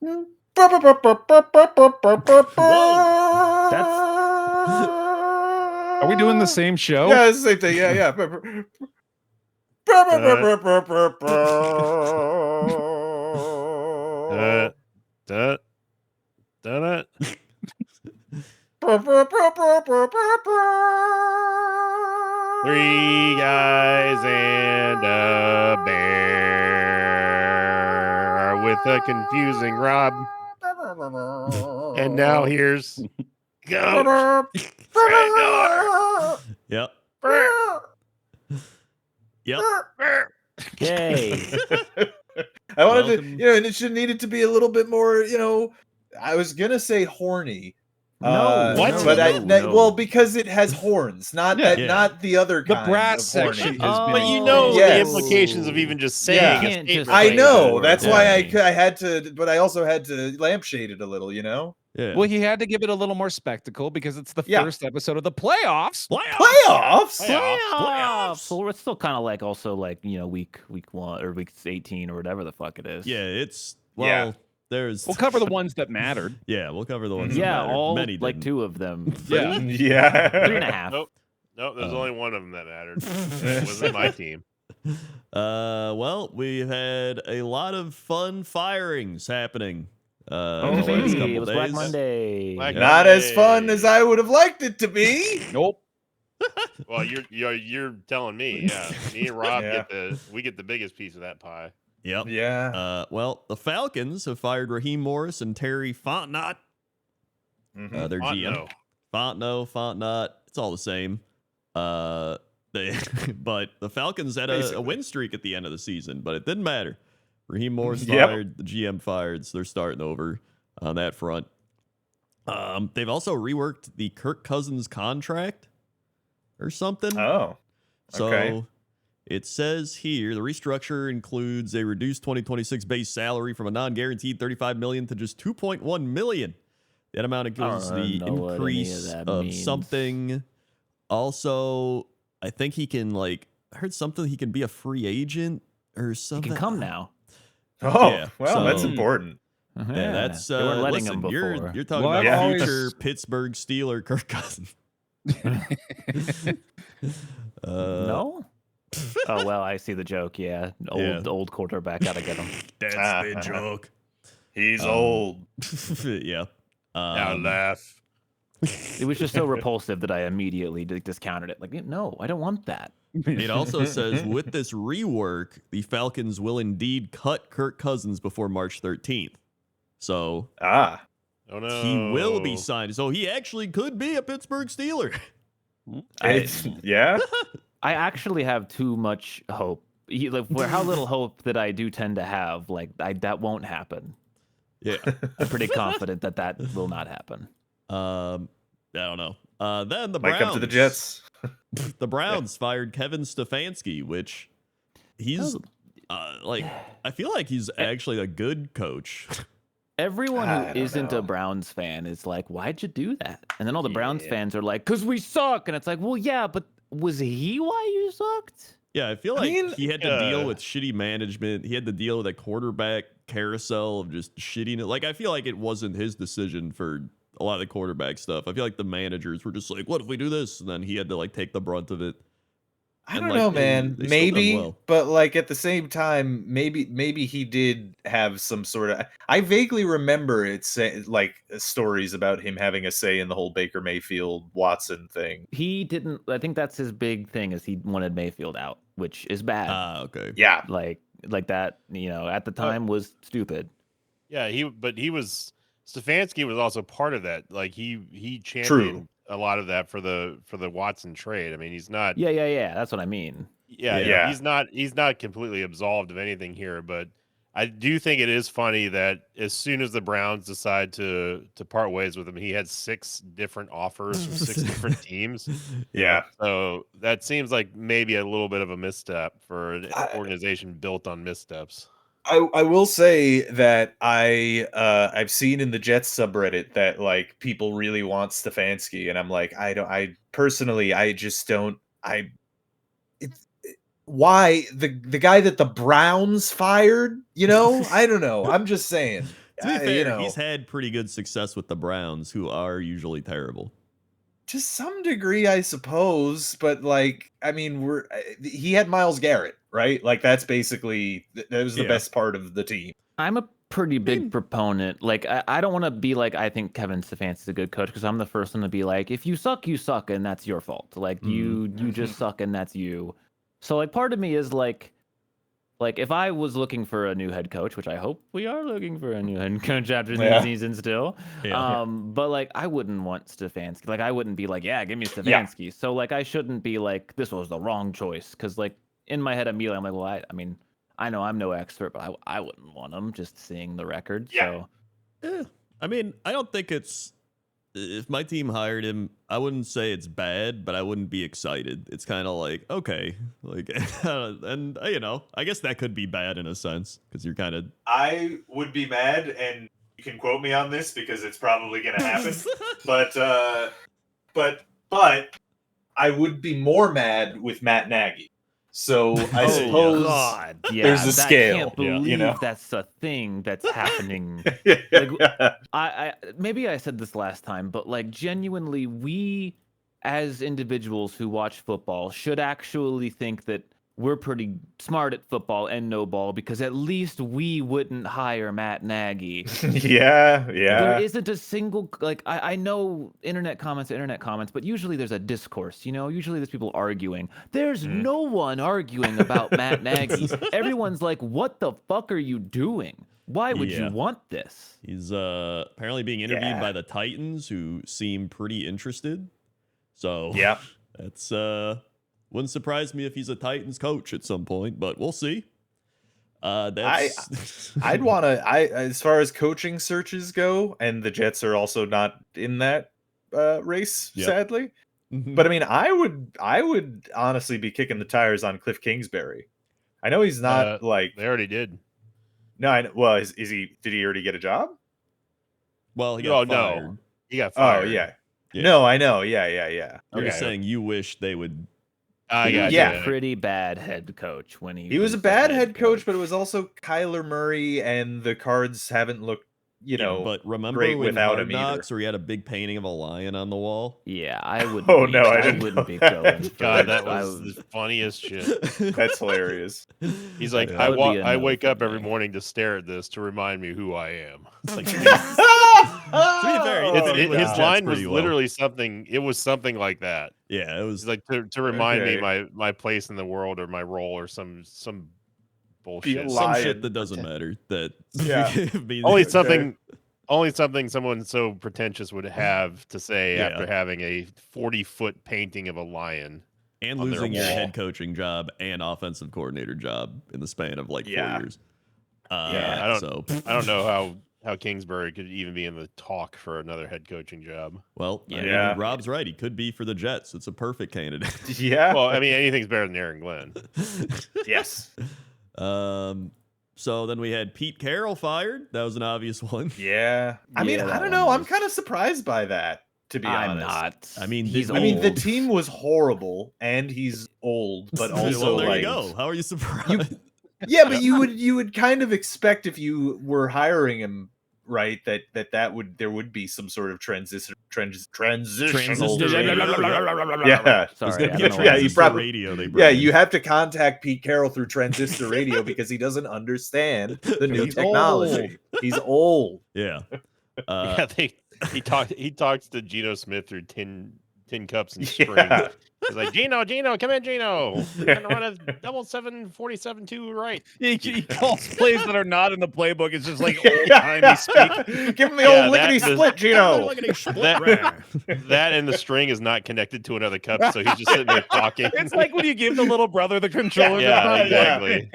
Are we doing the same show? Yeah, it's the same thing. Yeah. Three guys and a bear with a confusing Rob. And now here's Coach Fredor. Yep. Yep. Yay. I wanted to, and it should needed to be a little bit more, I was gonna say horny. What? But well, because it has horns, not the other kind. The brass of horny. section has been. But you know the implications of even just saying. Can't just I say know. the That's word. why I had to, but I also had to lampshade it a little, Yeah. Well, he had to give it a little more spectacle because it's the first episode of the playoffs. Playoffs. So it's still kind of like also like week 1 or week 18 or whatever the fuck it is. Yeah, it's there's. We'll cover the ones that mattered. Yeah, we'll cover the ones. Yeah, that mattered. all Many like didn't. 2 of them. Yeah. 3.5. Nope, there's only one of them that mattered. It wasn't my team. Well, we had a lot of fun firings happening. Oh, the last baby, couple it was days. Black Monday. Not as fun as I would have liked it to be. Nope. Well, you're telling me, yeah. Me and Rob get the biggest piece of that pie. Yep. Yeah. Well, the Falcons have fired Raheem Morris and Terry Fontenot. Their GM. Fontenot. It's all the same. But the Falcons had a win streak at the end of the season, but it didn't matter. Raheem Morris fired, the GM fired, so they're starting over on that front. They've also reworked the Kirk Cousins contract or something. Oh, okay. So it says here the restructure includes a reduced 2026 base salary from a non-guaranteed $35 million to just $2.1 million. That amount includes the increase of something. Also, I think he can I heard something. He can be a free agent or something. He can come now. Oh, Yeah, well, that's important. Yeah, that's they weren't letting listen, him you're before. talking Well, about I've future Pittsburgh Steeler Kirk Cousins. No? Oh, well, I see the joke. Yeah. Old quarterback. Gotta get him. That's the joke. He's old. Yeah. Now laugh. It was just so repulsive that I immediately discounted it. Like, no, I don't want that. It also says, with this rework, the Falcons will indeed cut Kirk Cousins before March 13th. So Oh no, he will be signed. So he actually could be a Pittsburgh Steeler. I actually have too much hope. For how little hope that I do tend to have, that won't happen. Yeah. I'm pretty confident that will not happen. I don't know. Then the Might Browns. come to the Jets. The Browns fired Kevin Stefanski, which he's I feel like he's actually a good coach. Everyone who isn't a Browns fan is like, why'd you do that? And then all the Browns fans are like, because we suck. And it's like, well, yeah, but was he why you sucked? Yeah, I feel like he had to deal with shitty management. He had to deal with a quarterback carousel of just shittiness. I feel like it wasn't his decision for a lot of the quarterback stuff. I feel like the managers were just like, what if we do this? And then he had to take the brunt of it. I don't know, man. They Maybe, but at the same time, maybe he did have some sort of. I vaguely remember it stories about him having a say in the whole Baker Mayfield Watson thing. He didn't. I think that's his big thing is he wanted Mayfield out, which is bad. Okay. Yeah. Like that. At the time was stupid. Yeah, Stefanski was also part of that. He championed a lot of that for the Watson trade. I mean, he's not. Yeah. That's what I mean. Yeah. He's not completely absolved of anything here, but I do think it is funny that as soon as the Browns decide to part ways with him, he had 6 different offers from 6 different teams. Yeah. So that seems like maybe a little bit of a misstep for an organization built on missteps. I will say that I've seen in the Jets subreddit that people really want Stefanski, and I'm like, I personally just don't. Why the guy that the Browns fired? I don't know. I'm just saying. To be fair, you he's had pretty good success with the Browns, who are usually terrible. to some degree, I suppose, but like, I mean, he had Myles Garrett, right? Like that's basically that was the best part of the team. I'm a pretty big proponent. Like, I don't want to be like, I think Kevin Stefanski's a good coach, because I'm the first one to be like, if you suck, you suck, and that's your fault. Like, you just suck, and that's you. So, like, part of me is like, if I was looking for a new head coach, which I hope we are looking for a new head coach after the season still, but like, I wouldn't want Stefanski. Like, I wouldn't be like, yeah, give me Stefanski. Yeah. So, like, I shouldn't be like, this was the wrong choice, because like in my head immediately, I'm like, well, I mean, I know I'm no expert, but I wouldn't want him, just seeing the record. Yeah. So, I mean, I don't think it's. If my team hired him, I wouldn't say it's bad, but I wouldn't be excited. It's kind of like, okay, like, and you know, I guess that could be bad in a sense, because you're kind of. I would be mad, and you can quote me on this because it's probably going to happen. but I would be more mad with Matt Nagy. So I suppose there's a scale. I can't believe that's a thing that's happening. Like, I maybe I said this last time, but like genuinely, we as individuals who watch football should actually think that we're pretty smart at football and no ball, because at least we wouldn't hire Matt Nagy. Yeah. There isn't a single, like, I know internet comments, but usually there's a discourse, you know? Usually there's people arguing. There's no one arguing about Matt Nagy. Everyone's like, what the fuck are you doing? Why would you want this? He's apparently being interviewed by the Titans, who seem pretty interested. So that's wouldn't surprise me if he's a Titans coach at some point, but we'll see. That's... I'd want to. As far as coaching searches go, and the Jets are also not in that race, sadly. But I mean, I would honestly be kicking the tires on Cliff Kingsbury. I know he's not like they already did. No, well, is he? Did he already get a job? Well, he got fired. No, he got fired. Oh yeah. No, I know. Yeah. I'm just saying, you wish they would. He was a pretty bad head coach when he was a bad head coach, but it was also Kyler Murray, and the Cards haven't looked, but remember great when without him Hard either. Knocks, where he had a big painting of a lion on the wall? Yeah, I would. Oh no, I wouldn't be going. God, that was the funniest shit. That's hilarious. He's like, I wake up every morning to stare at this to remind me who I am. It's like, his line was literally something. It was something like that. Yeah, it was like to remind me my place in the world, or my role, or some bullshit, some shit that doesn't matter. That only something someone so pretentious would have to say after having a 40-foot painting of a lion and losing your head coaching job and offensive coordinator job in the span of like 4 years. I don't know how Kingsbury could even be in the talk for another head coaching job. Well, Rob's right. He could be for the Jets. It's a perfect candidate. Yeah. Well, I mean, anything's better than Aaron Glenn. Yes. So then we had Pete Carroll fired. That was an obvious one. Yeah. I mean, I don't know. I'm kind of surprised by that, to be honest. I'm not. I mean, the team was horrible, and he's old, but also there you go. How are you surprised? But you would kind of expect, if you were hiring him, right, there would be some sort of transitional. You probably radio. You have to contact Pete Carroll through transistor radio because he doesn't understand the new technology. He's old. Yeah. He talks to Geno Smith through tin cups and string. He's like, Gino, come in, Gino. We're gonna run a 7-7-47-2 right. He calls plays that are not in the playbook. It's just like old-timey speak. Give him the old lickety split, Gino. That and the string is not connected to another cup, so he's just sitting there talking. It's like when you give the little brother the controller. Yeah, exactly.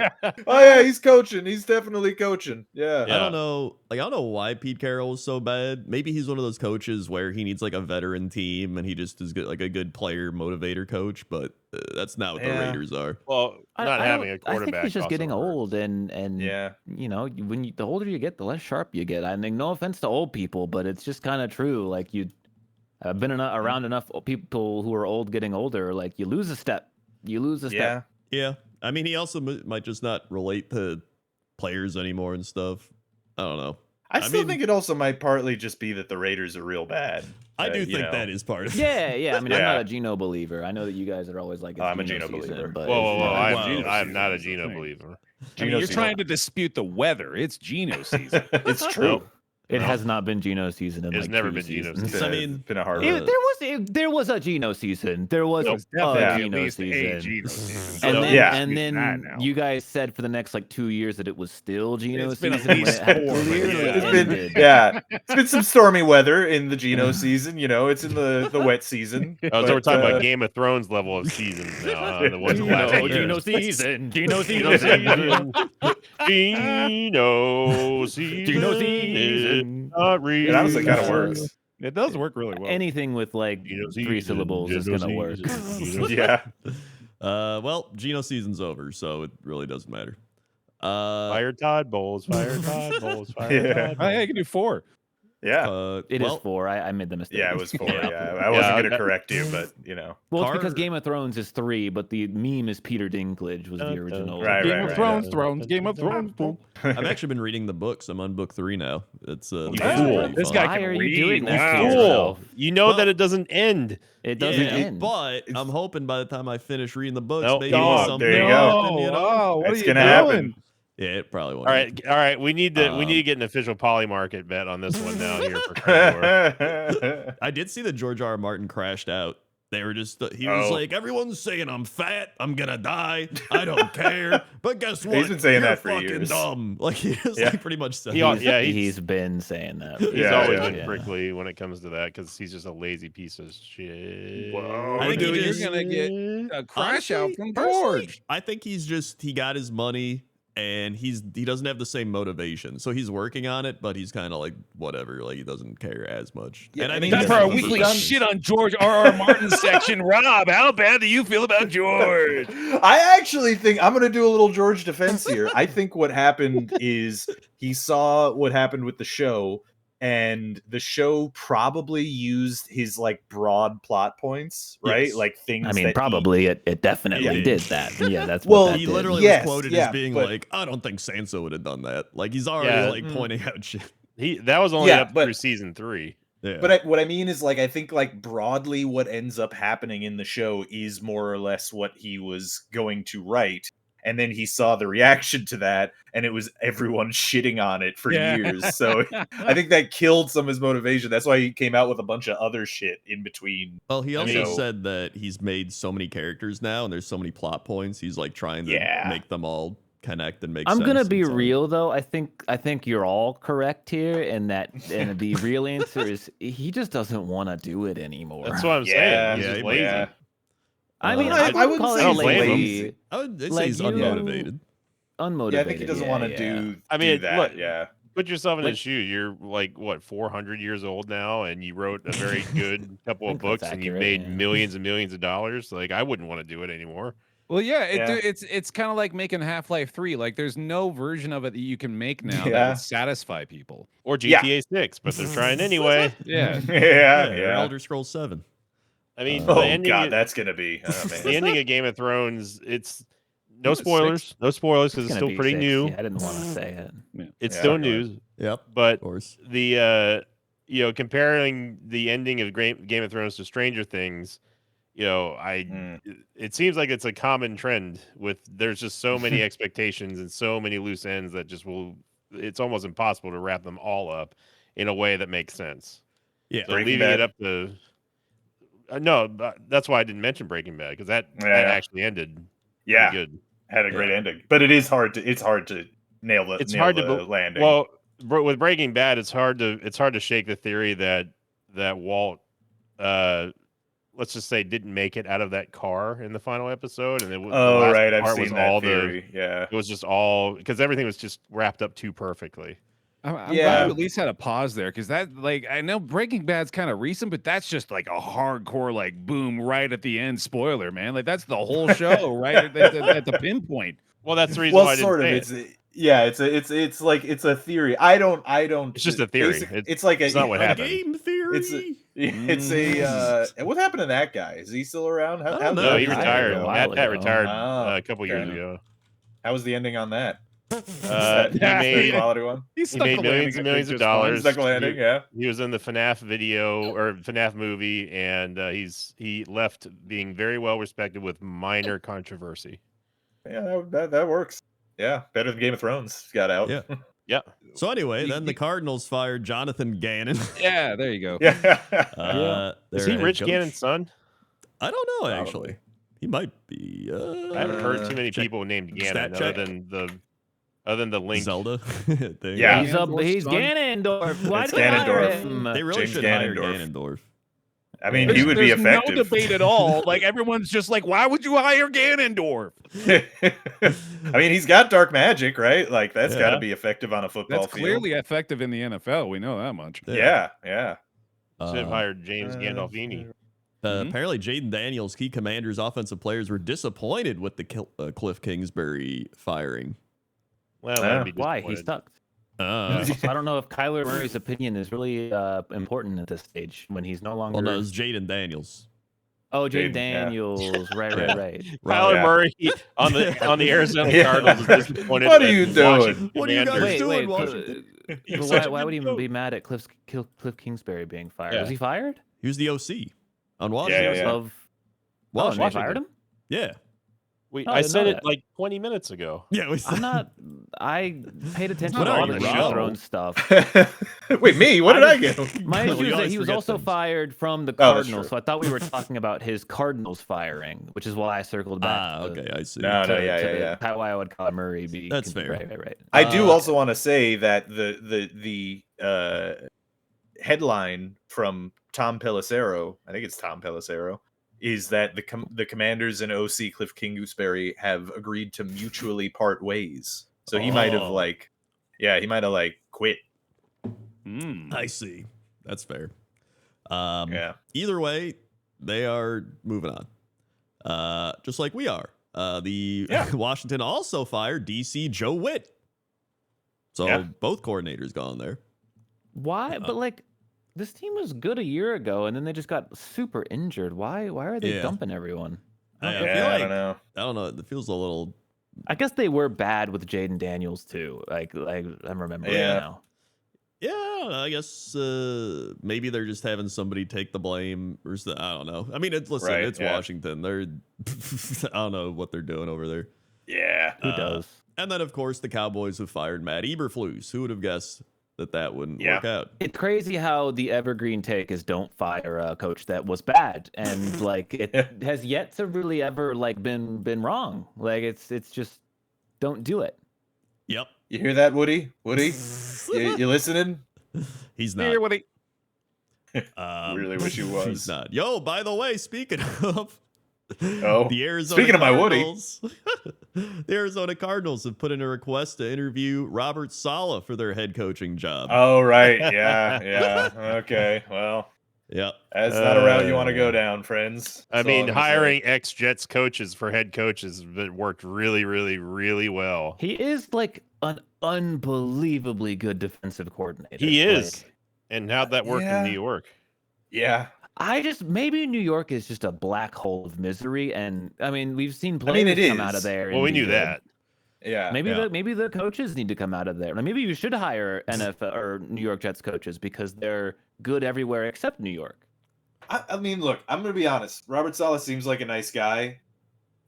Oh yeah, he's coaching. He's definitely coaching. Yeah. I don't know. I don't know why Pete Carroll is so bad. Maybe he's one of those coaches where he needs like a veteran team, and he just is good, like a good player motivator coach, but that's not what the Raiders are. Well, not having a quarterback. I think he's just getting old, and the older you get, the less sharp you get. I mean, no offense to old people, but it's just kind of true. Like, I've been around enough people who are old getting older. Like, you lose a step. Yeah. I mean, he also might just not relate to players anymore and stuff. I don't know. I still think it also might partly just be that the Raiders are real bad. I do think that is part of it. Yeah. I mean, I'm not a Geno believer. I know that you guys are always like, I'm a Geno Geno season, believer. But Whoa! Geno I'm not a season. Geno believer. I mean, you're trying to dispute the weather. It's Geno season. It's true. It has not been Geno season in It's like never 2 been Geno seasons. season. I mean, been a hard There was a Geno season. There was a Geno season. And then you guys said for the next like 2 years that it was still Geno It's been season. at least when it had 4, clearly It's ended. it's been some stormy weather in the Geno season. You know, it's in the wet season. Oh, so we're talking about Game of Thrones level of seasons now. Huh? What's the last year? Geno season. Geno Geno season. Geno season. Geno season. Not real. It honestly kind of works. It does work really well. Anything with like Geno 3 season, syllables is Geno gonna work. season, Geno Yeah. Well, Geno season's over, so it really doesn't matter. Fire Todd Bowles. Fire Todd Bowles. Fire Yeah. Todd Oh, yeah, Bowles. you can do 4. Yeah. It is 4. I made the mistake. Yeah, it was 4. Yeah, I wasn't going to correct you, but you know. Well, it's Car- because Game of Thrones is 3, but the meme is Peter Dinklage was the original. Right, Game right, of right. Thrones, Game of Thrones. I've actually been reading the books. I'm on book 3 now. It's the books Fool. are pretty This fun. guy Why can are you read. doing that to Wow. yourself? You know Well- that it doesn't end. It doesn't Yeah, end. But I'm hoping by the time I finish reading the books, Nope. maybe Oh, something there you will go. happen, you know? Oh, what It's are you gonna doing? happen. Yeah, it probably won't. All right. We need to get an official poly market bet on this one now here for Cardinals. I did see that George R. R. Martin crashed out. They were just, he was Oh. like, everyone's saying I'm fat, I'm gonna die, I don't care. But guess what? He's been saying You're that for fucking years. dumb. Like, he just Yeah. like pretty much said He al- that. yeah, he's been saying that. He's Yeah, always yeah. been prickly when it comes to that because he's just a lazy piece of shit. Whoa, I think he dude, just- you're gonna get a crash Honestly, out from personally, George. I think he got his money and he doesn't have the same motivation. So he's working on it, but he's kind of like whatever, like he doesn't care as much. Yeah, and I I think mean, Time that's for our the weekly perfection. shit on George R.R. Martin section. Rob, how bad do you feel about George? I actually think I'm going to do a little George defense here. I think what happened is he saw what happened with the show, and the show probably used his like broad plot points, right? Yes. Like things. I mean, that probably it definitely Yeah. did that. Yeah, that's Well, what that He did. literally Yes, was quoted yeah, as being but- like, I don't think Sansa would have done that. Like he's already Yeah. like pointing out shit. That was only Yeah, up but- through season 3. Yeah. But what I mean is, like, I think, like, broadly what ends up happening in the show is more or less what he was going to write. And then he saw the reaction to that, and it was everyone shitting on it for Yeah. years. So I think that killed some of his motivation. That's why he came out with a bunch of other shit in between. Well, he also mean- said that he's made so many characters now, and there's so many plot points. He's like trying to Yeah. make them all connect and make I'm sense. gonna and be so- real though. I think you're all correct here, and the real answer is he just doesn't want to do it anymore. That's what I'm Yeah, saying. He's yeah, just he- lazy. Yeah. I mean, I I wouldn't wouldn't call say it he's lazy. I would say Like, he's you- unmotivated. Unmotivated. Yeah, I think he doesn't want to do I mean, that. look, yeah. Put yourself in Like- his shoes. You're like what 400 years old now, and you wrote a very good couple of think that's books, and you accurate, made yeah. millions and millions of dollars. Like I wouldn't want to do it anymore. Well, yeah, Yeah. it's kind of like making Half-Life 3. Like, there's no version of it that you can make now that Yeah. would satisfy people. Or Yeah. GTA 6, but they're trying anyway. Yeah. Yeah. or Yeah. Elder Scrolls 7. I mean, Oh, the ending. God, that's going to be. Oh, the man. ending of Game of Thrones. It's no It's spoilers. 6. No spoilers because it's gonna still be pretty 6. new. Yeah, I didn't want to say it. It's Yeah, still go ahead. news, Yep, but of course. the comparing the ending of Game of Thrones to Stranger Things, Mm. it seems like it's a common trend with there's just so many expectations and so many loose ends that it's almost impossible to wrap them all up in a way that makes sense. Yeah. So Breaking leaving Bad. it up to no, that's why I didn't mention Breaking Bad because that Yeah. actually ended Yeah. pretty good. Had a great ending. But it is hard to. It's hard to nail the. It's nail hard the to landing. Well, with Breaking Bad, it's hard to shake the theory that Walt, let's just say, didn't make it out of that car in the final episode, and the oh last right, I've part was seen that all theory. Yeah. it was just all because everything was just wrapped up too perfectly. I'm Yeah. glad you at least had a pause there because that, like, I know Breaking Bad's kind of recent, but that's just like a hardcore, like, boom, right at the end spoiler, man. Like, that's the whole show, right at the pinpoint. Well, that's the reason why Well, I didn't sort of. say it. It's like it's a theory. I don't. It's just a theory. It's like it's not what A happened. game theory. It's a. What happened to that guy? Is he still around? I don't know. No, he He retired. retired a while Pat ago. retired Oh, a couple years okay. ago. How was the ending on that? He made quality one. He made millions and millions of dollars. Stuck landing, yeah. He was in the FNAF video or FNAF movie, and he left being very well respected with minor controversy. Yeah, that works. Yeah, better than Game of Thrones. Got out. Yeah. Yeah. So anyway, then the Cardinals fired Jonathan Gannon. Yeah, there you go. Yeah. Is their he Rich head coach. Gannon's son? I don't know, Probably. actually. He might be. I haven't heard too many check- people named stat Gannon check. other than the Link. Zelda thing. Yeah. He's Ganondorf. Why It's did they hire Ganondorf. him? They really James should hire Ganondorf. Ganondorf. I mean, he would be There's effective. no debate at all. Like everyone's just like, why would you hire Ganondorf? I mean, he's got dark magic, right? Like that's got to Yeah. be effective on a football That's field. clearly effective in the NFL. We know that much. Yeah. Should have Uh, hired James Gandolfini. Mhm. Apparently, Jaden Daniels, key Commanders offensive players, were disappointed with the Cliff Kingsbury firing. Well, that'd be Why? He disappointed. sucked. Uh, I don't know if Kyler Murray's opinion is really important at this stage when he's no longer. well, no, it's Jaden Daniels. Oh, Jaden Jaden, yeah. Daniels. Right. Kyler Yeah. Murray on the Arizona Yeah. Cardinals is disappointed. What are at you the doing? Washington What are you guys Commanders. doing? Wait. Washington? You're But such a why would he good even be coach. mad at Cliff Kingsbury being fired? Yeah. Was he fired? He was the OC on Washington. Yeah. Of Washington. they fired him? Yeah. Wait, Oh, I I didn't said know it that. like 20 minutes ago. Yeah. I'm not. I paid attention What to are all you, the Game Rob? of Thrones stuff. Wait, me? What did I get? My Well, issue you is that always he was forget also things. fired from the Oh, that's Cardinals, true. so I thought we were talking about his Cardinals firing, which is why I circled back. Ah, to- okay. I see. No, to- yeah, to yeah, the- yeah. Why I would call Murray be. That's fair. Right. I do Uh, also want to say that the headline from Tom Pelissero, I think it's Tom Pelissero, is that the Commanders and OC Cliff Kingsbury have agreed to mutually part ways. So he might have Oh. quit. I see. That's fair. Yeah. Either way, they are moving on. Just like we are. The Yeah. Washington also fired DC Joe Witt. So Yeah. both coordinators gone there. Why? But like, this team was good a year ago, and then they just got super injured. Why are they Yeah. dumping everyone? I Yeah, feel I like, don't know. I don't know. It feels a little. I guess they were bad with Jaden Daniels too. Like I'm remembering Yeah. now. Yeah, I guess maybe they're just having somebody take the blame or I don't know. I mean, it's Right, it's yeah. Washington. They're I don't know what they're doing over there. Yeah. Who Uh, does? And then of course the Cowboys have fired Matt Eberflus. Who would have guessed that wouldn't Yeah. work out? It's crazy how the evergreen take is don't fire a coach that was bad, and like it has yet to really ever like been wrong. Like it's just don't do it. Yep. You hear that, Woody? Woody? you listening? He's not. Here, what he- Really wish he He's was. not. Yo, by the way, speaking of Oh, the Arizona speaking of my Woody. Cardinals, the Arizona Cardinals have put in a request to interview Robert Saleh for their head coaching job. Oh, right. Yeah. Okay. Well, Yep. that's not a route you want to go down, friends. I That's all mean, I'm gonna say. hiring ex-Jets coaches for head coaches that worked really, really, really well. He is like an unbelievably good defensive coordinator. He is. Like, And how'd that work Yeah. in New York? Yeah. maybe New York is just a black hole of misery, and I mean we've seen players it come out is. of there. Well, and we be knew good. that. Yeah. Maybe the coaches need to come out of there. Maybe you should hire NFL or New York Jets coaches because they're good everywhere except New York. I mean, look, I'm going to be honest. Robert Saleh seems like a nice guy,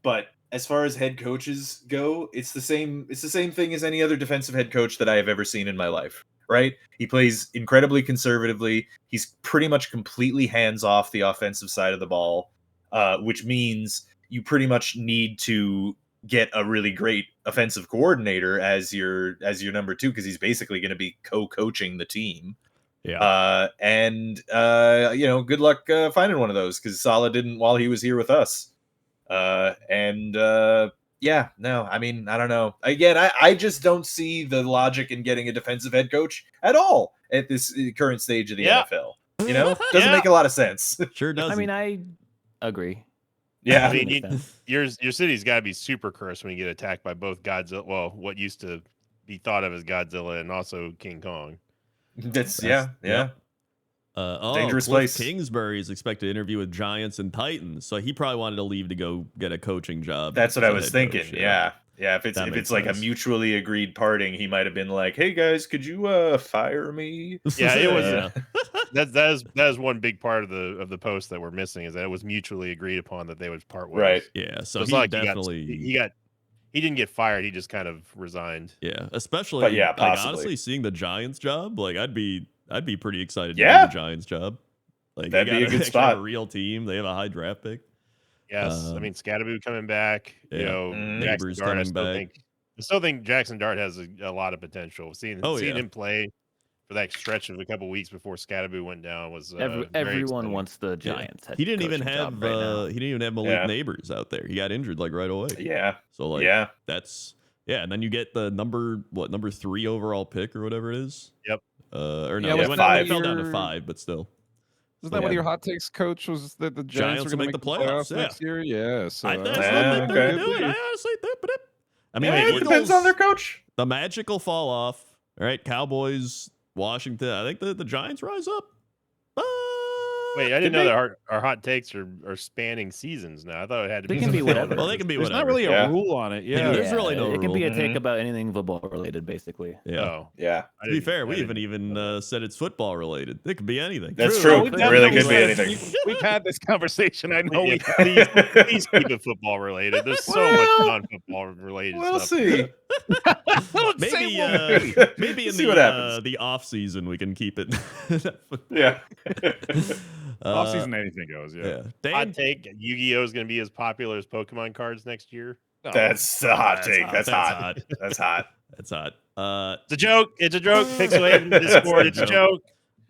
but as far as head coaches go, it's the same thing as any other defensive head coach that I have ever seen in my life, right? He plays incredibly conservatively. He's pretty much completely hands off the offensive side of the ball, which means you pretty much need to get a really great offensive coordinator as your number two, because he's basically going to be co-coaching the team. Yeah. Good luck finding one of those, because Saleh didn't while he was here with us. I mean, I don't know. Again, I just don't see the logic in getting a defensive head coach at all at this current stage of the Yeah. NFL. You know, doesn't Yeah. make a lot of sense. Sure does. I mean, I agree. Yeah. I mean, Makes sense. your city's got to be super cursed when you get attacked by both Godzilla. Well, what used to be thought of as Godzilla and also King Kong. That's Yep. Dangerous Cliff place. Kingsbury is expected to interview with Giants and Titans, so he probably wanted to leave to go get a coaching job. That's what as I a was head thinking. coach, Yeah. Yeah, if That it's makes like a sense. mutually agreed parting, he might have been like, "Hey guys, could you fire me?" Yeah, it was. Yeah. That is one big part of the post that we're missing is that it was mutually agreed upon that they would part ways. Right. Yeah, so It's he not like definitely he didn't get fired. He just kind of resigned. yeah, especially But yeah, like possibly. honestly seeing the Giants job, like I'd be pretty excited to Yeah. do the Giants job. Like That'd they be a got good actually have spot. a real team. They have a high draft pick. Yes, I mean Scatteroo coming back. yeah. You know, Mhm. Jackson Neighbors Dart. coming back. I still think Jackson Dart has a lot of potential. Seeing Oh, seeing yeah. him play for that stretch of a couple weeks before Scatteroo went down was very Everyone exciting. wants the Yeah. Giants. He didn't even coaching have job right now. he didn't even have Malik Yeah. Neighbors out there. He got injured like right away. Yeah. So like Yeah. that's and then you get the number 3 overall pick or whatever it is. Yep. Or no, Yeah, it was went that it fell down to your- 5, but still. Isn't that Yeah. one of your hot takes, Coach? Was that the Giants Giants were going to make the playoffs, yeah. next year? Yeah. So I that think was- Yeah, they're okay. do it. I honestly think, but I mean, Yeah, the it depends on their coach. the Magic will fall off. All right, Cowboys, Washington. I think the Giants rise up. Wait, I didn't Could know be. that our hot takes are spanning seasons now. I thought it had to They be can be something whatever. else. Well, they can be There's whatever. not really a Yeah. rule on it. Yeah, Yeah. there's really no It can be a take rule. about anything football related, basically. Yeah. Oh, Yeah. I To be didn't- fair, I we didn't- haven't even said it's football related. It could be anything. That's True. true. We've It had really those could be things. anything. We've had this conversation. I know we Please keep it football related. There's so much Well, non-football related We'll stuff. see. Maybe in See what happens. the off season we can keep it. Yeah. off season anything goes. Yeah. Yeah. Dan, Hot take: Yu-Gi-Oh is going to be as popular as Pokemon cards next year. No. That's a hot take. That's hot. That's hot. That's hot. It's a joke. It's a joke. Pixel in Discord. It's a joke.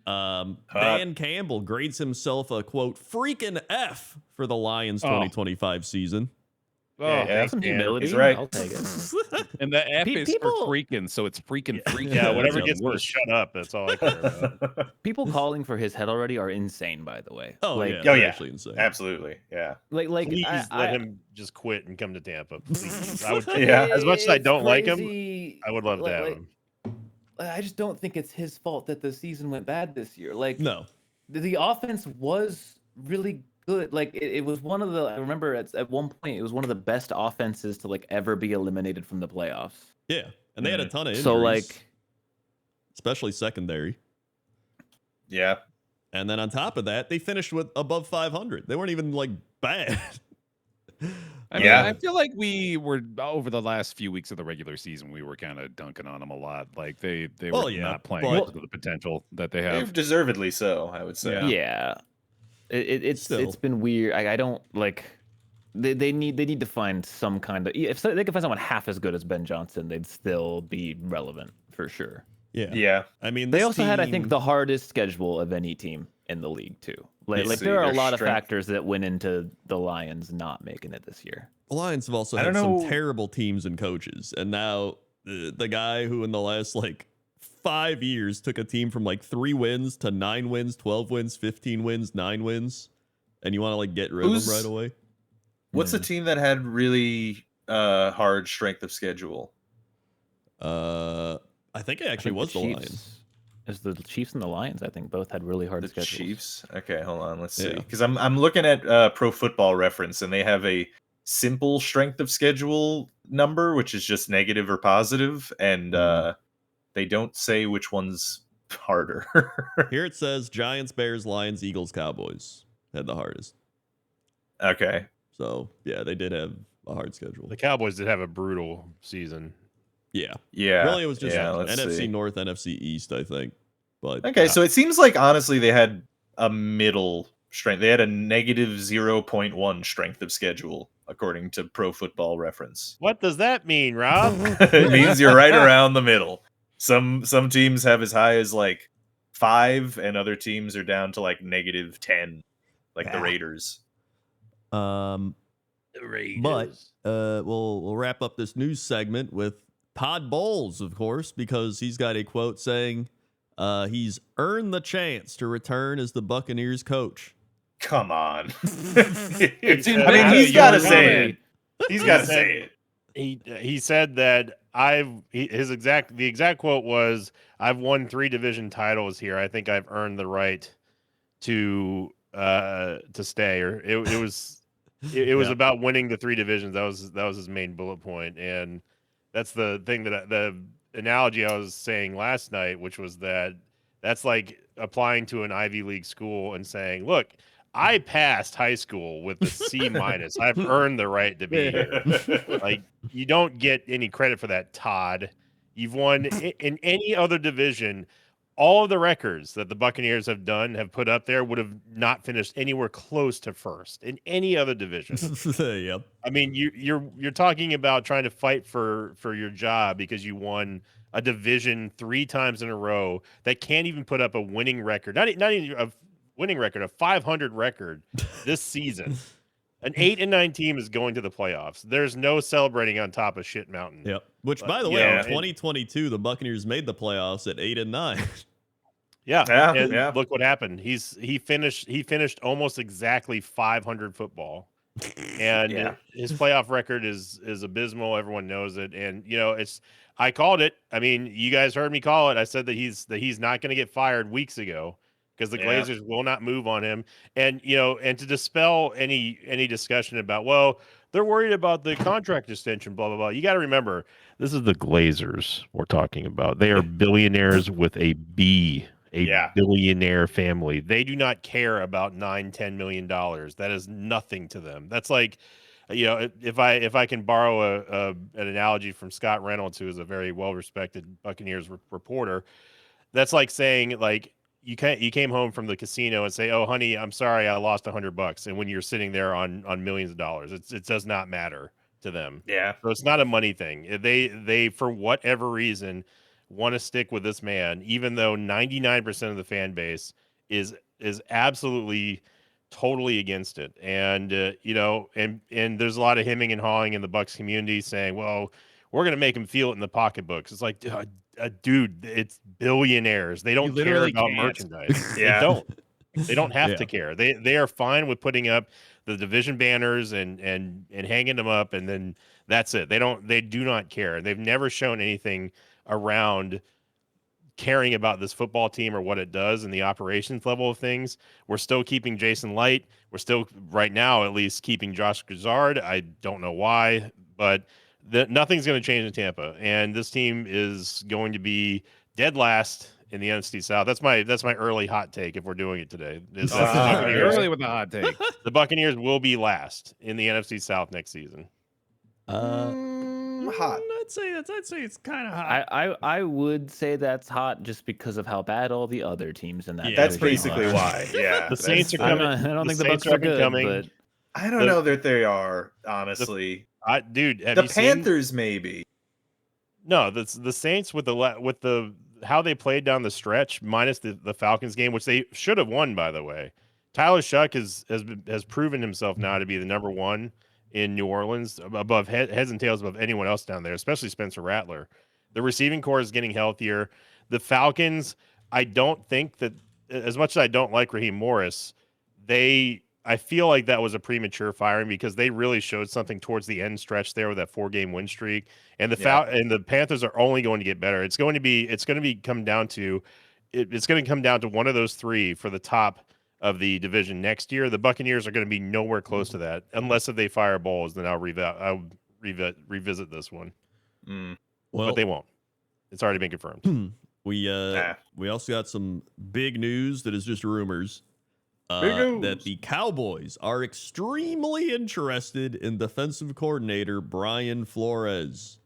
Hot. Dan Campbell grades himself a quote freaking F for the Lions 2025 season. Oh, Yeah. Some Dan, humility. he's right. I'll take it. and the F is People- for freaking, so it's freaking. Yeah, whatever That's gets me to worse. shut up. That's all I care about. People calling for his head already are insane, by the way. Oh like, yeah, Oh, they're yeah. actually insane. Absolutely. Yeah. like Please I- let I- him just quit and come to Tampa. Please. I would. Yeah. As much as I it's don't like him, crazy. I would love to have Like, him. I just don't think it's his fault that the season went bad this year. Like No, the offense was really good. Like it was one of the. I remember at one point it was one of the best offenses to like ever be eliminated from the playoffs. yeah, and they had a ton of injuries, So like, especially secondary. Yeah. And then on top of that, they finished with above 500. They weren't even like bad. I mean, Yeah. I feel like we were over the last few weeks of the regular season. We were kind of dunking on them a lot. Like they Well, were yeah, not playing but- up to the potential that they have. Deservedly so, I would say. yeah, it's Still. been weird. I don't like. They need to find some kind of. If they could find someone half as good as Ben Johnson, they'd still be relevant for sure. Yeah, Yeah. I mean, They this also had, I team- think, the hardest schedule of any team in the league too. Like, Yeah. like See, there are a their lot of strength- factors that went into the Lions not making it this year. The Lions have also I had don't some know- terrible teams and coaches, and now the guy who in the last like 5 years took a team from like 3 wins to 9 wins, 12 wins, 15 wins, 9 wins, and you want to like get rid of Who's- him right away. What's the team that had really hard strength of schedule? I think it actually was the Lions. Is the Chiefs and the Lions? I think both had really hard The schedules. Chiefs. Okay, hold on. Let's see. Yeah. Because I'm looking at Pro Football Reference, and they have a simple strength of schedule number, which is just negative or positive, and they don't say which one's harder. Here it says Giants, Bears, Lions, Eagles, Cowboys had the hardest. Okay. So yeah, they did have a hard schedule. The Cowboys did have a brutal season. Yeah, Yeah. really, it was just yeah, let's NFC see. North, NFC East, I think. But Okay, so it seems like honestly they had a middle strength. They had a negative 0.1 strength of schedule, according to Pro Football Reference. What does that mean, Rob? It means you're right around the middle. Some teams have as high as like 5, and other teams are down to like negative 10, like the Raiders. But we'll wrap up this news segment with Todd Bowles, of course, because he's got a quote saying he's earned the chance to return as the Buccaneers coach. Come on. It's I mean, he's got to say it. He's got to said- say it. He said that the exact quote was, "I've won 3 division titles here. I think I've earned the right to stay." Or it was It was about winning the 3 divisions. That was his main bullet point, and that's the thing the analogy I was saying last night, which was that's like applying to an Ivy League school and saying, "Look, I passed high school with a C minus. I've earned the right to be here." Like, you don't get any credit for that, Todd. You've won in any other division. All of the records that the Buccaneers have put up there would have not finished anywhere close to first in any other division. Yep. I mean, you're talking about trying to fight for your job because you won a division 3 times in a row that can't even put up a winning record. Not even a winning record, a 500 record this season. An 8-9 team is going to the playoffs. There's no celebrating on top of shit mountain. Yep. Which, by the way, in 2022, the Buccaneers made the playoffs at 8-9. Yeah. Look what happened. He finished almost exactly 500 football, and his playoff record is abysmal. Everyone knows it, and I called it. I mean, you guys heard me call it. I said that he's not going to get fired weeks ago because the Glazers will not move on him. And and to dispel any discussion about, well, they're worried about the contract extension, blah blah blah. You got to remember, this is the Glazers we're talking about. They are billionaires with a B. Billionaire family. They do not care about $9-10 million. That is nothing to them. That's like, if I can borrow an analogy from Scott Reynolds, who is a very well-respected Buccaneers reporter, that's like saying, like, you came home from the casino and say, "Oh, honey, I'm sorry, I lost $100," and when you're sitting there on millions of dollars, it does not matter to them. Yeah. So it's not a money thing. They for whatever reason want to stick with this man, even though 99% of the fan base is absolutely totally against it. And and there's a lot of hemming and hawing in the Bucs community saying, well, we're going to make him feel it in the pocketbooks. It's like, dude, it's billionaires. They don't care about merchandise. They don't have to care. They are fine with putting up the division banners and hanging them up, and then that's it. They do not care. They've never shown anything around caring about this football team or what it does in the operations level of things. We're still keeping Jason Light. We're still, right now at least, keeping Josh Grizzard. I don't know why, but nothing's going to change in Tampa, and this team is going to be dead last in the NFC South. That's my early hot take if we're doing it today. Early with the hot take. The Buccaneers will be last in the NFC South next season. Hot. I'd say it's kind of hot. I would say that's hot just because of how bad all the other teams in that. That's basically why. Yeah, the Saints are coming. I don't think the Bucs are good, but I don't know that they are, honestly. Dude, have the you Panthers maybe. No, the Saints with the how they played down the stretch, minus the Falcons game, which they should have won, by the way. Tyler Shuck has proven himself now to be the number one in New Orleans, above heads and tails above anyone else down there, especially Spencer Rattler. The receiving core is getting healthier. The Falcons, I don't think that, as much as I don't like Raheem Morris, I feel like that was a premature firing because they really showed something towards the end stretch there with that 4-game win streak. And the Panthers are only going to get better. It's going to come down to one of those 3 for the top of the division next year. The Buccaneers are going to be nowhere close to that unless if they fire Bowles. Then I'll revisit this one. Well, but they won't. It's already been confirmed. We also got some big news that is just rumors. That the Cowboys are extremely interested in defensive coordinator Brian Flores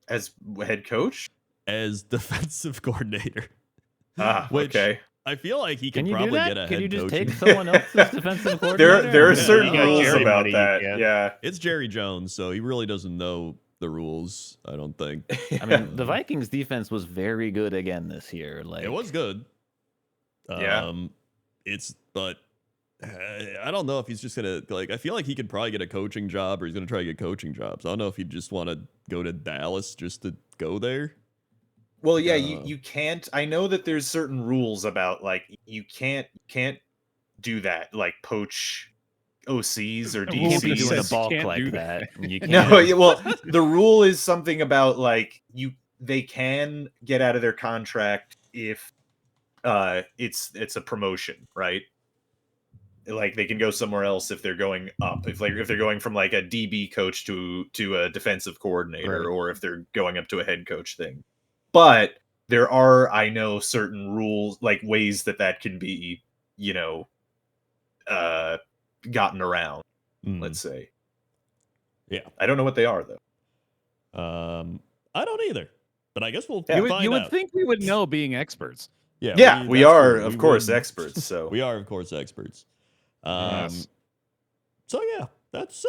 as head coach, as defensive coordinator. Okay. I feel like he can probably get a head coach. Can you just take someone else's defensive coordinator? There are certain rules about that. Yeah, it's Jerry Jones, so he really doesn't know the rules. I don't think. I mean, the Vikings defense was very good again this year. Like, it was good. But I don't know if he's just gonna I feel like he could probably get a coaching job, or he's gonna try to get coaching jobs. I don't know if he'd just want to go to Dallas just to go there. Well, yeah, you can't. I know that there's certain rules about you can't do that, like poach OCs or DCs. You can't be doing a bulk like that. You can't. No, well, the rule is something about they can get out of their contract if it's a promotion, right? like they can go somewhere else if they're going up. If they're going from like a DB coach to a defensive coordinator, Right. or if they're going up to a head coach thing. But there are, I know, certain rules, like ways that can be, gotten around. Let's say. Yeah. I don't know what they are though. I don't either, but I guess we'll You find would out. think we would know, being experts. Yeah, we that's are, true. of We course, would- experts. So We are, of course, experts. Yes. So yeah, that's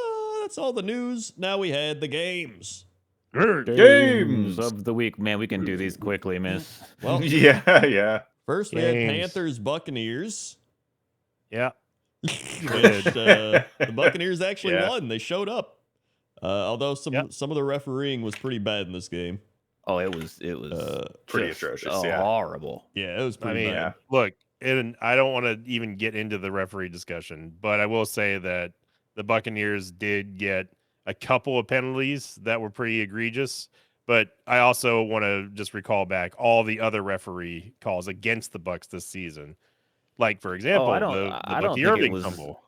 all the news. Now we had the games. Games. of the week. Man, we can do these quickly, miss. Well, yeah. first we had Games. Panthers Buccaneers. Yeah. Which, the Buccaneers actually Yeah. won. They showed up. Although some of the refereeing was pretty bad in this game. Oh, it was Pretty just, atrocious, yeah. horrible. Yeah, it was I pretty mean, bad. look, and I don't want to even get into the referee discussion, but I will say that the Buccaneers did get a couple of penalties that were pretty egregious. But I also want to just recall back all the other referee calls against the Bucs this season. Like, for example, I don't the think it Irving was- fumble.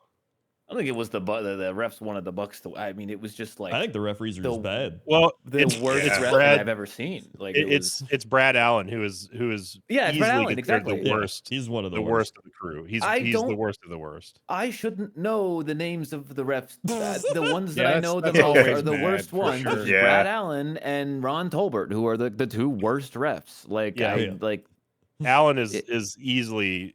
I don't think it was the refs wanted the Bucks to. I mean, it was just like I think the referees are just bad. Well, the it's worst yeah. ref Brad- I've ever seen. Like it's Brad Allen who is Yeah, it's Brad easily Allen, considered exactly. the Yeah, worst, he's one of the worst of the crew. He's I the don't- worst of the worst. I shouldn't know the names of the refs. The ones that Yeah, I know the that's most always are the bad, worst for ones. sure. Which is Yeah. Brad Allen and Ron Tolbert, who are the two worst refs. Like Yeah. Yeah. Allen is It- easily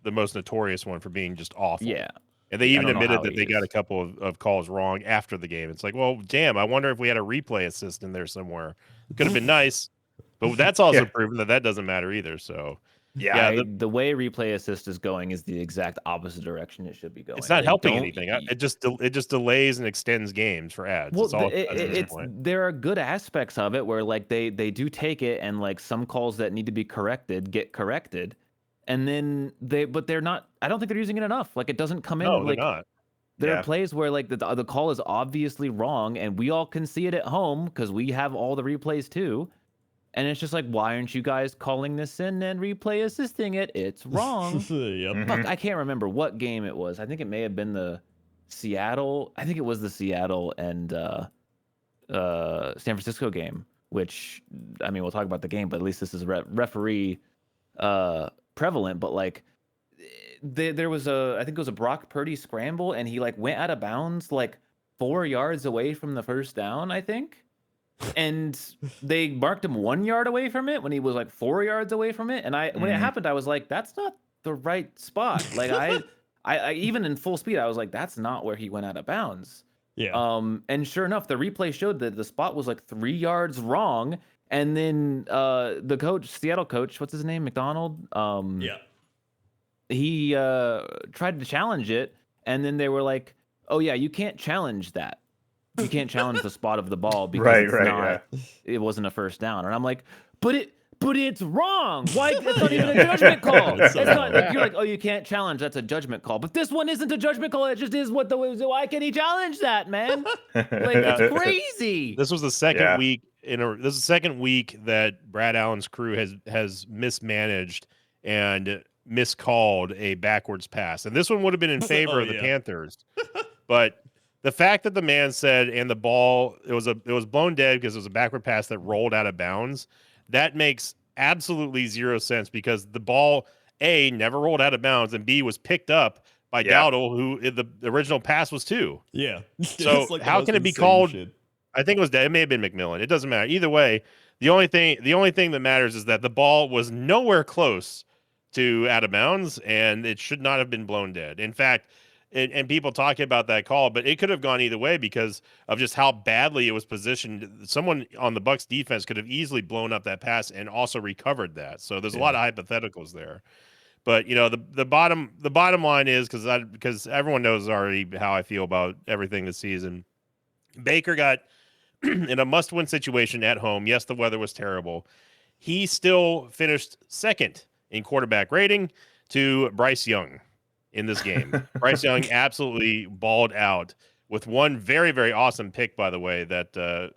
the most notorious one for being just awful. yeah. And they I even don't know admitted how that he they got is. a couple of calls wrong after the game. It's like, well, damn, I wonder if we had a replay assist in there somewhere. Could have been nice, but that's also Yeah. proven that doesn't matter either. So Yeah. Yeah, The way replay assist is going is the exact opposite direction it should be going. it's not Like, helping don't- anything. It just delays and extends games for ads. Well, That's all it does at this it's point. there are good aspects of it where like they do take it and like some calls that need to be corrected get corrected, and then they're not. I don't think they're using it enough. Like it doesn't come in. No, like they're not. there Yeah. are plays where like the call is obviously wrong, and we all can see it at home because we have all the replays too. And it's just like, why aren't you guys calling this in and replay assisting it? It's wrong. Yep. Fuck, I can't remember what game it was. I think it may have been the Seattle. I think it was the Seattle and San Francisco game. Which, I mean, we'll talk about the game, but at least this is referee prevalent. But like, there was I think it was a Brock Purdy scramble, and he like went out of bounds like 4 yards away from the first down, I think. And they marked him 1 yard away from it when he was like 4 yards away from it. And when it Mhm. happened, I was like, that's not the right spot. Like I even in full speed, I was like, that's not where he went out of bounds. Yeah. And sure enough, the replay showed that the spot was like 3 yards wrong. And then the coach, Seattle coach, what's his name? McDonald. Yeah. He tried to challenge it, and then they were like, "Oh yeah, you can't challenge that. You can't challenge the spot of the ball because Right, it's right, not, it wasn't a first down." And I'm like, "But it's wrong. Why? It's not even a judgment call. It's It's so not like you're like, oh, you can't challenge. That's a judgment call. But this one isn't a judgment call. It just is what the. Why can he challenge that, man? Like it's crazy. This was the second Yeah. week this is the second week that Brad Allen's crew has mismanaged and miscalled a backwards pass. And this one would have been in favor of the yeah. Panthers. But the fact that the man said and the ball it was blown dead because it was a backward pass that rolled out of bounds, that makes absolutely zero sense because the ball A never rolled out of bounds and B was picked up by Yeah. Dowdle, who the original pass was to. Yeah. So It's like the how most can it be insane called- shit. I think it may have been McMillan. It doesn't matter. Either way, the only thing that matters is that the ball was nowhere close to out of bounds, and it should not have been blown dead. In fact, and people talking about that call, but it could have gone either way because of just how badly it was positioned. Someone on the Bucs defense could have easily blown up that pass and also recovered that. So there's a lot of hypotheticals there. But you know, the bottom line is because everyone knows already how I feel about everything this season. Baker got in a must-win situation at home. Yes, the weather was terrible. He still finished second in quarterback rating to Bryce Young in this game. Bryce Young absolutely balled out with one very, very awesome pick, by the way, that the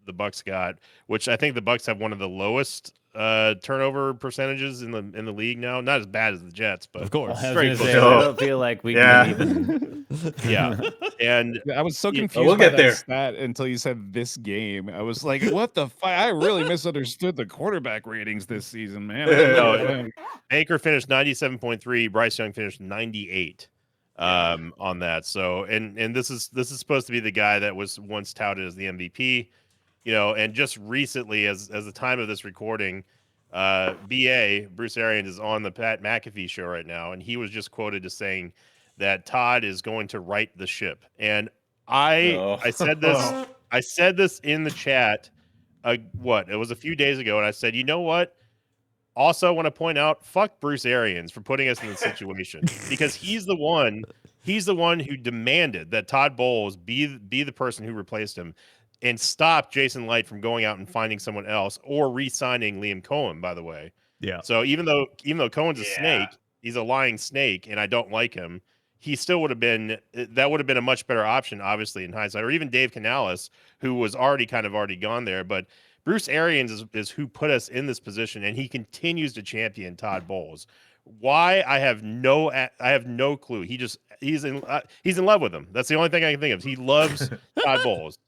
Bucs got, which I think the Bucs have one of the lowest turnover percentages in the league now. Not as bad as the Jets, but Of course. I was Straight gonna say, close. I don't feel like we Yeah. can even. yeah. And I was so Yeah, confused we'll by get that there. stat until you said this game. I was like, what the fuck? I really misunderstood the quarterback ratings this season, man. No, Anchor finished 97.3. Bryce Young finished 98 on that. So and this is supposed to be the guy that was once touted as the MVP, and just recently, as the time of this recording, BA Bruce Arians is on the Pat McAfee show right now, and he was just quoted as saying that Todd is going to right the ship. And I said this in the chat. It was a few days ago, and I said, you know what? Also, want to point out, fuck Bruce Arians for putting us in this situation because he's the one who demanded that Todd Bowles be the person who replaced him and stop Jason Light from going out and finding someone else or re-signing Liam Cohen, by the way. Yeah. So even though Cohen's a snake, he's a lying snake, and I don't like him, he still would have been a much better option, obviously, in hindsight, or even Dave Canales, who was already gone there. But Bruce Arians is who put us in this position, and he continues to champion Todd Bowles. Why? I have no clue. He's in love with him. That's the only thing I can think of. He loves Todd Bowles.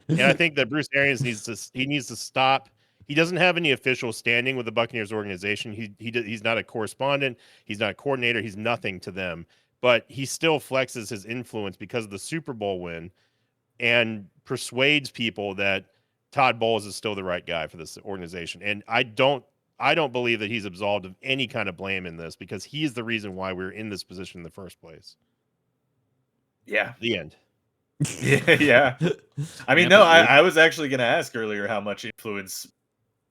And I think that Bruce Arians needs to stop. He doesn't have any official standing with the Buccaneers organization. He's not a correspondent. He's not a coordinator. He's nothing to them. But he still flexes his influence because of the Super Bowl win and persuades people that Todd Bowles is still the right guy for this organization. And I don't believe that he's absolved of any kind of blame in this because he's the reason why we're in this position in the first place. Yeah. The end. Yeah. I mean, no, I was actually going to ask earlier how much influence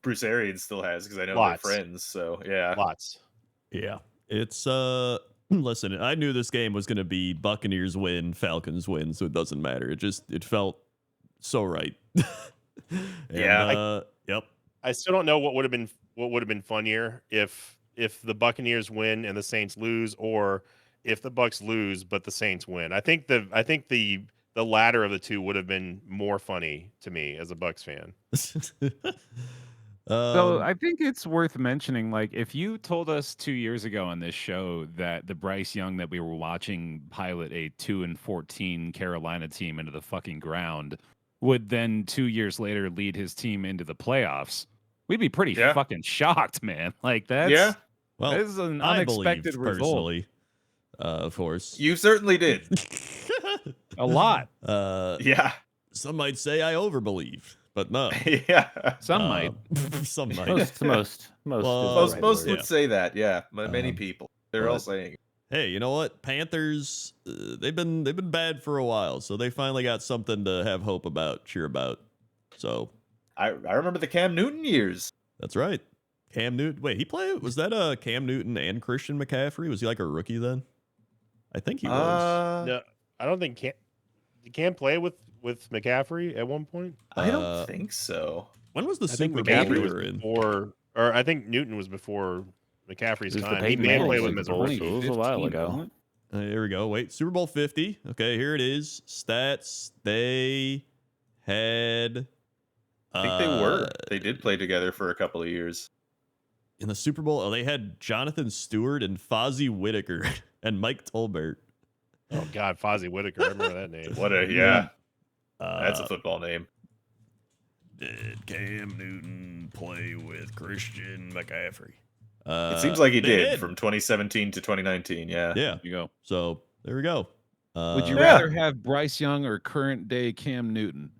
Bruce Arians still has because I know Lots. they're friends. So, yeah. Lots. Yeah. It's listen, I knew this game was going to be Buccaneers win, Falcons win, so it doesn't matter. It felt so right. Yep. I still don't know what would have been funnier if the Buccaneers win and the Saints lose, or if the Bucs lose but the Saints win. I think the latter of the two would have been more funny to me as a Bucs fan. So I think it's worth mentioning, like, if you told us 2 years ago on this show that the Bryce Young that we were watching pilot a 2-14 Carolina team into the fucking ground would then 2 years later lead his team into the playoffs, we'd be pretty fucking shocked, man. Like that is an unexpected result. Personally, of course. You certainly did. A lot. Yeah. Some might say I overbelieve, but no. Yeah. Some might. Some might. Most would say that. Yeah. Many people. They're all saying. Hey, you know what? Panthers, they've been bad for a while, so they finally got something to have hope about, cheer about. So I remember the Cam Newton years. That's right. Cam Newton. Wait, he played? Was that Cam Newton and Christian McCaffrey? Was he like a rookie then? I think he was. No, I don't think did Cam play with McCaffrey at one point? I don't think so. When was the I think Super Bowl McCaffrey we was were in? before, or I think Newton was before McCaffrey's It was the time. He Peyton may have Manning played with him as a Super Bowl, rookie. so it was a while ago. Here we go. Wait, Super Bowl 50. Okay, here it is. Stats. They had. I think they were. They did play together for a couple of years. In the Super Bowl, they had Jonathan Stewart and Fozzie Whitaker and Mike Tolbert. Oh God, Fozzie Whitaker. I remember that name. What a that's a football name. Did Cam Newton play with Christian McCaffrey? It seems like he they did from 2017 to 2019. Yeah. Yeah. You go. So there we go. Would you rather have Bryce Young or current day Cam Newton?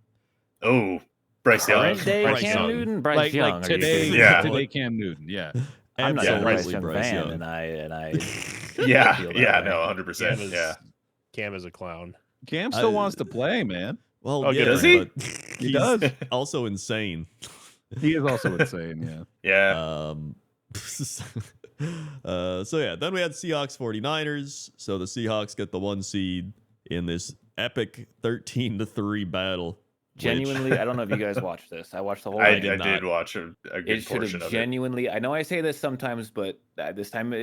Oh, Bryce Young. Current day Bryce Cam Young. Newton, Bryce Young. Like today, Yeah. today Cam Newton. Yeah. I'm not a Bryce Absolutely Young fan, Young. and I Yeah. feel that Yeah. way. No, 100%. Yeah. Cam is a clown. Cam still wants to play, man. Well, Oh, yeah, does he? but He he's does. also insane. He is also insane. Yeah. Yeah. So yeah, then we had Seahawks 49ers. So the Seahawks get the 1 seed in this epic 13-3 battle. Genuinely, I don't know if you guys watched this. I watched the whole I thing. did watch a good It should portion have of genuinely. I know I say this sometimes, but this time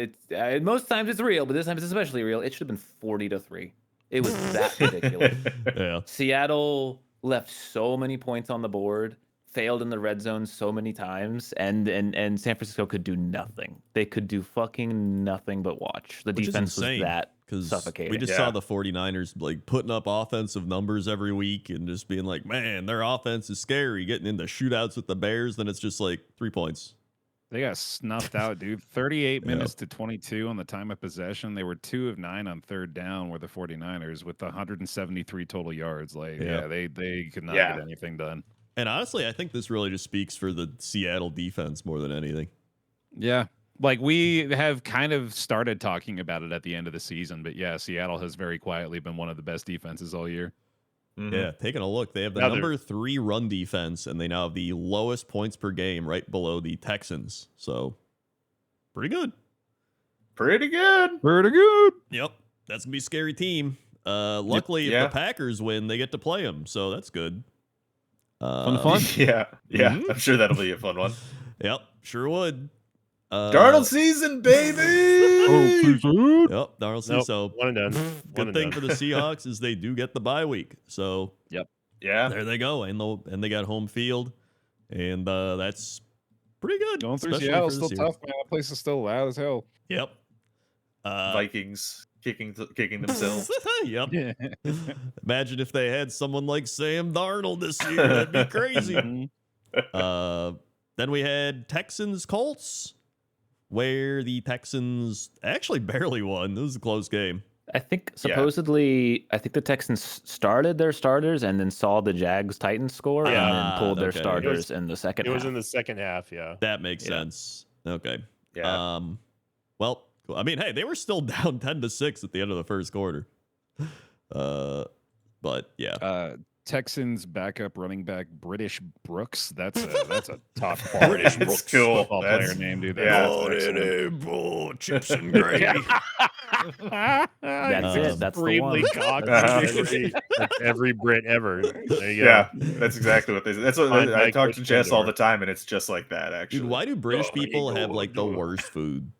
most times it's real, but this time it's especially real. It should have been 40-3. It was that ridiculous. it. Yeah. Seattle left so many points on the board. failed in the red zone so many times, and San Francisco could do nothing. They could do fucking nothing but watch. The Which defense is insane, was that because suffocating. we just saw the 49ers like putting up offensive numbers every week and just being like, man, their offense is scary, getting into shootouts with the Bears. Then it's just like 3 points. They got snuffed out, dude. 38 minutes to 22 on the time of possession. They were 2 of 9 on third down, were the 49ers, with 173 total yards. Like, they could not get anything done. And honestly, I think this really just speaks for the Seattle defense more than anything. Yeah. Like, we have kind of started talking about it at the end of the season, but yeah, Seattle has very quietly been one of the best defenses all year. Mhm. Yeah, taking a look. They have the number 3 run defense, and they now have the lowest points per game, right below the Texans. So, pretty good. Pretty good. Pretty good. Yep, that's gonna be a scary team. Luckily, if the Packers win, they get to play them, so that's good. Fun. Yeah. I'm sure that'll be a fun one. Yep, sure would. Darnold season, baby. Yep, Darnold season. So one and done. Good thing for the Seahawks is they do get the bye week. So Yeah. there they go, and they got home field, and that's pretty good. Going through especially Seattle's for still this year. tough, man. That place is still loud as hell. Yep. Vikings kicking themselves. Yep. Imagine if they had someone like Sam Darnold this year. That'd be crazy. Then we had Texans Colts, where the Texans actually barely won. This was a close game. I think supposedly, I think the Texans started their starters and then saw the Jags Titans score and then pulled their starters in the second half. It was in the second half, yeah. That makes sense. Okay. Yeah. Well, I mean, hey, they were still down 10-6 at the end of the first quarter. But yeah. Texans backup running back British Brooks. That's a top British Brooks football player name, dude. Chips and gravy. That's it. That's the one. That's every Brit ever. There you go. Yeah, that's exactly what they say. That's what I talk to Jess all the time, and it's just like that, actually. Dude, why do British people have like the worst food?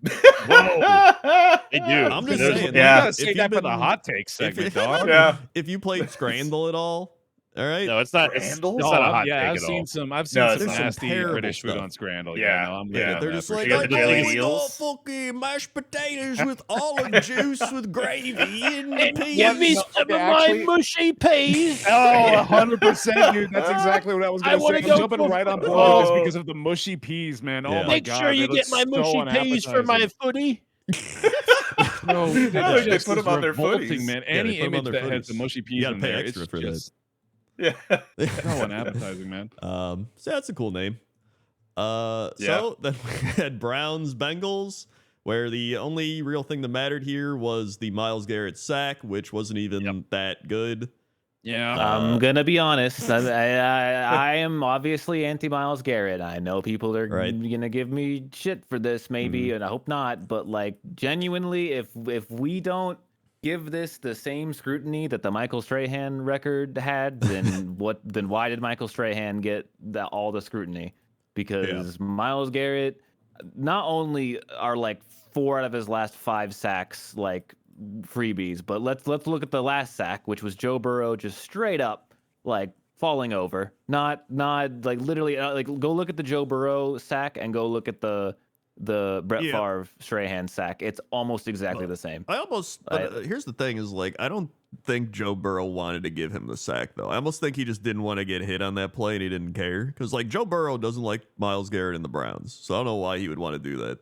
Whoa. They do. I'm just saying. You gotta say that for the hot take segment, dog. Yeah. If you played Scrandle at all right? No, it's not. It's not a hot take I've at seen all. some there's nasty terrible British food stuff. on Scrandle. Yeah. No, I'm Yeah. They're just like, sure. I The daily go with all meals. fucking mashed potatoes with olive juice with gravy and peas. Give me some of my mushy peas. Oh, 100%, dude. That's exactly what I was going to say. I'm jumping right on board with this because of the mushy peas, man. Oh, Yeah. my Make God. sure you they get look my so mushy peas for my unappetizing. footy. No, They put them on their revolting, footies. man. Yeah, they Any put 'em on image their that has footies. the mushy You peas gotta in pay there, extra it's for that. just Yeah. so unappetizing, man. So that's a cool name. So then we had Browns Bengals, where the only real thing that mattered here was the Myles Garrett sack, which wasn't even that good. Yeah. I'm gonna be honest. I am obviously anti Myles Garrett. I know people are gonna give me shit for this, maybe, and I hope not. But like, genuinely, if we don't give this the same scrutiny that the Michael Strahan record had, then why did Michael Strahan get all the scrutiny? Because Myles Garrett, not only are like 4 out of his last 5 sacks like freebies, but let's look at the last sack, which was Joe Burrow just straight up like falling over, not like literally like go look at the Joe Burrow sack and go look at the Brett Favre Strahan sack. It's almost exactly the same. Here's the thing is like, I don't think Joe Burrow wanted to give him the sack though. I almost think he just didn't want to get hit on that play and he didn't care, because like Joe Burrow doesn't like Myles Garrett and the Browns, so I don't know why he would want to do that.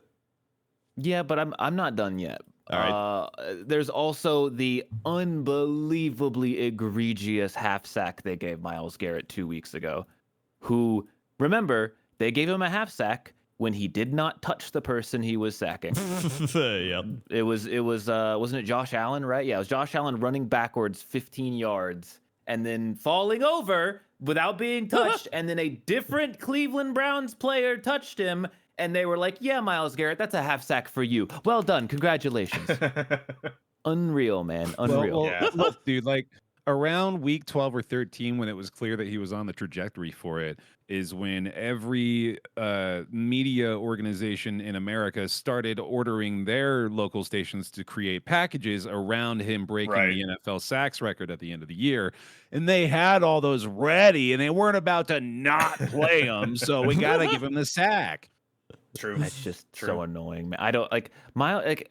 Yeah, but I'm not done yet. All right. There's also the unbelievably egregious half sack they gave Myles Garrett 2 weeks ago. Who, remember, they gave him a half sack when he did not touch the person he was sacking. Yep. It was wasn't it Josh Allen, right? Yeah, it was Josh Allen running backwards 15 yards and then falling over without being touched, and then a different Cleveland Browns player touched him. And they were like, yeah, Myles Garrett, that's a half sack for you. Well done. Congratulations. Unreal, man. Unreal. Well, look, dude, like, around week 12 or 13, when it was clear that he was on the trajectory for it, is when every media organization in America started ordering their local stations to create packages around him breaking the NFL sacks record at the end of the year. And they had all those ready, and they weren't about to not play him, so we got to give him the sack. True. That's just so annoying, man. I don't like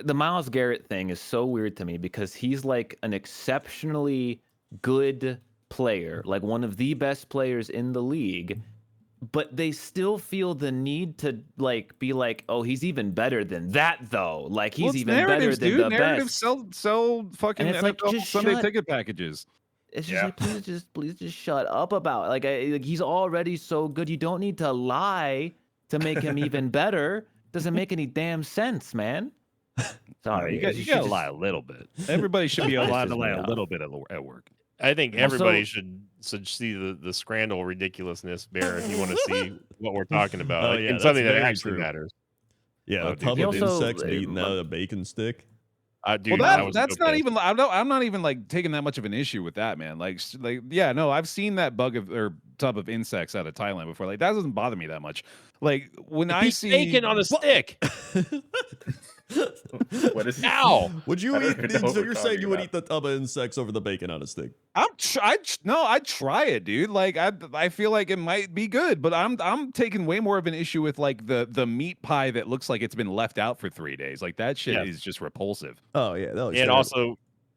the Myles Garrett thing is so weird to me because he's like an exceptionally good player, like one of the best players in the league, but they still feel the need to like be like, oh, he's even better than that though. Like he's even better than the narratives best. Sell fucking NFL like, just Sunday ticket packages. It's just like, please just shut up about it. Like he's already so good. You don't need to lie to make him even better. Doesn't make any damn sense, man. Sorry, you got to lie a little bit. Everybody should be allowed to lie a little bit at work. I think everybody should see the scandal ridiculousness, Bear, if you want to see what we're talking about. And something that actually matters. Yeah, a tub of insects eating out of a bacon stick. Dude, that's not even. I'm not even like taking that much of an issue with that, man. Like yeah, no, I've seen that tub of insects out of Thailand before. Like that doesn't bother me that much. Like when I see bacon on a stick. What is Ow! Would you eat? So you're saying you would eat the tub of insects over the bacon on a stick? I'd try it, dude. Like I feel like it might be good, but I'm taking way more of an issue with like the meat pie that looks like it's been left out for 3 days. Like that shit is just repulsive. Oh yeah,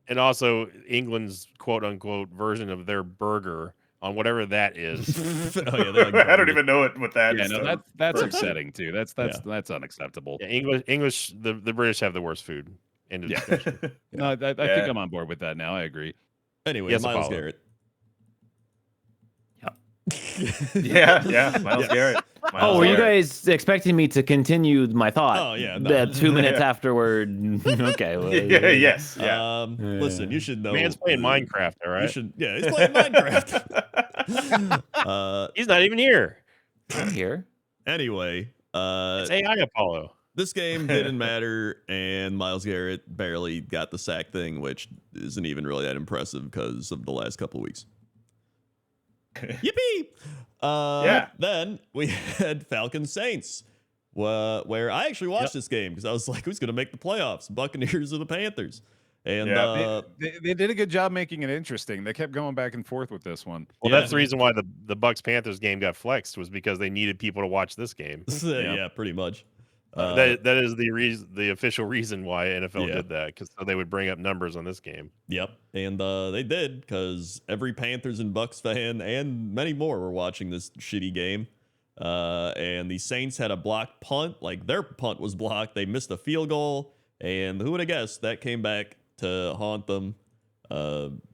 and also England's quote unquote version of their burger on whatever that is. I don't even know what that is. No, that's upsetting too. That's unacceptable. Yeah, English, the British have the worst food. End of discussion. No, I think I'm on board with that now. I agree. Anyway, Myles Garrett. Yeah, Myles Garrett. Were you guys expecting me to continue my thought? Oh yeah, no. 2 minutes afterward. Okay. Well, yes. Listen, you should know. Man's playing Minecraft, all right? He's playing Minecraft. He's not even here. I'm here. Anyway, it's AI Apollo. This game didn't matter, and Myles Garrett barely got the sack thing, which isn't even really that impressive because of the last couple of weeks. Yippee! Then we had Falcons Saints, where I actually watched this game because I was like, who's going to make the playoffs? Buccaneers or the Panthers? And they did a good job making it interesting. They kept going back and forth with this one. Well, that's the reason why the Bucs Panthers game got flexed, was because they needed people to watch this game. Yeah, pretty much. That is the official reason why NFL did that, because so they would bring up numbers on this game. Yep, and they did, because every Panthers and Bucs fan and many more were watching this shitty game. And the Saints had a blocked punt, like their punt was blocked. They missed a field goal, and who would have guessed that came back to haunt them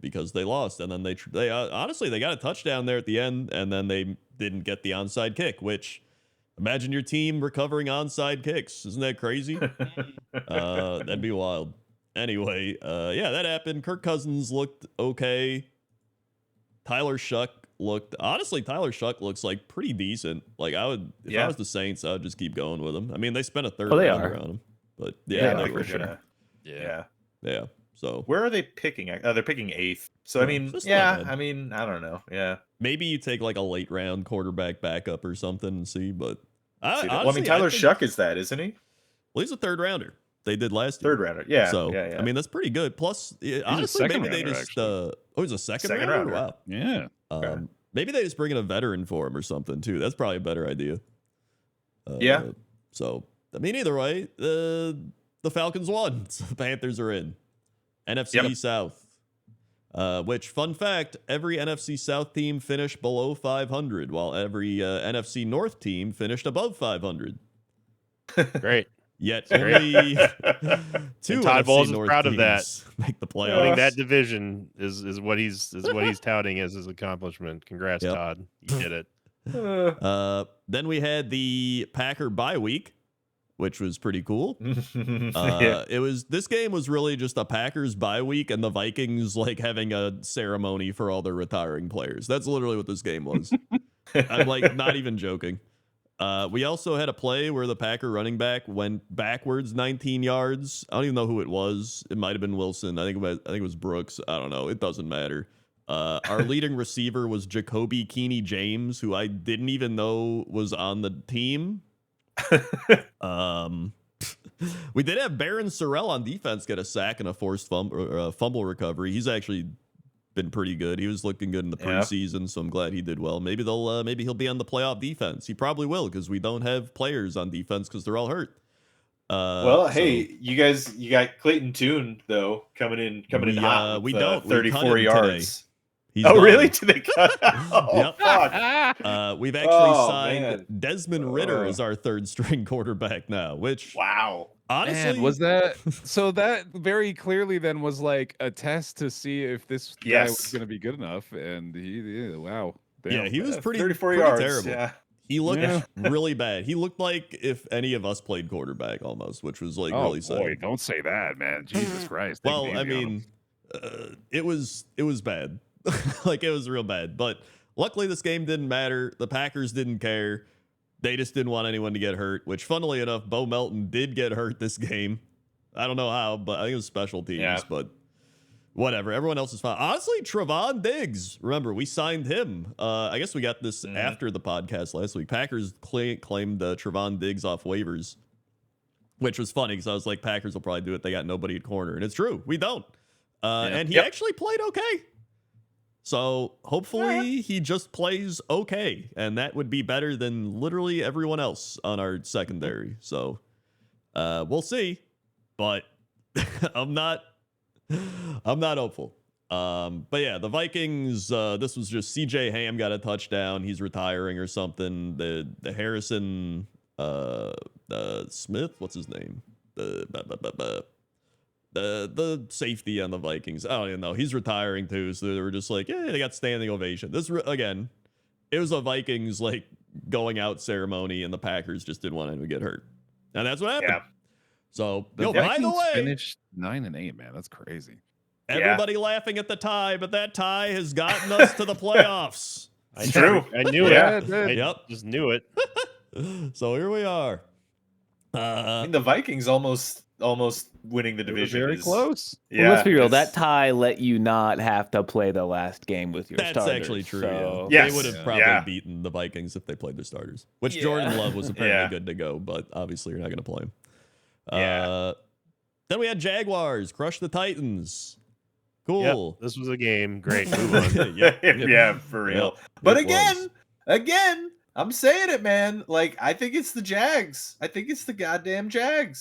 because they lost. And then they honestly they got a touchdown there at the end, and then they didn't get the onside kick, which. Imagine your team recovering onside kicks. Isn't that crazy? That'd be wild. Anyway, that happened. Kirk Cousins looked okay. Tyler Shuck looks like pretty decent. Like if I was the Saints, I would just keep going with him. I mean, they spent a third rounder on him, but I think for sure. Yeah. So where are they picking? They're picking 8th. So I mean, I don't know. Yeah. Maybe you take like a late round quarterback backup or something and see, but honestly, Tyler Shuck is that, isn't he? Well, he's a third rounder. They did last year. Third rounder, yeah. So I mean, that's pretty good. Plus, honestly, maybe they just he's a second rounder. Wow. Yeah. Maybe they just bring in a veteran for him or something too. That's probably a better idea. So I mean, either way, the Falcons won. So the Panthers are in NFC South. Which, fun fact, every NFC South team finished below 500, while every NFC North team finished above 500. Great. Yet only two Todd NFC Bowles is North proud of teams that. Make the playoffs. Winning that division is what he's touting as his accomplishment. Congrats, Todd. You did it. Then we had the Packer bye week, which was pretty cool. This game was really just a Packers bye week and the Vikings like having a ceremony for all their retiring players. That's literally what this game was. I'm like not even joking. We also had a play where the Packer running back went backwards 19 yards. I don't even know who it was. It might have been Wilson. I think it was Brooks. I don't know. It doesn't matter. Our leading receiver was Jacoby Keeney James, who I didn't even know was on the team. We did have Baron Sorrell on defense get a sack and a forced fumble recovery. He's actually been pretty good. He was looking good in the preseason, so I'm glad he did well. Maybe he'll be on the playoff defense. He probably will because we don't have players on defense because they're all hurt. Hey, you got Clayton Tune though coming in hot. We with, don't. 34 yards. Today. Really? Did they cut? Yep. Fuck. We've actually signed man. Desmond Ritter as our third string quarterback now, which Wow. honestly Man, was that so? That very clearly then was like a test to see if this guy was going to be good enough, and wow, damn. Yeah, he was pretty 34 pretty yards. terrible. Yeah. He looked really bad. He looked like if any of us played quarterback almost, which was like really sad. Boy, don't say that, man. Jesus Christ. Take it Well, easy I on him. mean, it was bad. Like it was real bad. But luckily this game didn't matter. The Packers didn't care. They just didn't want anyone to get hurt, which funnily enough, Bo Melton did get hurt this game. I don't know how, but I think it was special teams, but whatever. Everyone else is fine. Honestly, Trevon Diggs. Remember, we signed him. I guess we got this after the podcast last week. Packers claimed Trevon Diggs off waivers, which was funny because I was like, Packers will probably do it. They got nobody at corner. And it's true. We don't. And he actually played okay. So hopefully he just plays okay. And that would be better than literally everyone else on our secondary. So we'll see. But I'm not hopeful. But yeah, the Vikings, this was just CJ Ham got a touchdown. He's retiring or something. The Harrison Smith, what's his name? The safety on the Vikings. I don't even know. He's retiring too. So they were just like, yeah, they got standing ovation. This again, it was a Vikings like going out ceremony, and the Packers just didn't want anyone to get hurt, and that's what happened. Yeah. So, The by the Vikings way, finished 9-8, man. That's crazy. everybody laughing at the tie, but that tie has gotten us to the playoffs. It's true. I knew Yeah, it. I just knew it. So here we are. I mean, the Vikings almost winning the They were division. very is- close. Yeah. Well, let's be real. it's- That tie let you not have to play the last game with your That's starters. actually true. So, Yes. They would have probably beaten the Vikings if they played their starters, which Jordan Love was apparently good to go, but obviously you're not going to play him. Then we had Jaguars crush the Titans. Cool. Yep, this was a game. Great. Move on. Yeah, for real. Yep, But it was. again, I'm saying it, man. Like, I think it's the Jags. I think it's the goddamn Jags.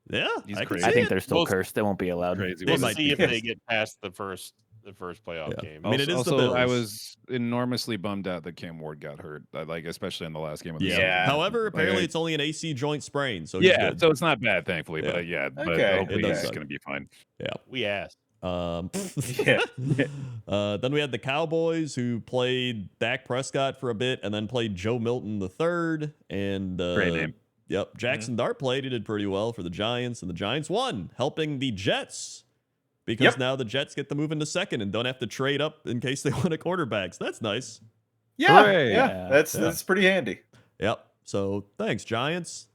Yeah, He's I can crazy. see I think it. they're still Well, cursed. They won't be allowed. Crazy. We'll It might see be. if they get past the first playoff Yeah. game. I mean, it is the also, I Bills. was enormously bummed out that Cam Ward got hurt, like especially in the last game of the Yeah. season. However, apparently Like, it's only an AC joint sprain, so he's yeah, good. so it's not bad, thankfully. Yeah. But Okay. hopefully It does he's suck. going to be fine. We asked. Yeah. Then we had the Cowboys who played Dak Prescott for a bit and then played Joe Milton III. And Great name. Yep, Jackson Dart played. He did pretty well for the Giants, and the Giants won, helping the Jets because now the Jets get to move into second and don't have to trade up in case they want a quarterback. So that's nice. Yeah, Hooray. yeah, that's pretty handy. Yep. So thanks, Giants.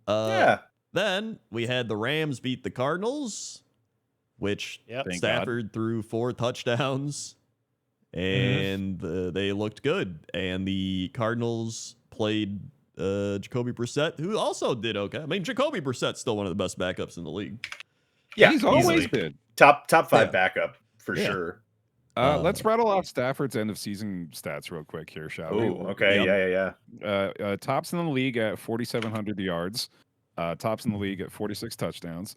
Yeah. Then we had the Rams beat the Cardinals, which Yep. Thank Stafford threw 4 touchdowns, and they looked good. And the Cardinals played Jacoby Brissett, who also did okay. I mean, Jacoby Brissett's still one of the best backups in the league. Yeah, He's always easily. been. Top 5 Yeah. backup for Yeah. sure. Let's rattle off Stafford's end of season stats real quick here, shall we? Oh, okay. Yep. Yeah. Tops in the league at 4,700 yards. Tops in the league at 46 touchdowns.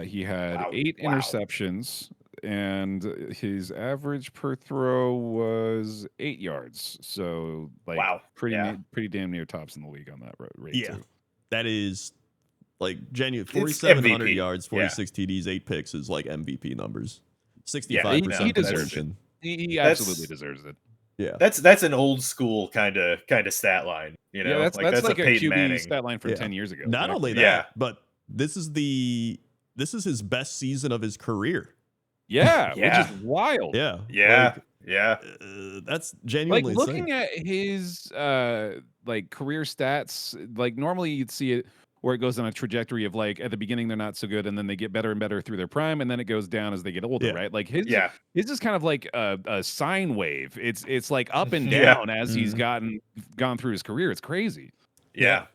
He had Wow. 8 Wow. interceptions, and his average per throw was 8 yards. So, like, Wow. pretty Yeah. pretty damn near tops in the league on that rate. Yeah. Too. That is like genuine. It's 4,700 MVP. yards, Yeah. 46 TDs, 8 picks is like MVP numbers. Yeah, 65% he deserves completion. He That's- absolutely deserves it. Yeah. That's an old school kind of stat line. You know, Yeah, that's like a Peyton QB Manning. stat line from Yeah. 10 years ago. Not you know? only that, Yeah. but this is his best season of his career. Yeah, Yeah. which is wild. Yeah. Yeah. Like, Yeah. that's Like genuinely looking insane. at his like career stats, like normally you'd see it where it goes on a trajectory of like at the beginning they're not so good, and then they get better and better through their prime, and then it goes down as they get older, right? Like his is kind of like a sine wave. It's like up and down as he's gone through his career. It's crazy. Yeah.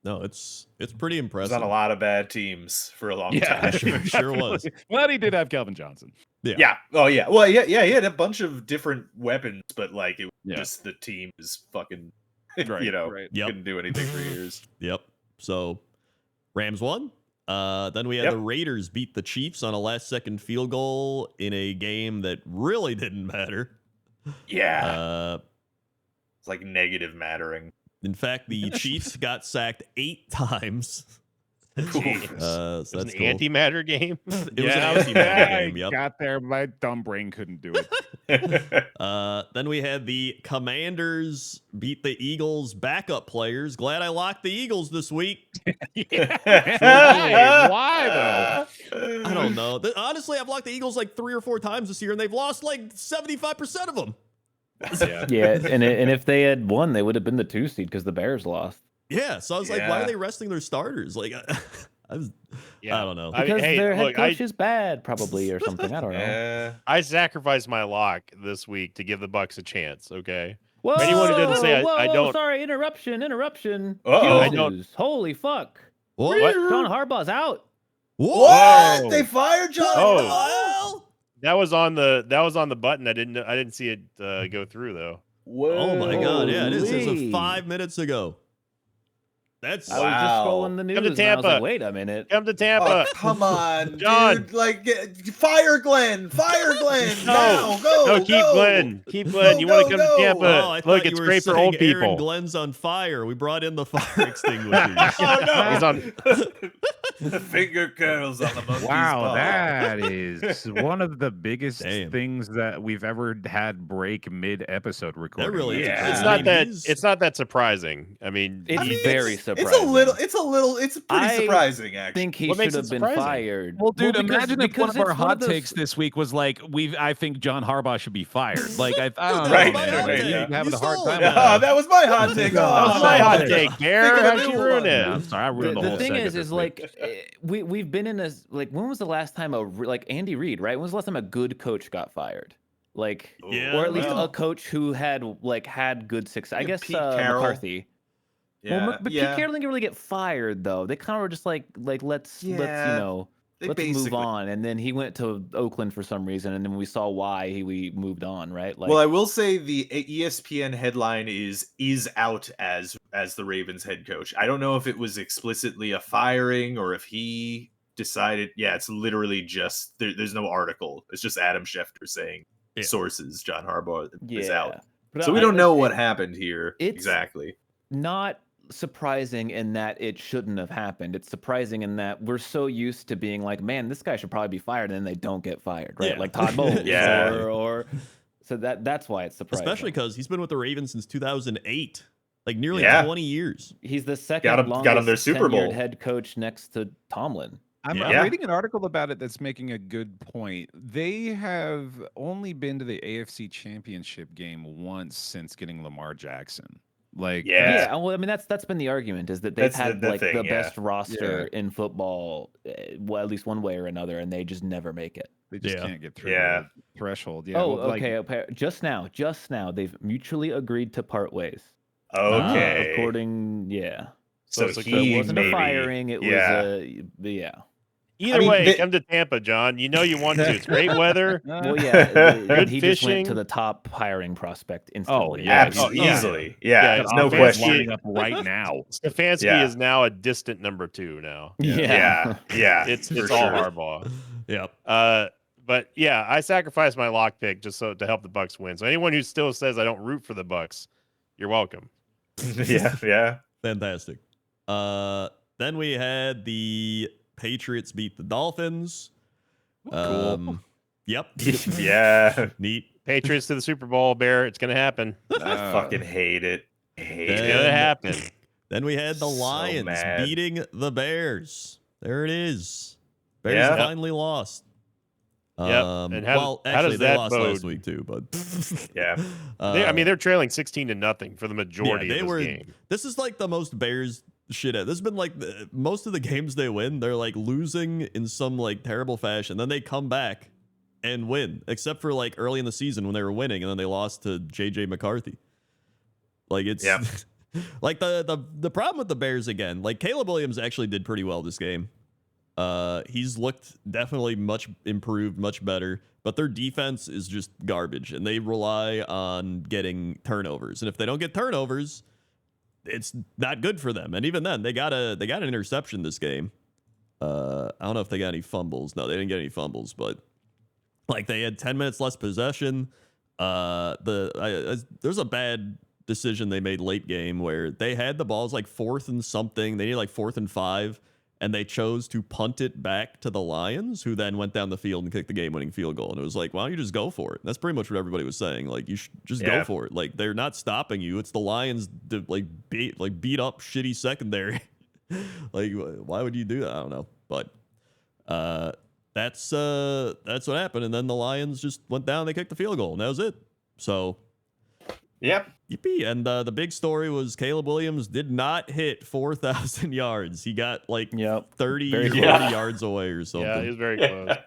No, it's pretty impressive. He's on a lot of bad teams for a long time. Sure was. Well, he did have Calvin Johnson. Yeah. Oh yeah. Well, yeah. He had a bunch of different weapons, but like it was just the team is fucking. Couldn't do anything for years. Yep. So Rams won. Then we had the Raiders beat the Chiefs on a last-second field goal in a game that really didn't matter. Yeah. It's like negative mattering. In fact, the Chiefs got sacked 8 times. So that's an cool. antimatter game. It was an antimatter game. Yep. Got there, my dumb brain couldn't do it. Then we had the Commanders beat the Eagles' backup players. Glad I locked the Eagles this week. Why though? I don't know. Honestly, I've locked the Eagles like 3 or 4 times this year, and they've lost like 75% of them. And if they had won, they would have been the 2 seed because the Bears lost. Yeah, so I was like, why are they resting their starters? Like, I don't know. Because their head coach is bad, probably, or something. I don't know. I sacrificed my lock this week to give the Bucs a chance. Okay. Whoa, anyone who doesn't say I don't. Sorry, interruption. I don't. Holy fuck! What? John Harbaugh's out. What? They fired John Harbauh? That was on the button. I didn't see it go through though. Whoa. Oh my god! Yeah, it is. It was 5 minutes ago. I was just scrolling the news. Come to Tampa. And I was like, wait a minute. Come to Tampa. Oh, come on, John. dude. Like, fire Glenn. Fire Glenn. No, keep Glenn. Keep Glenn. You want to come to Tampa? Oh, Look, it's great for old people. Aaron Glenn's on fire. We brought in the fire extinguishers. Oh no. He's on. Finger curls on the monkey's Wow, paw. that is one of the biggest things that we've ever had break mid-episode recording. That really is. It's not that surprising. I mean, it's very surprising. It's pretty surprising, actually. I think he should have been fired. Well, dude, imagine if one of our hot takes this week was like, I think John Harbaugh should be fired. Like, I don't know, Right, man. right, You're having a hard time. That was my hot take. That was my hot take, Garrett. How'd you ruin it? I'm sorry, I ruined the whole thing segment is like we've been in a when was the last time like Andy Reid, right? When was the last time a good coach got fired? Like, or at least a coach who had good success. I guess McCarthy. Yeah, well, but Pete Carroll didn't really get fired though. They kind of were just like let's move on. And then he went to Oakland for some reason, and then we saw why we moved on, right? Like, well, I will say the ESPN headline is out as the Ravens head coach. I don't know if it was explicitly a firing or if he decided. Yeah, it's literally just there's no article. It's just Adam Schefter saying sources John Harbaugh is out. But so we don't know what happened here exactly. Not surprising in that it shouldn't have happened. It's surprising in that we're so used to being like, man, this guy should probably be fired, and then they don't get fired, right? Like Todd Bowles, or so that's why it's surprising. Especially because he's been with the Ravens since 2008, like nearly 20 years. He's the second longest tenured head coach next to Tomlin. I'm reading an article about it that's making a good point. They have only been to the AFC Championship game once since getting Lamar Jackson. Like, well, I mean, that's been the argument, is that they've had the best roster in football, well, at least one way or another, and they just never make it. They just can't get through the threshold. Yeah. Oh, okay. Just now, they've mutually agreed to part ways. Okay. According, So it wasn't a firing. It was Either way, come to Tampa, John. You know you want to. It's great weather. Well, good he fishing. just went to the top hiring prospect instantly. Easily. There's no question. Lining up right now. Stefanski is now a distant number 2 now. Yeah. It's all Harbaugh. Yep. But yeah, I sacrificed my lock pick just to help the Bucs win. So anyone who still says I don't root for the Bucs, you're welcome. Yeah. Fantastic. Then we had the Patriots beat the Dolphins. Cool. Yep. Yeah. Neat. Patriots to the Super Bowl, Bear. It's gonna happen. I fucking hate it. It's gonna happen. Then we had the Lions beating the Bears. There it is. Bears finally lost. And how does they that lost bode? last week too, but they're trailing 16-0 for the majority of this game. This is like the most Bears shit out. This has been like most of the games they win, they're like losing in some like terrible fashion. Then they come back and win, except for like early in the season when they were winning and then they lost to JJ McCarthy. Like it's like the problem with the Bears again, like Caleb Williams actually did pretty well this game. He's looked definitely much improved, much better, but their defense is just garbage and they rely on getting turnovers. And if they don't get turnovers, it's not good for them. And even then, they got an interception this game. I don't know if they got any fumbles. No, they didn't get any fumbles, but like they had 10 minutes less possession. There's a bad decision they made late game where they had the balls like 4th and something. They needed like 4th and 5, and they chose to punt it back to the Lions, who then went down the field and kicked the game-winning field goal. And it was like, why don't you just go for it? And that's pretty much what everybody was saying. Like, you should just go for it. Like, they're not stopping you. It's the Lions to beat up shitty secondary. Like, why would you do that? I don't know. But that's what happened. And then the Lions just went down. They kicked the field goal, and that was it. So. Yep. Yippee. And the big story was Caleb Williams did not hit 4,000 yards. He got like 30 or 40 yards away or something. Yeah, he was very close.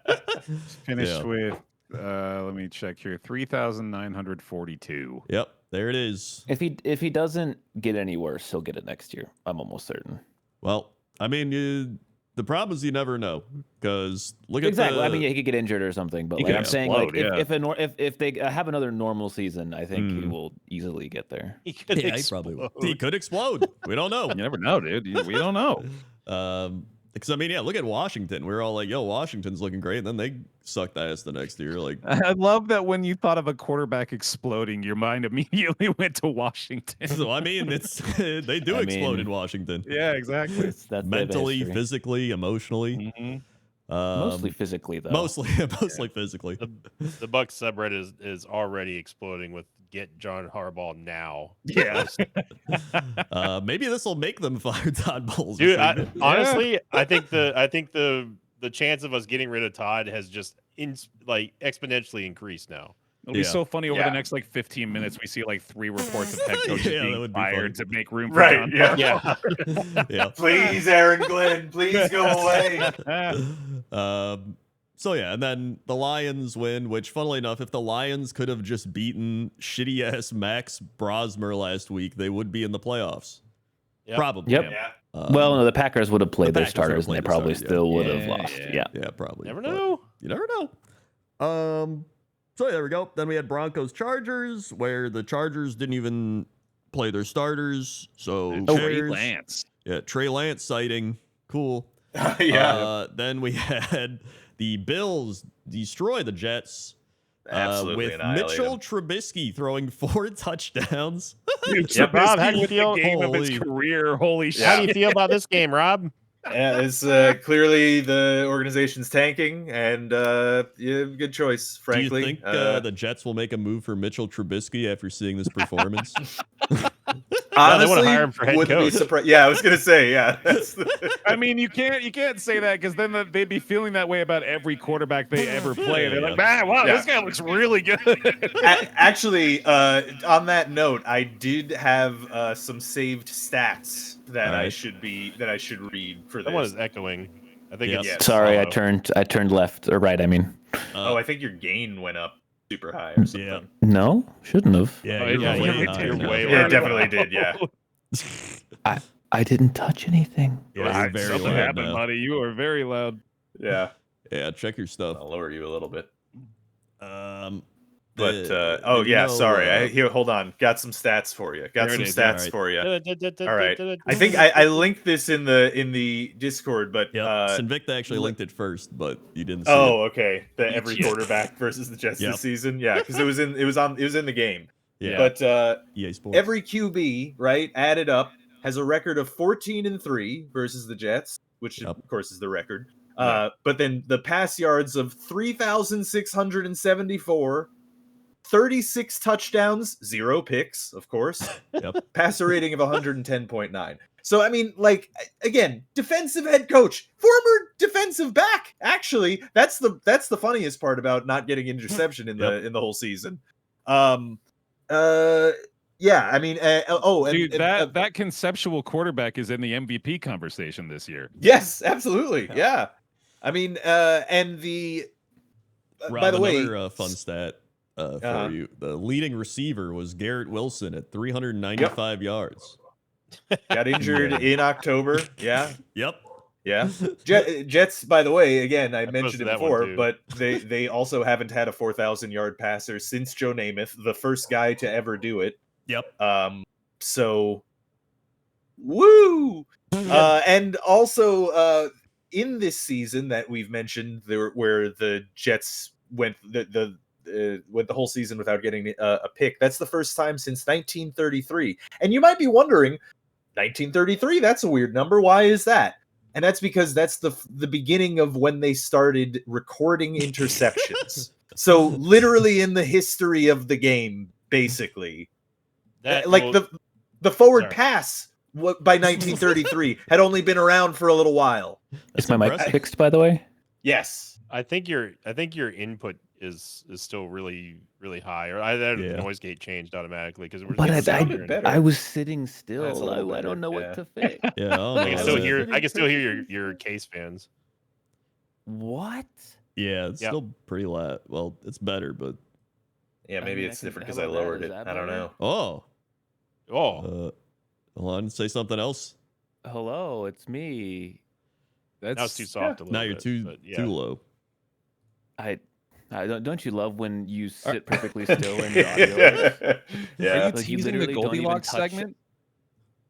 Finished with, let me check here, 3,942. Yep, there it is. If he doesn't get any worse, he'll get it next year. I'm almost certain. Well, I mean, the problem is you never know because look exactly. at I mean, he could get injured or something, but like I'm saying, like if they have another normal season, I think he will easily get there. He could he probably will. He could explode. We don't know. You never know, dude. We don't know. Because I mean, look at Washington. We were all like, "Yo, Washington's looking great," and then they sucked ass the next year. Like, I love that when you thought of a quarterback exploding, your mind immediately went to Washington. So I mean, they do explode in Washington. Yeah, exactly. That's mentally, physically, emotionally. Mm-hmm. Mostly physically, though. Mostly physically. The Bucs subreddit is already exploding with "Get John Harbaugh now." Yeah. Maybe this will make them fire Todd Bowles. Dude, honestly, I think the chance of us getting rid of Todd has just exponentially increased now. It'll be so funny over the next 15 minutes. We see 3 reports of head coaches being fired to make room for John. Yeah. Please, Aaron Glenn, please go away. So yeah, and then the Lions win, which funnily enough, if the Lions could have just beaten shitty ass Max Brosmer last week, they would be in the playoffs. Yep. Probably. Yep. Yeah. Well, no, the Packers would have played their starters, and they probably still would have lost. Yeah, probably. Never know. You never know. So there we go. Then we had Broncos Chargers, where the Chargers didn't even play their starters. So Trey Lance. Yeah, Trey Lance sighting. Cool. Then we had the Bills destroy the Jets. With Mitchell Trubisky throwing 4 touchdowns. Dude, Rob, how do you feel? The game of his career. Holy shit. How do you feel about this game, Rob? Yeah, it's clearly the organization's tanking, and good choice, frankly. Do you think the Jets will make a move for Mitchell Trubisky after seeing this performance? Honestly, they want to hire him for head wouldn't coach. be surprised. Yeah, I was gonna say, I mean, you can't say that because then they'd be feeling that way about every quarterback they ever play. They're like, man, wow, this guy looks really good. Actually, on that note, I did have some saved stats that I should read for this. Someone is echoing. I think it's sorry, I turned left or right. I mean, I think your gain went up super high or something. Yeah. no, shouldn't have. Yeah, you're way Yeah, it definitely did. Yeah. I didn't touch anything. Yeah, you're very Something loud happened, now. buddy. You are very loud. Yeah. Yeah, check your stuff. I'll lower you a little bit. But sorry. Hold on. Got some stats for you. There it is. Stats for you. All right. I think I linked this in the Discord, but Sinvicta actually linked it first, but you didn't see oh, okay. Every quarterback versus the Jets Yep. this season. Yeah, because it was in the game. Yeah. But EA Sports. every QB, right, added up, has a record of 14-3 versus the Jets, which of course is the record. But then the pass yards of 3,674, 36 touchdowns, 0 picks, of course. Passer rating of 110.9. So I mean, again, defensive head coach, former defensive back. Actually, that's the funniest part about not getting interception in the whole season. Yeah, I mean, Dude, that conceptual quarterback is in the MVP conversation this year. Yes, absolutely. Yeah. I mean, and the Rob, by the another way, fun stat for you: the leading receiver was Garrett Wilson at 395 yards. Got injured in October. Yeah. Yep. Yeah. Jets, by the way, again, I mentioned it posted that one, before, too. but they also haven't had a 4,000-yard passer since Joe Namath, the first guy to ever do it. Yep. So, woo! And also, in this season that we've mentioned, where the Jets went the whole season without getting a pick, that's the first time since 1933. And you might be wondering, 1933, that's a weird number. Why is that? And that's because that's the beginning of when they started recording interceptions. So literally in the history of the game, basically, the forward pass by 1933 had only been around for a little while. Is my mic fixed, by the way? Yes. I think your input is still really high, or the noise gate changed automatically because I was sitting still. better, I don't know what to fix. Yeah. I can still hear your case fans. What? Yeah, it's still pretty loud. Well, it's better, but Yeah, maybe it's different because I lowered it. I don't know. oh, Oh, hold on, say something else. Hello, it's me. that was too soft. A little Now you're bit, too low. I don't you love when you sit perfectly still in the audio? Yeah. Are you Like, you teasing the literally don't even Goldilocks touch- segment?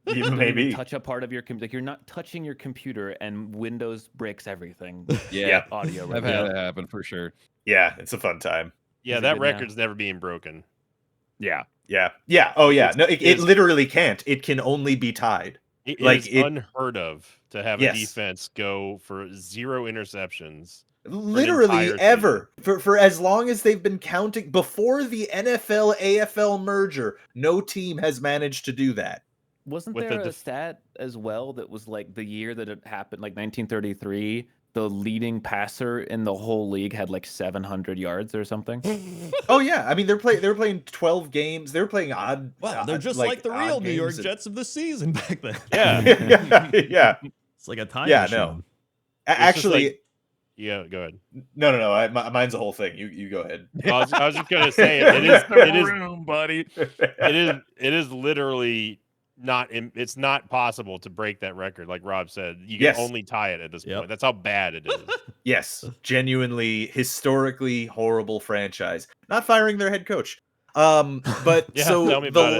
You don't even Maybe. touch a part of your computer. Like, you're not touching your computer, and Windows breaks everything. Yeah, Audio. I've had it happen for sure. Yeah, it's a fun time. Yeah, Is it that good now? record's never being broken. Yeah. Yeah. Oh, yeah. No, it it's- literally can't. It can only be tied. It Like, is it- unheard of to have Yes. a defense go for 0 interceptions. Literally entire ever. For as long as they've been counting before the NFL AFL merger, no team has managed to do that. Wasn't With there the a stat as well that was like the year that it happened, like 1933? The leading passer in the whole league had like 700 yards or something. Oh yeah, I mean they were playing 12 games. They were playing odd. Wow, they're just like the real odd New York games and- Jets of the season back then. Yeah, yeah. It's like a time Yeah, machine. no. It's just Actually, like- yeah. Go ahead. no. Mine's a whole thing. You go ahead. I was just gonna say it is room, buddy. it is literally not. It's not possible to break that record, like Rob said. You can Yes. only tie it at this Yep. point. That's how bad it is. Yes, genuinely historically horrible franchise. Not firing their head coach. But Yeah, so tell me the about it.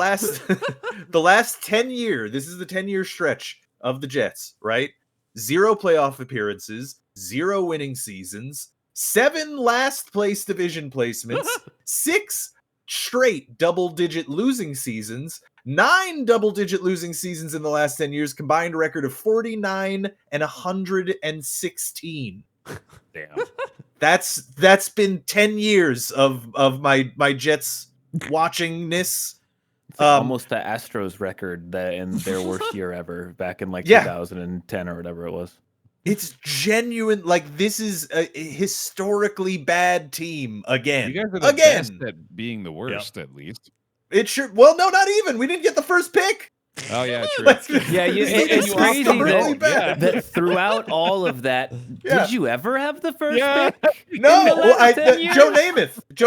last 10 year, this is the 10-year stretch of the Jets, right? 0 playoff appearances, 0 winning seasons, 7 last place division placements, 6 straight double-digit losing seasons, 9 double-digit losing seasons in the last 10 years, combined record of 49 and 116. Damn. That's been 10 years of my Jets watchingness. It's like almost the Astros record that in their worst year ever back in like Yeah. 2010 or whatever it was. It's genuine. Like, this is a historically bad team again. You guys are the best at being the worst, at least. It sure. Well, no, not even. We didn't get the first pick. Oh yeah, true. Like, Yeah, it's it's crazy historically that, bad. that throughout all of that, Yeah. did you ever have the first Yeah. pick? No, In the last 10 years? Joe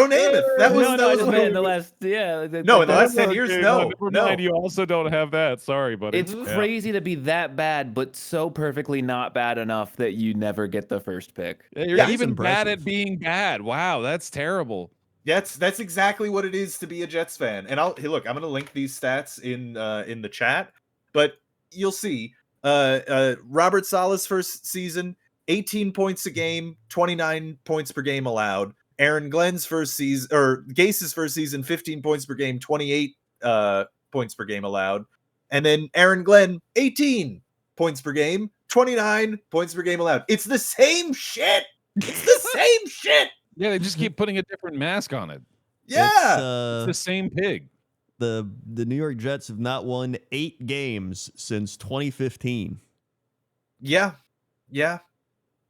Namath. That was no, that I was just when- meant in the last, No, in the last 10 Okay, years, well, no. never mind, you also don't have that. Sorry, buddy. It's crazy to be that bad, but so perfectly not bad enough that you never get the first pick. Yeah, you're Yeah, even it's bad impressive. at being bad. Wow, that's terrible. That's exactly what it is to be a Jets fan. And hey, look, I'm gonna link these stats in the chat, but you'll see. Robert Saleh's first season, 18 points a game, 29 points per game allowed. Aaron Glenn's first season, or Gase's first season, 15 points per game, 28 points per game allowed. And then Aaron Glenn, 18 points per game, 29 points per game allowed. It's the same shit. It's the same shit. Yeah, they just keep putting a different mask on it. Yeah. It's the same pig. The New York Jets have not won 8 games since 2015. Yeah.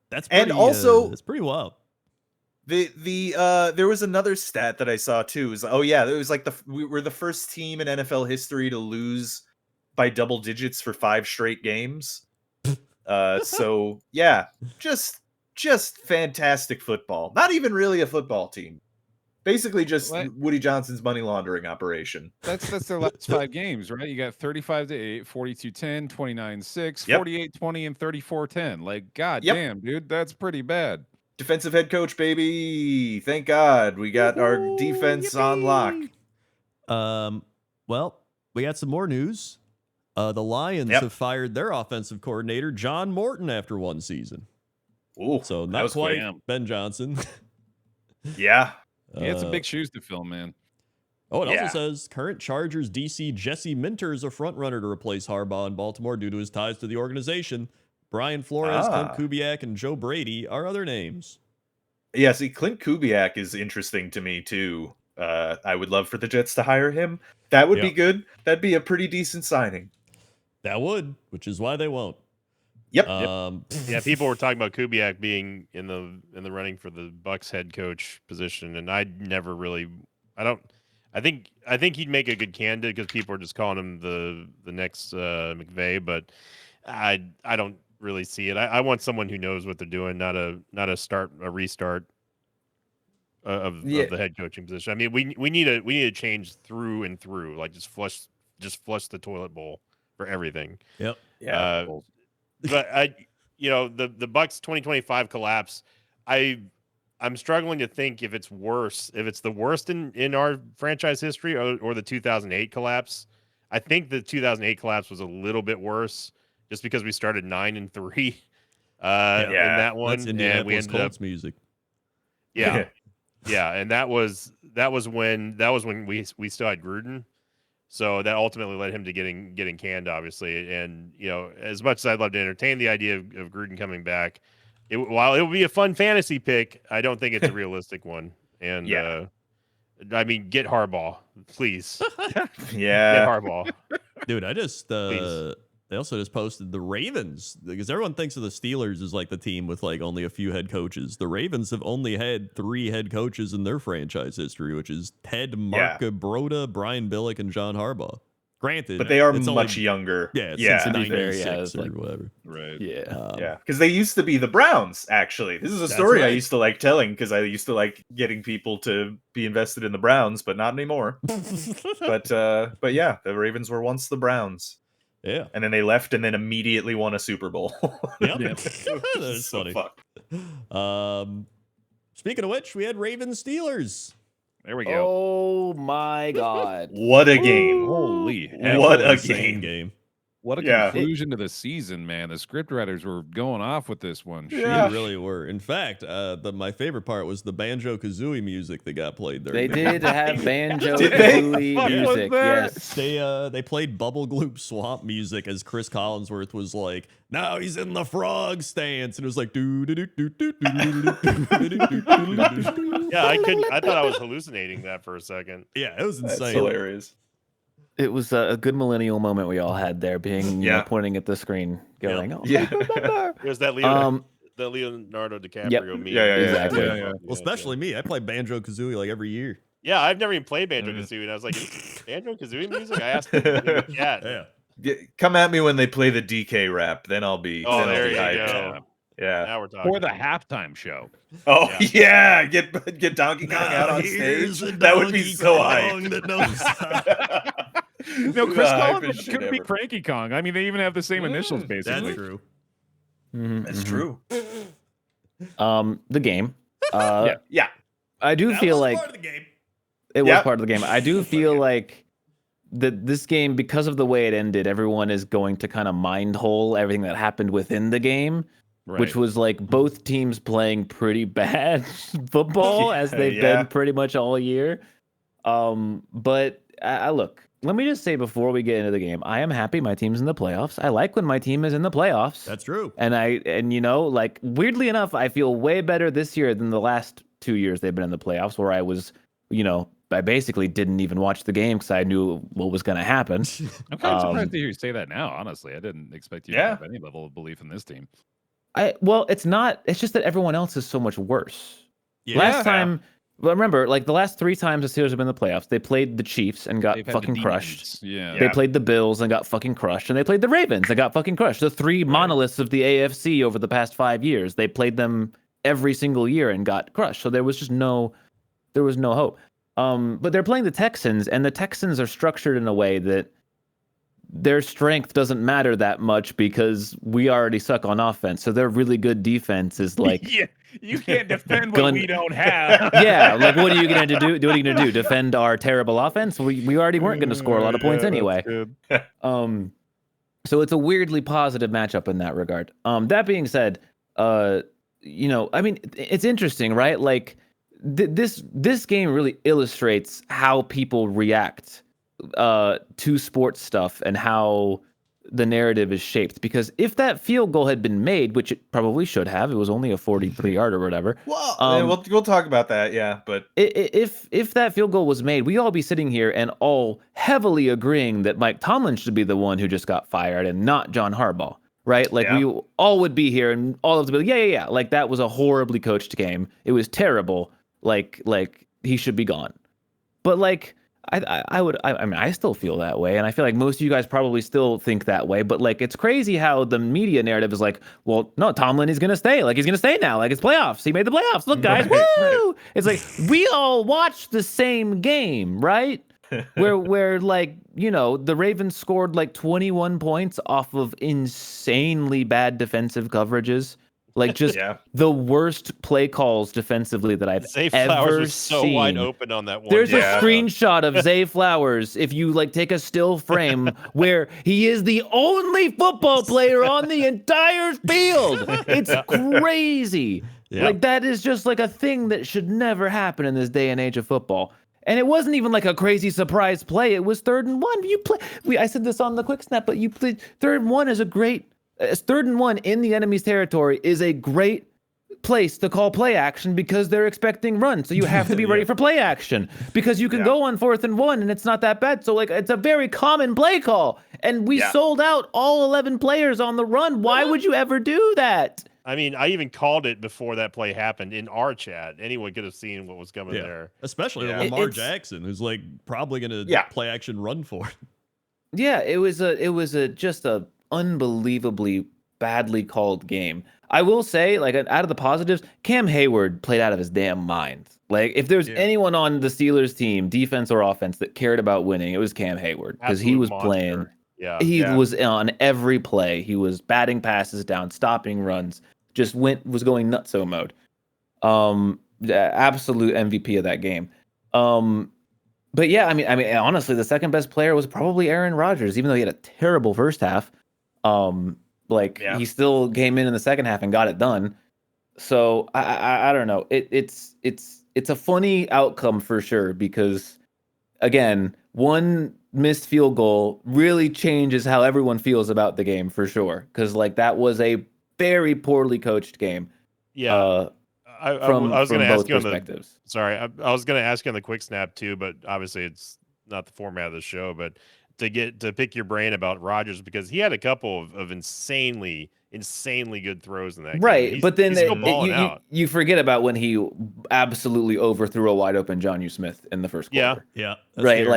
That's And pretty, also- that's pretty wild. There was another stat that I saw too. It was, oh yeah, it was like we were the first team in NFL history to lose by double digits for 5 straight games. So yeah, just fantastic football. Not even really a football team. Basically just Woody Johnson's money laundering operation. That's their last 5 games, right? You got 35-8, 42-10, 29-6, Yep. 48-20, and 34-10. Like, god damn, dude, that's pretty bad. Defensive head coach, baby. Thank God we got our defense on lock. Well, we got some more news. The Lions have fired their offensive coordinator, John Morton, after 1 season. Ooh, so not quite Ben Johnson. Yeah. He had some big shoes to fill, man. Oh, it also says current Chargers DC Jesse Minter is a front runner to replace Harbaugh in Baltimore due to his ties to the organization. Brian Flores, Clint Kubiak, and Joe Brady are other names. Yeah, see, Clint Kubiak is interesting to me too. I would love for the Jets to hire him. That would be good. That'd be a pretty decent signing. That would, which is why they won't. Yep. Yeah, people were talking about Kubiak being in the running for the Bucs head coach position, and I never really. I think he'd make a good candidate because people are just calling him the next McVay, but I don't really see it. I want someone who knows what they're doing, not a restart of the head coaching position. I mean, we need a change through and through, like just flush the toilet bowl for everything. Yep. Yeah. But the Bucs 2025 collapse, I'm struggling to think if it's the worst in our franchise history or the 2008 collapse. I think the 2008 collapse was a little bit worse just because we started 9-3 in that one. That's Indianapolis Colts music. Yeah. Yeah, and that was when we still had Gruden. So that ultimately led him to getting canned, obviously. And, as much as I'd love to entertain the idea of Gruden coming back, while it would be a fun fantasy pick, I don't think it's a realistic one. And, I mean, get Harbaugh, please. Yeah. Get Harbaugh. Dude, they also just posted the Ravens, because everyone thinks of the Steelers as like the team with like only a few head coaches. The Ravens have only had 3 head coaches in their franchise history, which is Ted Marcabroda, Brian Billick, and John Harbaugh. Granted, but they are much younger. Since 96 or whatever. Right. Yeah. Because they used to be the Browns, actually. This is a story I used to like telling because I used to like getting people to be invested in the Browns, but not anymore. but yeah, the Ravens were once the Browns. Yeah. And then they left and then immediately won a Super Bowl. Yep. That's so funny. Speaking of which, we had Ravens Steelers. There we go. Oh my God. What a game. Holy hell. What a game. What a conclusion to the season, man. The scriptwriters were going off with this one. They really were. In fact, my favorite part was the Banjo-Kazooie music that got played there. They did have Banjo-Kazooie music, yes. They played Bubble Gloop Swamp music as Chris Collinsworth was like, now he's in the frog stance. And it was like, Yeah, I thought I was hallucinating that for a second. Yeah, it was insane. That's hilarious. It was a good millennial moment we all had there, being pointing at the screen, going, "Oh, There's that Leonardo DiCaprio meme. Yeah, exactly. Well, especially me. I play Banjo-Kazooie like every year. Yeah, I've never even played Banjo-Kazooie, and I was like, Banjo-Kazooie music? I asked him in the chat. Come at me when they play the DK rap, then I'll be. Oh, there you hyped. go. Yeah. Now we're talking. For the halftime show. Oh yeah, get Donkey Kong out on stage. That would be so hype. No, Chris Collins could be Cranky Kong. I mean, they even have the same initials, basically. That's true. That's true. The game. Yeah. I do feel like part of the game. It was part of the game. I do feel like this game, because of the way it ended, everyone is going to kind of mind hole everything that happened within the game. Right. Which was like both teams playing pretty bad football as they've been pretty much all year. But look, let me just say before we get into the game, I am happy my team's in the playoffs. I like when my team is in the playoffs. That's true. And like weirdly enough, I feel way better this year than the last 2 years they've been in the playoffs, where I was, I basically didn't even watch the game because I knew what was going to happen. I'm kind of surprised to hear you say that now, honestly. I didn't expect you to have any level of belief in this team. Well, it's not. It's just that everyone else is so much worse. Yeah. Last time, well, remember, like the last 3 times the Steelers have been in the playoffs, they played the Chiefs and got They've had fucking the crushed. demons. Yeah. They played the Bills and got fucking crushed, and they played the Ravens and got fucking crushed. The 3 monoliths of the AFC over the past 5 years. They played them every single year and got crushed. So there was no hope. But they're playing the Texans, and the Texans are structured in a way that their strength doesn't matter that much because we already suck on offense. So their really good defense is like, yeah, you can't defend what we don't have. yeah, like what are you gonna do? What are you gonna do? Defend our terrible offense? We already weren't gonna score a lot of points anyway. So it's a weirdly positive matchup in that regard. That being said, I mean, it's interesting, right? Like this game really illustrates how people react to sports stuff and how the narrative is shaped. Because if that field goal had been made, which it probably should have, it was only a 43-yard or whatever. Well, we'll talk about that, yeah. But if that field goal was made, we'd all be sitting here and all heavily agreeing that Mike Tomlin should be the one who just got fired and not John Harbaugh, right? Like we all would be here and all of us would be like, yeah. Like that was a horribly coached game. It was terrible. Like he should be gone. But like I mean, I still feel that way, and I feel like most of you guys probably still think that way. But like, it's crazy how the media narrative is like, well, no, Tomlin is gonna stay. Like, he's gonna stay now. Like, it's playoffs. He made the playoffs. Look, guys, woo! It's like we all watched the same game, right? where like, the Ravens scored like 21 points off of insanely bad defensive coverages. Like just the worst play calls defensively that I've Zay ever Flowers was so seen. wide open on that one. There's a screenshot of Zay Flowers, if you like take a still frame, where he is the only football player on the entire field. It's crazy. Like that is just like a thing that should never happen in this day and age of football. And it wasn't even like a crazy surprise play. It was 3rd and 1. I said this on the quick snap, but you played 3rd and 1 is a great. 3rd and 1 in the enemy's territory is a great place to call play action because they're expecting runs. So you have to be ready for play action because you can go on 4th and 1 and it's not that bad. So like it's a very common play call. And we sold out all 11 players on the run. Why would you ever do that? I mean, I even called it before that play happened in our chat. Anyone could have seen what was coming there. Especially Lamar Jackson, who's like probably going to play action run for it. Yeah, it was just a unbelievably badly called game. I will say, like, out of the positives, Cam Hayward played out of his damn mind. Like, if there's anyone on the Steelers team, defense or offense, that cared about winning, it was Cam Hayward because he was playing. He was on every play. He was batting passes down, stopping runs, was going nutso mode. Absolute MVP of that game. But yeah, I mean, honestly, the second best player was probably Aaron Rodgers, even though he had a terrible first half. He still came in the second half and got it done. So I don't know. It's a funny outcome for sure because, again, one missed field goal really changes how everyone feels about the game for sure. Because like that was a very poorly coached game. Yeah. I was going to ask you on perspectives. I was going to ask you on the quick snap too, but obviously it's not the format of the show. But to pick your brain about Rodgers because he had a couple of insanely good throws in that game. But then you forget about when he absolutely overthrew a wide open Jonnu Smith in the first quarter. Yeah. Right.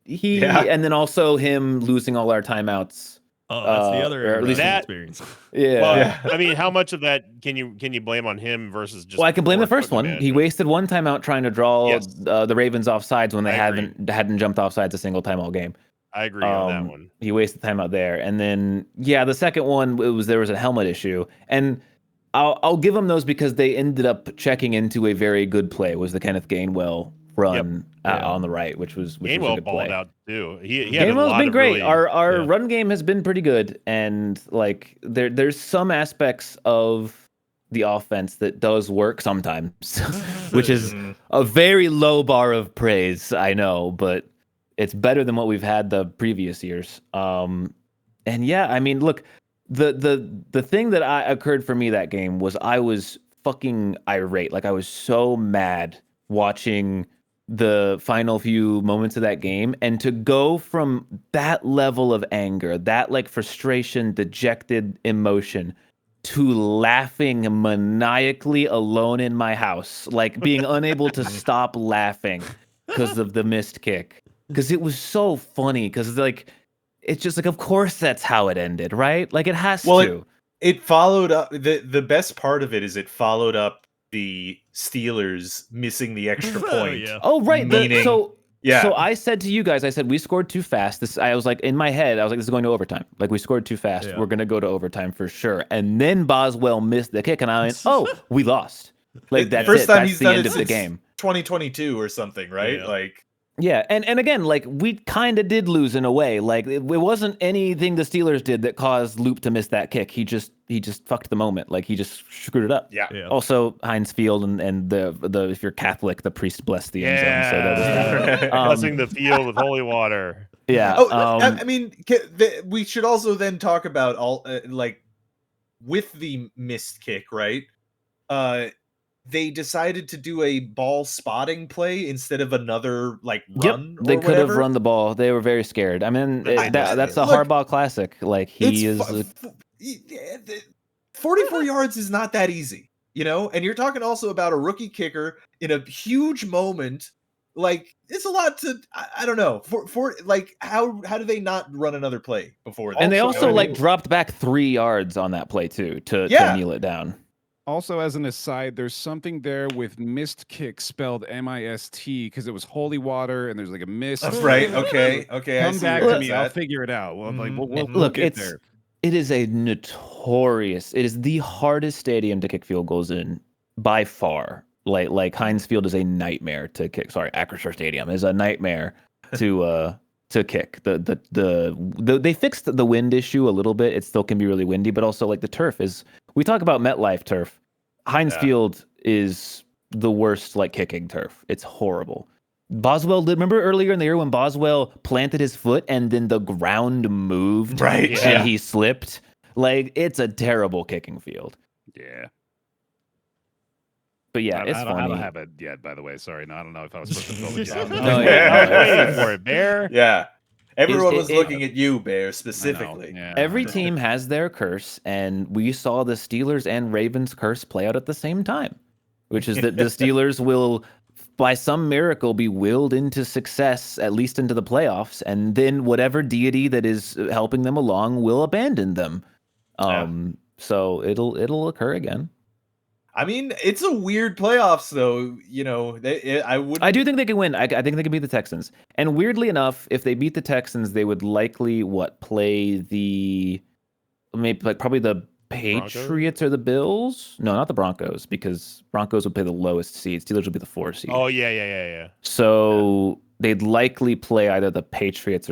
He and then also him losing all our timeouts. Oh, that's the other at least experience. I mean, how much of that can you blame on him versus just? Well, I can blame the first one. He wasted one timeout trying to draw the Ravens offsides when they hadn't jumped offsides a single time all game. I agree on that one. He wasted time out there, and then the second one there was a helmet issue, and I'll give them those because they ended up checking into a very good play. Was the Kenneth Gainwell run on the right, which was a good play. Balled out too. Gainwell's been great. Our run game has been pretty good, and like there's some aspects of the offense that does work sometimes, which is a very low bar of praise. I know, but it's better than what we've had the previous years. And I mean, look, the thing that occurred for me that game was I was fucking irate. Like I was so mad watching the final few moments of that game, and to go from that level of anger, that like frustration, dejected emotion, to laughing maniacally alone in my house, like being unable to stop laughing because of the missed kick. Because it was so funny. Because like, it's just like, of course that's how it ended, right? Like it has to. It followed up. The best part of it is it followed up the Steelers missing the extra point. Oh, right. Meaning, So I said to you guys, I said we scored too fast. I was like, in my head, I was like, this is going to overtime. Like we scored too fast. We're gonna go to overtime for sure. And then Boswell missed the kick, and I went, oh, we lost. Like that's first it. time That's he's the done end it of the since game. 2022 or something, right? Yeah. Like. Yeah, and again, like we kind of did lose in a way. Like it wasn't anything the Steelers did that caused Loop to miss that kick. He just fucked the moment. Like he just screwed it up. Yeah. Also, Heinz Field and the if you're Catholic, the priest blessed the end zone. So that was that. Blessing the field with holy water. Yeah. I mean, we should also then talk about all like with the missed kick, right? They decided to do a ball spotting play instead of another like run. Yep, they or could have whatever. run the ball. They were very scared. I mean, that's a look, Harbaugh classic. Like he is. 44 yards is not that easy, you know. And you're talking also about a rookie kicker in a huge moment. Like it's a lot to. I don't know. For like how do they not run another play before that? And they also like dropped back 3 yards on that play too to kneel it down. Also, as an aside, there's something there with missed kick spelled MIST because it was holy water and there's like a mist. Right. Okay. Come back to me. I'll figure it out. Well, like we'll get there. It is a notorious. It is the hardest stadium to kick field goals in by far. Like Heinz Field is a nightmare to kick. Sorry, Acrisure Stadium is a nightmare to kick. They fixed the wind issue a little bit. It still can be really windy, but also like the turf is. We talk about MetLife turf. Heinz Field is the worst like kicking turf. It's horrible. Boswell did remember earlier in the year when Boswell planted his foot and then the ground moved and he slipped. Like it's a terrible kicking field. Yeah. But yeah, it's funny. I don't have it yet, by the way. Sorry, no, I don't know if I was supposed to fill it out. No, I was waiting for it, Bear. Yeah. Everyone was looking at you, Bear, specifically. Yeah. Every team has their curse, and we saw the Steelers and Ravens curse play out at the same time, which is that the Steelers will, by some miracle, be willed into success, at least into the playoffs, and then whatever deity that is helping them along will abandon them. So it'll occur again. I mean, it's a weird playoffs, though. You know, I do think they can win. I think they can beat the Texans. And weirdly enough, if they beat the Texans, they would likely play probably the Patriots or the Bills. No, not the Broncos, because Broncos would play the lowest seed. Steelers would be the 4 seed. Oh yeah. So they'd likely play either the Patriots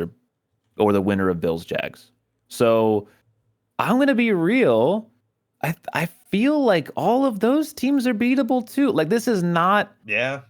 or the winner of Bills Jags. So I'm gonna be real. I feel like all of those teams are beatable too. Like this is not. Yeah.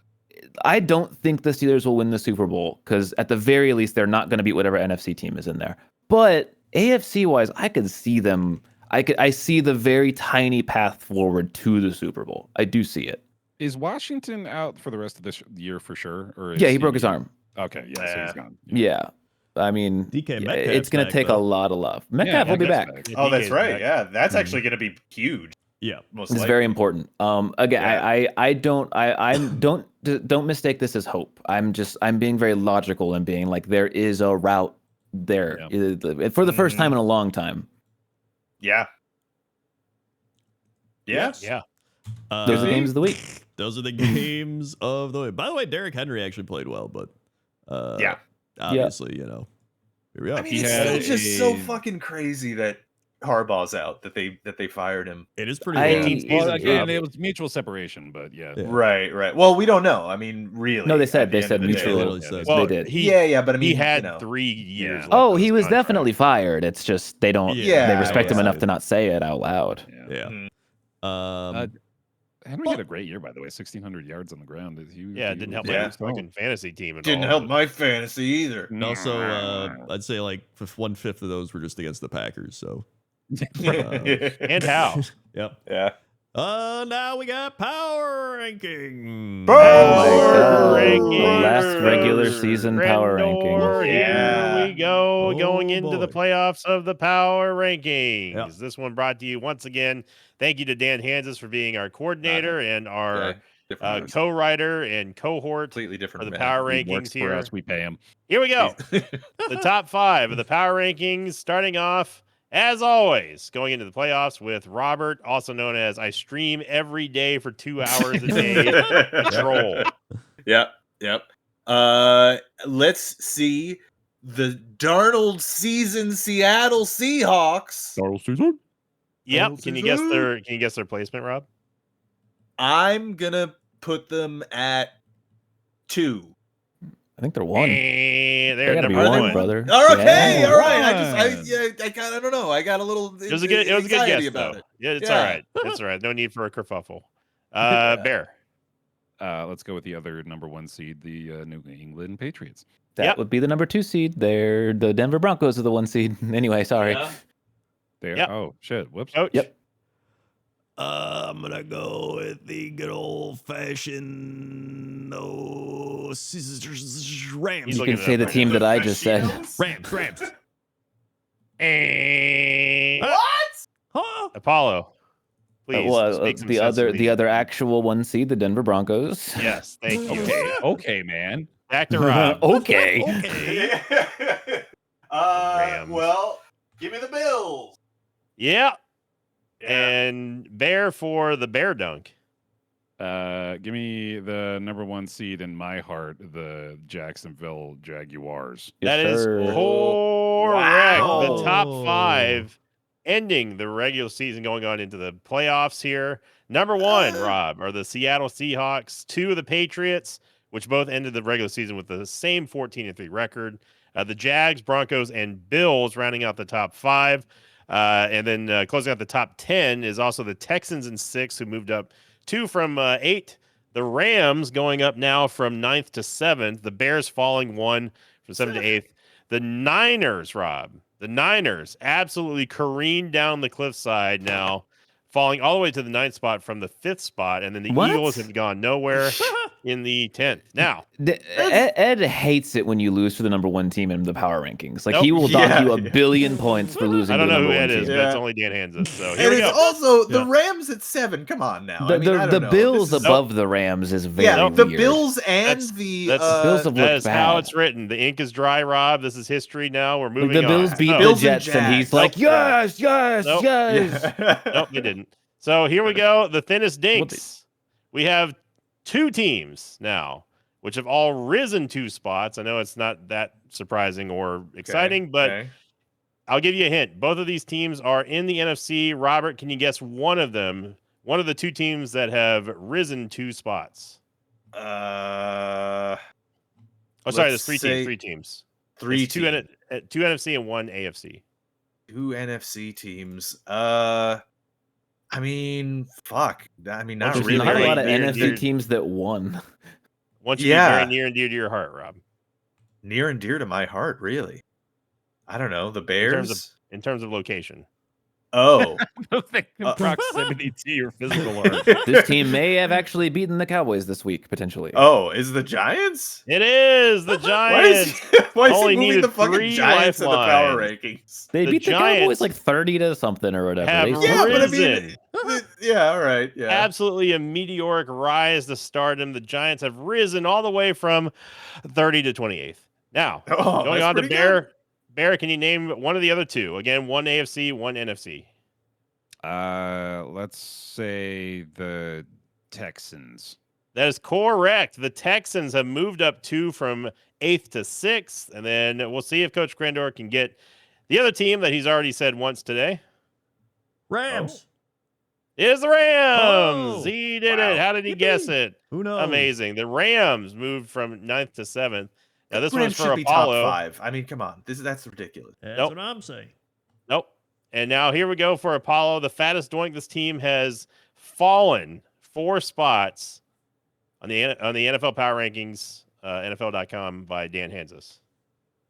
I don't think the Steelers will win the Super Bowl because at the very least they're not going to beat whatever NFC team is in there. But AFC wise, I could see them. I see the very tiny path forward to the Super Bowl. I do see it. Is Washington out for the rest of this year for sure? Or he broke his arm. Okay, yeah, so he's gone. Yeah. I mean, DK it's going to take a lot of love. Metcalf will be back. Oh, that's right. Yeah, that's actually going to be huge. Yeah, most it's likely. very important. Again, I don't mistake this as hope. I'm being very logical and being like there is a route there for the first time in a long time. Yeah. Those are the games of the week. Those are the games of the week. By the way, Derrick Henry actually played well, but obviously, you know, here we are. I mean, it's still just so fucking crazy that Harbaugh's out, that they fired him. It is pretty. Well, again, it was mutual separation, but yeah. Right. Well, we don't know. I mean, really. No, they said mutual. Well, they did. But I mean, he had 3 years. Oh, he was definitely fired. It's just they don't. Yeah, they respect him enough to not say it out loud. Yeah. Henry had a great year, by the way. 1,600 yards on the ground. It didn't help my fucking fantasy team at all. Didn't help my fantasy either. And also, I'd say like 1/5 of those were just against the Packers. So, and how? Yep. Yeah. Now we got power ranking. Power Oh my rankings. God. The last regular season power Grandor, rankings. Here we go, Oh, going into the boy. playoffs of the power rankings. Yep. This one brought to you once again. Thank you to Dan Hanses for being our coordinator and our Different co-writer and cohort completely for different the man. power He rankings works for here. us. We pay him. Here we go. The top 5 of the power rankings, starting off, as always, going into the playoffs with Robert, also known as I stream every day for 2 hours a day. Troll. Yep. Let's see the Darnold season Seattle Seahawks. Darnold season? Yep. Darnold Can you season. guess their placement, Rob? I'm gonna put them at 2. I think they're 1. They're They gotta be number 1, 1. brother. Okay, Yeah. all right. I One. don't know. I got a little It was a good anxiety guess, about though. it. Yeah, it's Yeah. all right. It's all right. No need for a kerfuffle. Yeah. Bear. Let's go with the other number 1 seed, the New England Patriots. That Yep. would be the number 2 seed. They're the Denver Broncos are the 1 seed. Anyway, sorry. Yeah. There. Yep. Oh shit! Whoops. Coach. Yep. I'm gonna go with the good old fashioned Rams. He's You looking can it say up the right team now. that I just said. Rams. What? Huh? Apollo. Please Well, speak some the sense to other me. the other actual 1 seed, the Denver Broncos. Yes, thank you. Okay. Okay, man. Back to Rob. Okay. Okay. Rams. Well, give me the Bills. Yeah. And Bear for the Bear Dunk. Give me the number 1 seed in my heart, the Jacksonville Jaguars. That is sir. correct. Wow. The top Oh. 5 ending the regular season, going on into the playoffs here. Number 1, Rob, are the Seattle Seahawks. 2 of the Patriots, which both ended the regular season with the same 14-3 record. The Jags, Broncos, and Bills rounding out the top 5. And then closing out the top 10 is also the Texans and 6, who moved up 2 from 8. The Rams going up now from 9th to 7th. The Bears falling 1 from 7th to 8th. The Niners, Rob, the Niners absolutely careened down the cliffside now, falling all the way to the 9th spot from the 5th spot. And then the What? Eagles have gone nowhere in the 10th. Now, Ed hates it when you lose to the number 1 team in the power rankings. Like Nope. he will dock Yeah. you a billion points for losing. I don't to the know who number 1 Ed is, team. but it's Yeah. only Dan Hanses. So here And we it's go. also the Yeah. Rams at 7. Come on now. The, I mean, I the don't know. Bills This is- above the Rams is very Yeah, the weird. Bills and That's- the that's- Bills have That looked is how bad. it's written. The ink is dry, Rob. This is history now. We're Like moving the Bills on. beat So- the Bills and Jets, and he's Jags. like, Nope. Yeah. yes, Nope. yes. Nope, they didn't. So here we go. The thinnest dinks. We have 2 teams now, which have all risen 2 spots. I know it's not that surprising or exciting, but Okay. I'll give you a hint. Both of these teams are in the NFC. Robert, can you guess one of them? One of the 2 teams that have risen 2 spots. Uh, Oh, sorry, Let's there's 3 say teams. 3 teams. 3 It's 2 NFC and 1 AFC. 2 NFC teams. I mean, fuck. I mean, not There's There's really. not a lot Like, of near- NFC near- teams that won. One should be Yeah. very near and dear to your heart, Rob. Near and dear to my heart, really. I don't know. The Bears. In terms of location. Oh, Proximity to your physical art. This team may have actually beaten the Cowboys this week, potentially. Oh, is it the Giants? It is the Why is Giants. why is Only he moving needed the fucking 3 Giants in the power lifelines. rankings? They the beat the Giants Cowboys like 30 to something or whatever. have They Yeah, but I risen. mean, yeah, all right, yeah. Absolutely a meteoric rise to stardom. The Giants have risen all the way from 30 to 28th. Now, Oh, going that's on to pretty Bear. good. Bear, can you name one of the other 2? Again, 1 AFC, 1 NFC. Let's say the Texans. That is correct. The Texans have moved up 2 from 8th to 6th. And then we'll see if Coach Grandor can get the other team that he's already said once today. Rams. It is the Rams. Oh, He did wow. it. How did he guess it? Who knows? Amazing. The Rams moved from 9th to 7th. Now this Rams one's for should be top Apollo. 5. I mean, come on. That's ridiculous. That's Nope. what I'm saying. Nope. And now here we go for Apollo. The fattest doink. This team has fallen 4 spots on the NFL Power Rankings, NFL.com by Dan Hanses.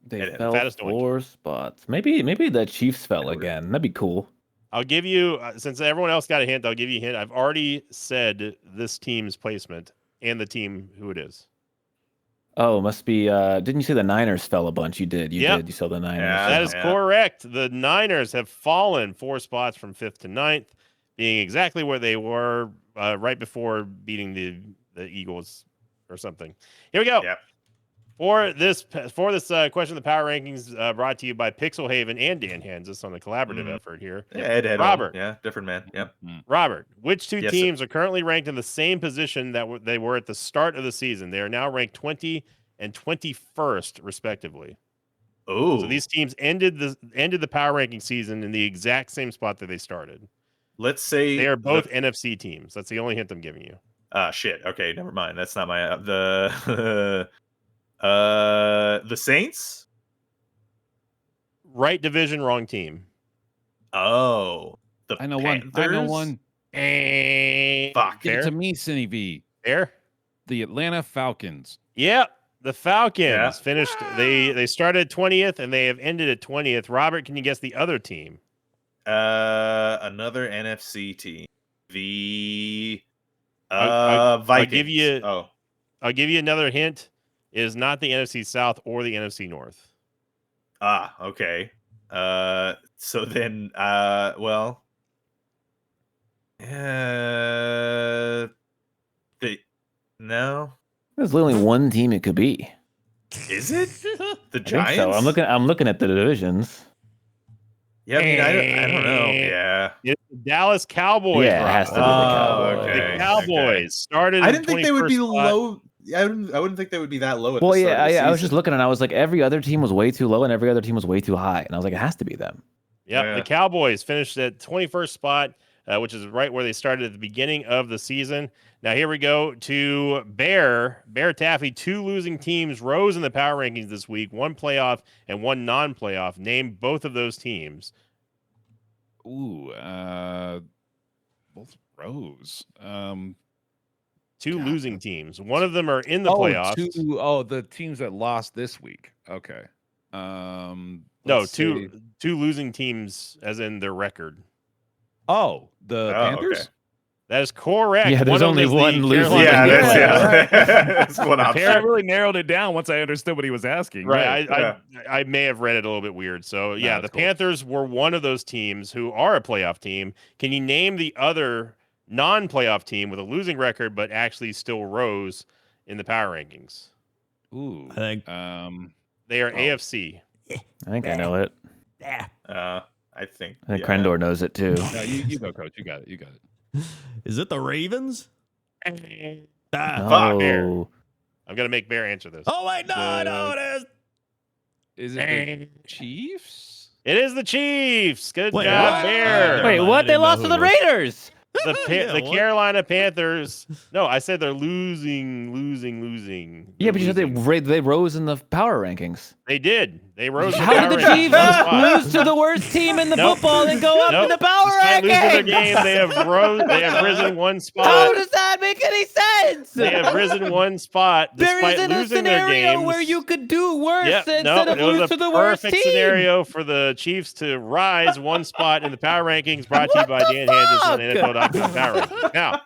They And fell fattest doink. 4 spots. Maybe the Chiefs fell again. That'd be cool. I'll give you, since everyone else got a hint, I'll give you a hint. I've already said this team's placement and the team who it is. Oh, must be. Didn't you say the Niners fell a bunch? You did. You did. You saw the Niners. Yeah, That is correct. The Niners have fallen 4 spots from 5th to 9th, being exactly where they were right before beating the Eagles or something. Here we go. Yep. For this question, the power rankings brought to you by Pixel Haven and Dan Hansis on the collaborative effort here. Yeah, Ed Robert. Yeah, different man. Yep. Robert, which two Yes, teams are currently ranked in the same position that they were at the start of the season? They are now ranked 20 and 21st, respectively. Oh, So these teams ended the power ranking season in the exact same spot that they started. let's say They are both NFC teams. That's the only hint I'm giving you. Shit. Okay, never mind. That's not my the Saints. Right division, wrong team. Oh, the I know Panthers? one. I know one. Fuck. Give it Fair? to me, Cinny V. There. The Atlanta Falcons. Yep. The Falcons Yeah. finished. They started 20th and they have ended at 20th. Robert, can you guess the other team? Another NFC team. The I'll Vikings. give you- Oh, I'll give you another hint. It is not the NFC South or the NFC North. okay. So then, well, no, There's only one team it could be. is it the I think Giants? so. I'm looking at the divisions. Yeah, I mean, I don't know. Yeah, It's the Dallas Cowboys. Yeah, it has to be the Robert. Cowboys. okay. The Cowboys started. I in didn't think they would be 21st spot. low. I wouldn't think they would be that low. At Well, the start yeah, of the I was just season. looking and I was like, every other team was way too low and every other team was way too high, and I was like, it has to be them. Yep, Yeah. the Cowboys finished at 21st spot, which is right where they started at the beginning of the season. Now here we go to Bear Taffy. 2 losing teams rose in the power rankings this week. 1 playoff and 1 non-playoff. Name both of those teams. Ooh, both rows. 2 God. losing teams. One of them are in the playoffs. The teams that lost this week. Okay. No, let's two see. losing teams, as in their record. Oh, the Oh, Panthers. okay. That is correct. Yeah, there's of them only is the one losing Carolina team. That's one option. I really narrowed it down once I understood what he was asking. Right. Yeah. I may have read it a little bit weird. So, yeah, the that's cool. Panthers were one of those teams who are a playoff team. Can you name the other non-playoff team with a losing record but actually still rose in the power rankings? Ooh. I think. They are AFC. I think I know it. I think. I think Krendor knows it too. No, you go, coach. You got it. You got it. Is it the Ravens? Fuck. Oh, I'm going to make Bear answer this. Oh wait, no, I know it is. Is it the Chiefs? It is the Chiefs. Good Wait, job, what? Bear. Never wait, mind, I what? They didn't know lost who to the it was. Raiders. The what? Carolina Panthers. No, I said they're losing. Yeah, but you said They're they rose in the power rankings. They did. They rose. in the How power did the rankings Chiefs one spot. lose to the worst team in the Nope. football and go up in the power Despite losing their rankings? game, they have risen 1 How spot. does that make any sense? They have risen 1 spot There despite isn't a losing their scenario games. where you could do worse Yep, instead no, of it was lose a to the worst perfect team. scenario for the Chiefs to rise 1 spot in the power rankings. Brought to you by What the Dan Hansis on fuck? NFL.com Power Rankings. Now,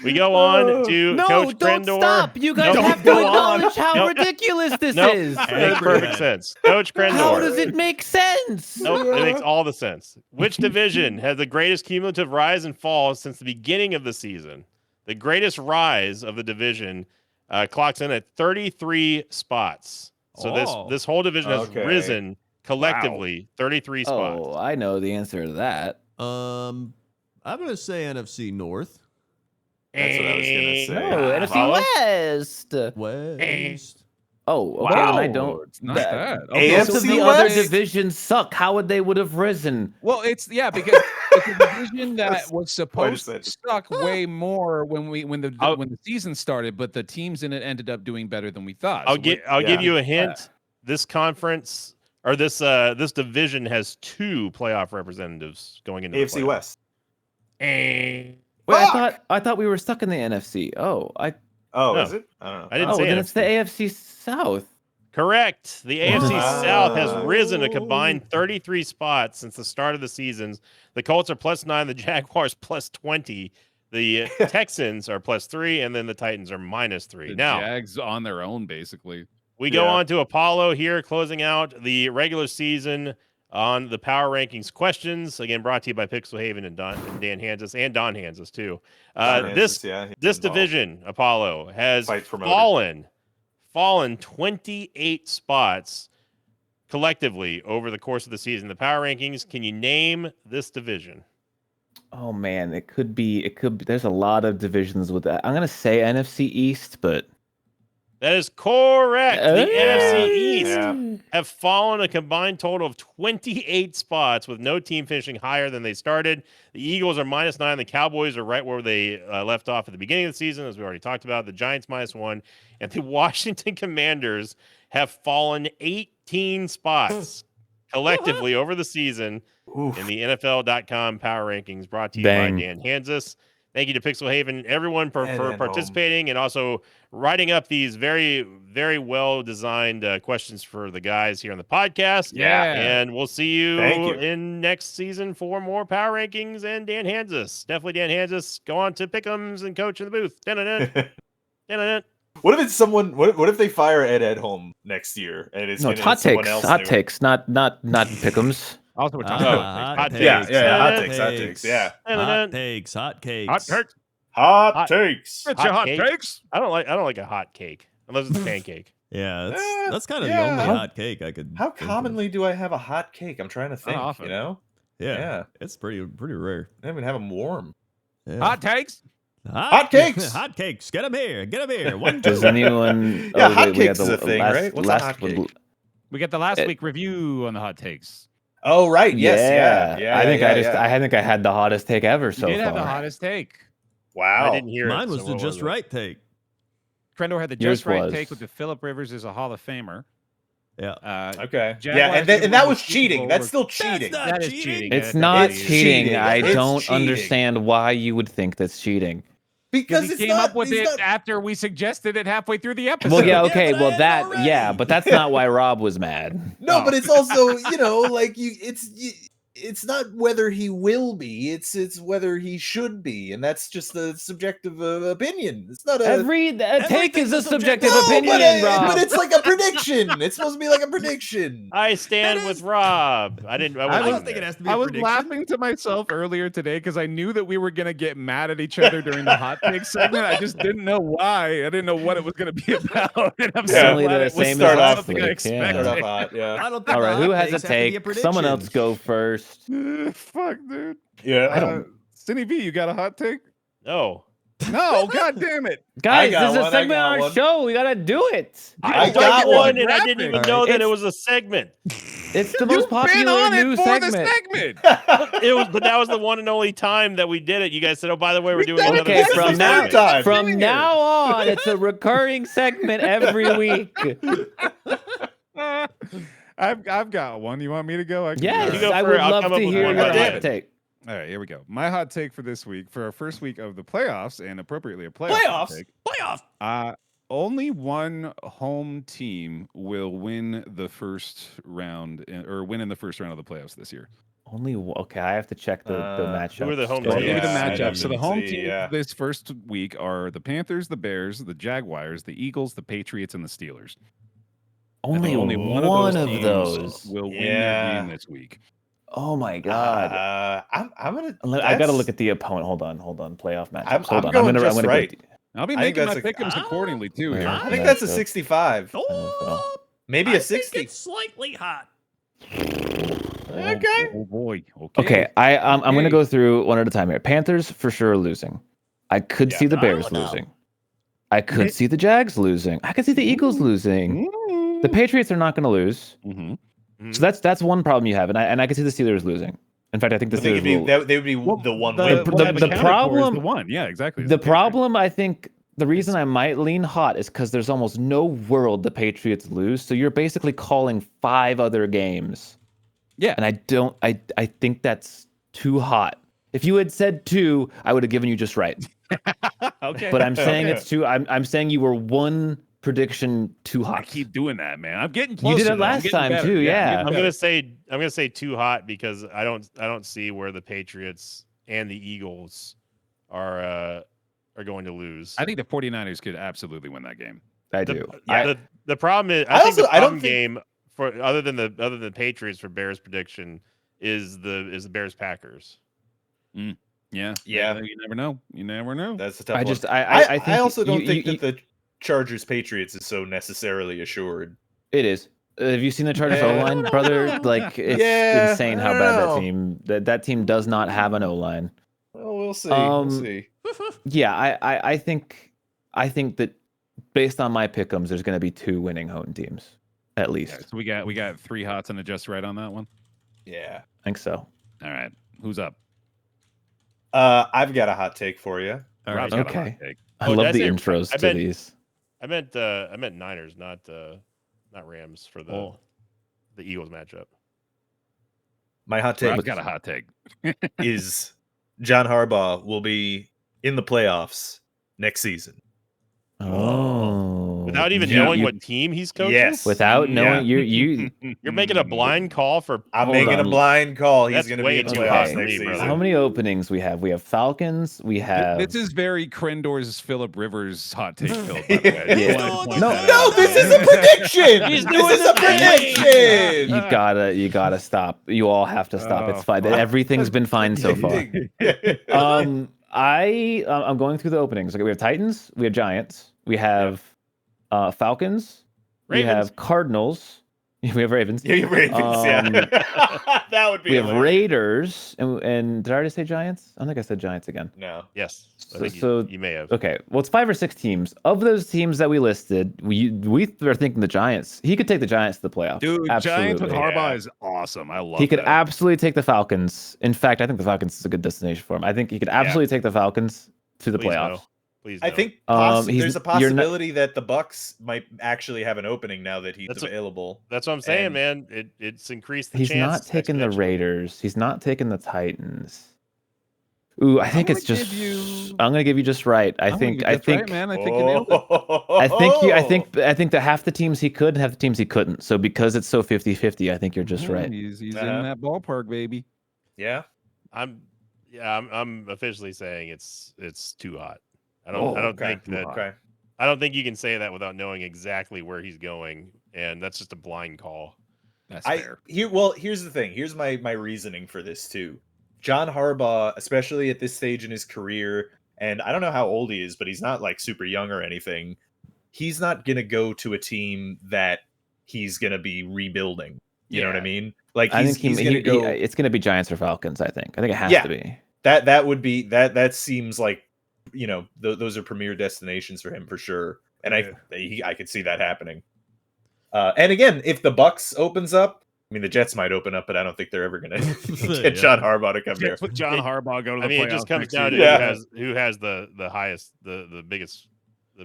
we go on to No, Coach don't Krendor. stop. You guys Nope. have to Go on. acknowledge how Nope. ridiculous this Nope. is. That makes perfect sense. Coach Krendor. How does it make sense? Nope, it makes all the sense. Which division has the greatest cumulative rise and fall since the beginning of the season? The greatest rise of the division clocks in at 33 spots. So Oh. this whole division has Okay. risen collectively 33 spots. Oh, I know the answer to that. I'm gonna say NFC North. That's what I was gonna say. No, NFC Follow? West. West. Oh, okay. Wow, then I don't. it's not that- that. Most AFC of the other West? divisions suck. How would they would have risen? Well, it's because it's a division that That's was quite a supposed to sentence. suck way more when the I'll- when the season started, but the teams in it ended up doing better than we thought. I'll So give yeah. you a hint. This conference or this division has 2 playoff representatives going into AFC the playoffs. West. Wait, Fuck! I thought we were stuck in the NFC. Oh, Oh, No. is it? I don't know. I didn't oh, say then NFC. it's the AFC South. Correct. The AFC South has risen a combined 33 spots since the start of the seasons. The Colts are +9, the Jaguars +20, the Texans are +3, and then the Titans are -3. The Now, Jags on their own, basically. we go on to Apollo here, closing out the regular season on the Power Rankings questions. Again, brought to you by Pixelhaven and Dan Hansis, and Don Hansis, too. This division, Apollo, has fallen 28 spots collectively over the course of the season. The Power Rankings, can you name this division? Oh man, it could be. There's a lot of divisions with that. I'm gonna say NFC East, but that is correct. The NFC East have fallen a combined total of 28 spots, with no team finishing higher than they started. The Eagles are -9. The Cowboys are right where they left off at the beginning of the season, as we already talked about. The Giants -1, and the Washington Commanders have fallen 18 spots collectively over the season in the NFL.com Power Rankings, brought to you by Dan Hansis. Thank you to Pixelhaven, everyone, for participating and also writing up these very, very well-designed questions for the guys here on the podcast. Yeah. And we'll see you in next season for more Power Rankings and Dan Hansis. Definitely Dan Hansis. Go on to Pickums and coach in the booth. Dun-dun-dun. What if it's someone? What if they fire Ed Edholm next year and it's hot someone takes, else? hot takes, not Pickums. Also, we're talking hot Hot takes. takes. Hot takes. Yeah. Hot takes. hot takes. Hot takes. It's your hot takes. I don't like a hot cake unless it's a pancake. Yeah, that's kind of the only hot cake I could. How think of. commonly do I have a hot cake? I'm trying to think. often. You know? Yeah, it's pretty rare. I don't even have them warm. Yeah. Hot takes. Hot cakes. Hot cakes. Get them here. Get them here. One, Does anyone? Yeah, hot cakes is a thing, right? What's a hot cake? We got the last week review on the hot takes. Oh right, yes, yeah. I think I think I had the hottest take ever so You did far. have the hottest take. Wow. I didn't hear Mine it. was the just right take. Crendor had the Yours just right was. take with the Phillip Rivers is a Hall of Famer. Yeah. Okay. Jaguars and that was Super cheating. Bowl That's were- still cheating. not That is cheating. cheating. It's That not is cheating. I It's don't cheating. understand why you would think that's cheating. Because he it's came not, up with he's it not- after we suggested it halfway through the episode. Well, yeah, but okay, I well had that, it already. yeah, but that's not why Rob was mad. No, Oh. but it's also, like it's not whether he will be, it's whether he should be, and that's just the subjective opinion. It's not a Take is a subjective No, opinion, Rob. but it's like a prediction. It's supposed to be like a prediction. I stand with Rob. I I wasn't don't think it has to be. I a was prediction. laughing to myself earlier today because I knew that we were gonna get mad at each other during the hot take segment. I just didn't know why. I didn't know what it was gonna be about. And I'm so Similarly glad to it the was same start as off last something I week. Yeah. expected. Start off hot, yeah. I don't think All right, the who hot has a takes have to be take? prediction. Someone else go first. Fuck, dude. Yeah. Cindy V, you got a hot take? No. No, god damn it. Guys, got this is a one, I segment got on our one. show. We gotta do it. I got got one, one. and I didn't even All know right. that it was a segment. It's the most You've been popular on new it for segment. the segment. But that was the one and only time that we did it. You guys said, "Oh, by the way, we're doing done it another." Okay, This is from the now third time. from now on, it's a recurring segment every week. I've got one. You want me to go? I can Yes, You go I for would it. I'll love come to up with hear one your right hot away. take. All right, here we go. My hot take for this week, for our first week of the playoffs, and appropriately a hot Playoffs? take, Playoff. only one home team will win the first round, or win in the first round of the playoffs this year. Okay, I have to check the matchup. Who are the home So I'll teams? give you the Yeah, I matchup. So the didn't home see, teams yeah. this first week are the Panthers, the Bears, the Jaguars, the Eagles, the Patriots, and the Steelers. I think Only one of teams those. will win Yeah. their game this week. Oh my god. I'm gonna. I gotta look at the opponent. Hold on. Playoff matchups. I'm Hold on. going just I'm gonna right. I'll be I think making my that's a- pickums accordingly too. Yeah. Here. I think Yeah, that's a so- 65. Oh, Maybe I a think 60. it's slightly hot. Okay. Oh boy. Okay, I'm gonna Okay. go through one at a time here. Panthers for sure losing. I could Yeah. see the Bears no. losing. I could see the Jags losing. I could see the Eagles losing. The Patriots are not going to lose. Mm-hmm. So that's one problem you have, and I could see the Steelers losing. In fact, I think the I think Steelers will. they would be the one The, win. the what I've accounted for is problem- the one. Yeah, exactly. The problem, I think, the reason I might lean hot is because there's almost no world the Patriots lose. So you're basically calling 5 other games. Yeah. And I think that's too hot. If you had said 2, I would have given you just right. Okay. But I'm saying Okay. it's 2. I'm saying you were one prediction too hot. I keep doing that, man. I'm getting You closer. did it though. I'm last getting time better. too, yeah. I'm I'm getting gonna say too hot because I don't see where the Patriots and the Eagles are going to lose. I think the 49ers could absolutely win that game. I the, do. the problem is I think the also- I don't problem game for other than the Patriots for Bears prediction is the Bears Packers. Yeah. Yeah. You never know. You never know. That's a tough I one. just I think I also don't you- think you- that the Chargers Patriots is so necessarily assured. it is. Have you seen the Chargers Yeah. O line, brother? Like it's Yeah, insane I how don't bad know. that team that team does not have an O line. Well, we'll see. Um, We'll see. Yeah, I think that based on my pick'ems, there's going to be 2 winning home teams at least. Okay, so we got 3 hots and a just right on that one. Yeah. I think so. All right. Who's up? I've got a hot take for you. All right. Okay. I Oh, did I love the say- intros I to meant- these. I meant Niners, not Rams for the Eagles matchup. My hot take I've got a hot take. is John Harbaugh will be in the playoffs next season. Oh. Without even Yeah. knowing You- what team he's coaching? Yes. without knowing Yeah. You're making a blind call for I'm Hold making on. a blind call. He's That's going to way be in the too playoffs hot next for me, season. brother. How many openings we have? We have Falcons. We have This is very Krendor's Philip Rivers hot take, Phil. By the way. Yeah. Just wanted to point No, that No, out. this is a prediction. He's This doing is a the thing. prediction. you gotta stop. You all have to stop. It's Oh, fine. fuck. Everything's been fine so far. I'm going through the openings. Okay, we have Titans, we have Giants, we have Falcons, we Ravens. have Cardinals, we have Ravens, Yeah, you Ravens, yeah. That would be we have hilarious. Raiders, and did I already say Giants? I don't think I said Giants again. No. Yes. I So- think so- you may have. Okay, well, it's 5 or 6 teams. Of those teams that we listed, we are thinking the Giants. He could take the Giants to the playoffs. Dude, Giants with Absolutely. Harbaugh Yeah. is awesome. I love He could that. absolutely take the Falcons. In fact, I think the Falcons is a good destination for him. I think he could absolutely take the Falcons to the Please playoffs. no. Please I no. think he's- there's a you're not- possibility that the Bucks might actually have an opening now that he's That's what- available. That's what I'm saying, and- man. It's increased the He's chance. not taking the exponentially. Raiders. He's not taking the Titans. Ooh, I think gonna it's just. give you- I'm gonna give you just right. I I'm think. gonna I get that right, think. man. I think you nailed it. I think that half the teams he could and half the teams he couldn't. So because it's so 50-50, I think you're just Yeah, right. He's Uh-huh. in that ballpark, baby. Yeah. I'm officially saying it's too hot. I Oh, don't okay. think that Okay. I don't think you can say that without knowing exactly where he's going, and that's just a blind call. That's fair. Here's the thing. Here's my reasoning for this too. John Harbaugh, especially at this stage in his career, and I don't know how old he is, but he's not like super young or anything. He's not gonna go to a team that he's gonna be rebuilding. You know what I Yeah. mean? Like I he's, think he's gonna go. it's gonna be Giants or Falcons. I think it has Yeah. to be. That would be that seems like, you know, those are premier destinations for him for sure, and I could see that happening. And again, if the Bucks opens up, I mean the Jets might open up, but I don't think they're ever gonna Yeah. get John Harbaugh to come there. Jets with John Harbaugh go to the I mean, it just playoffs comes next down to season. Yeah. who has the highest the biggest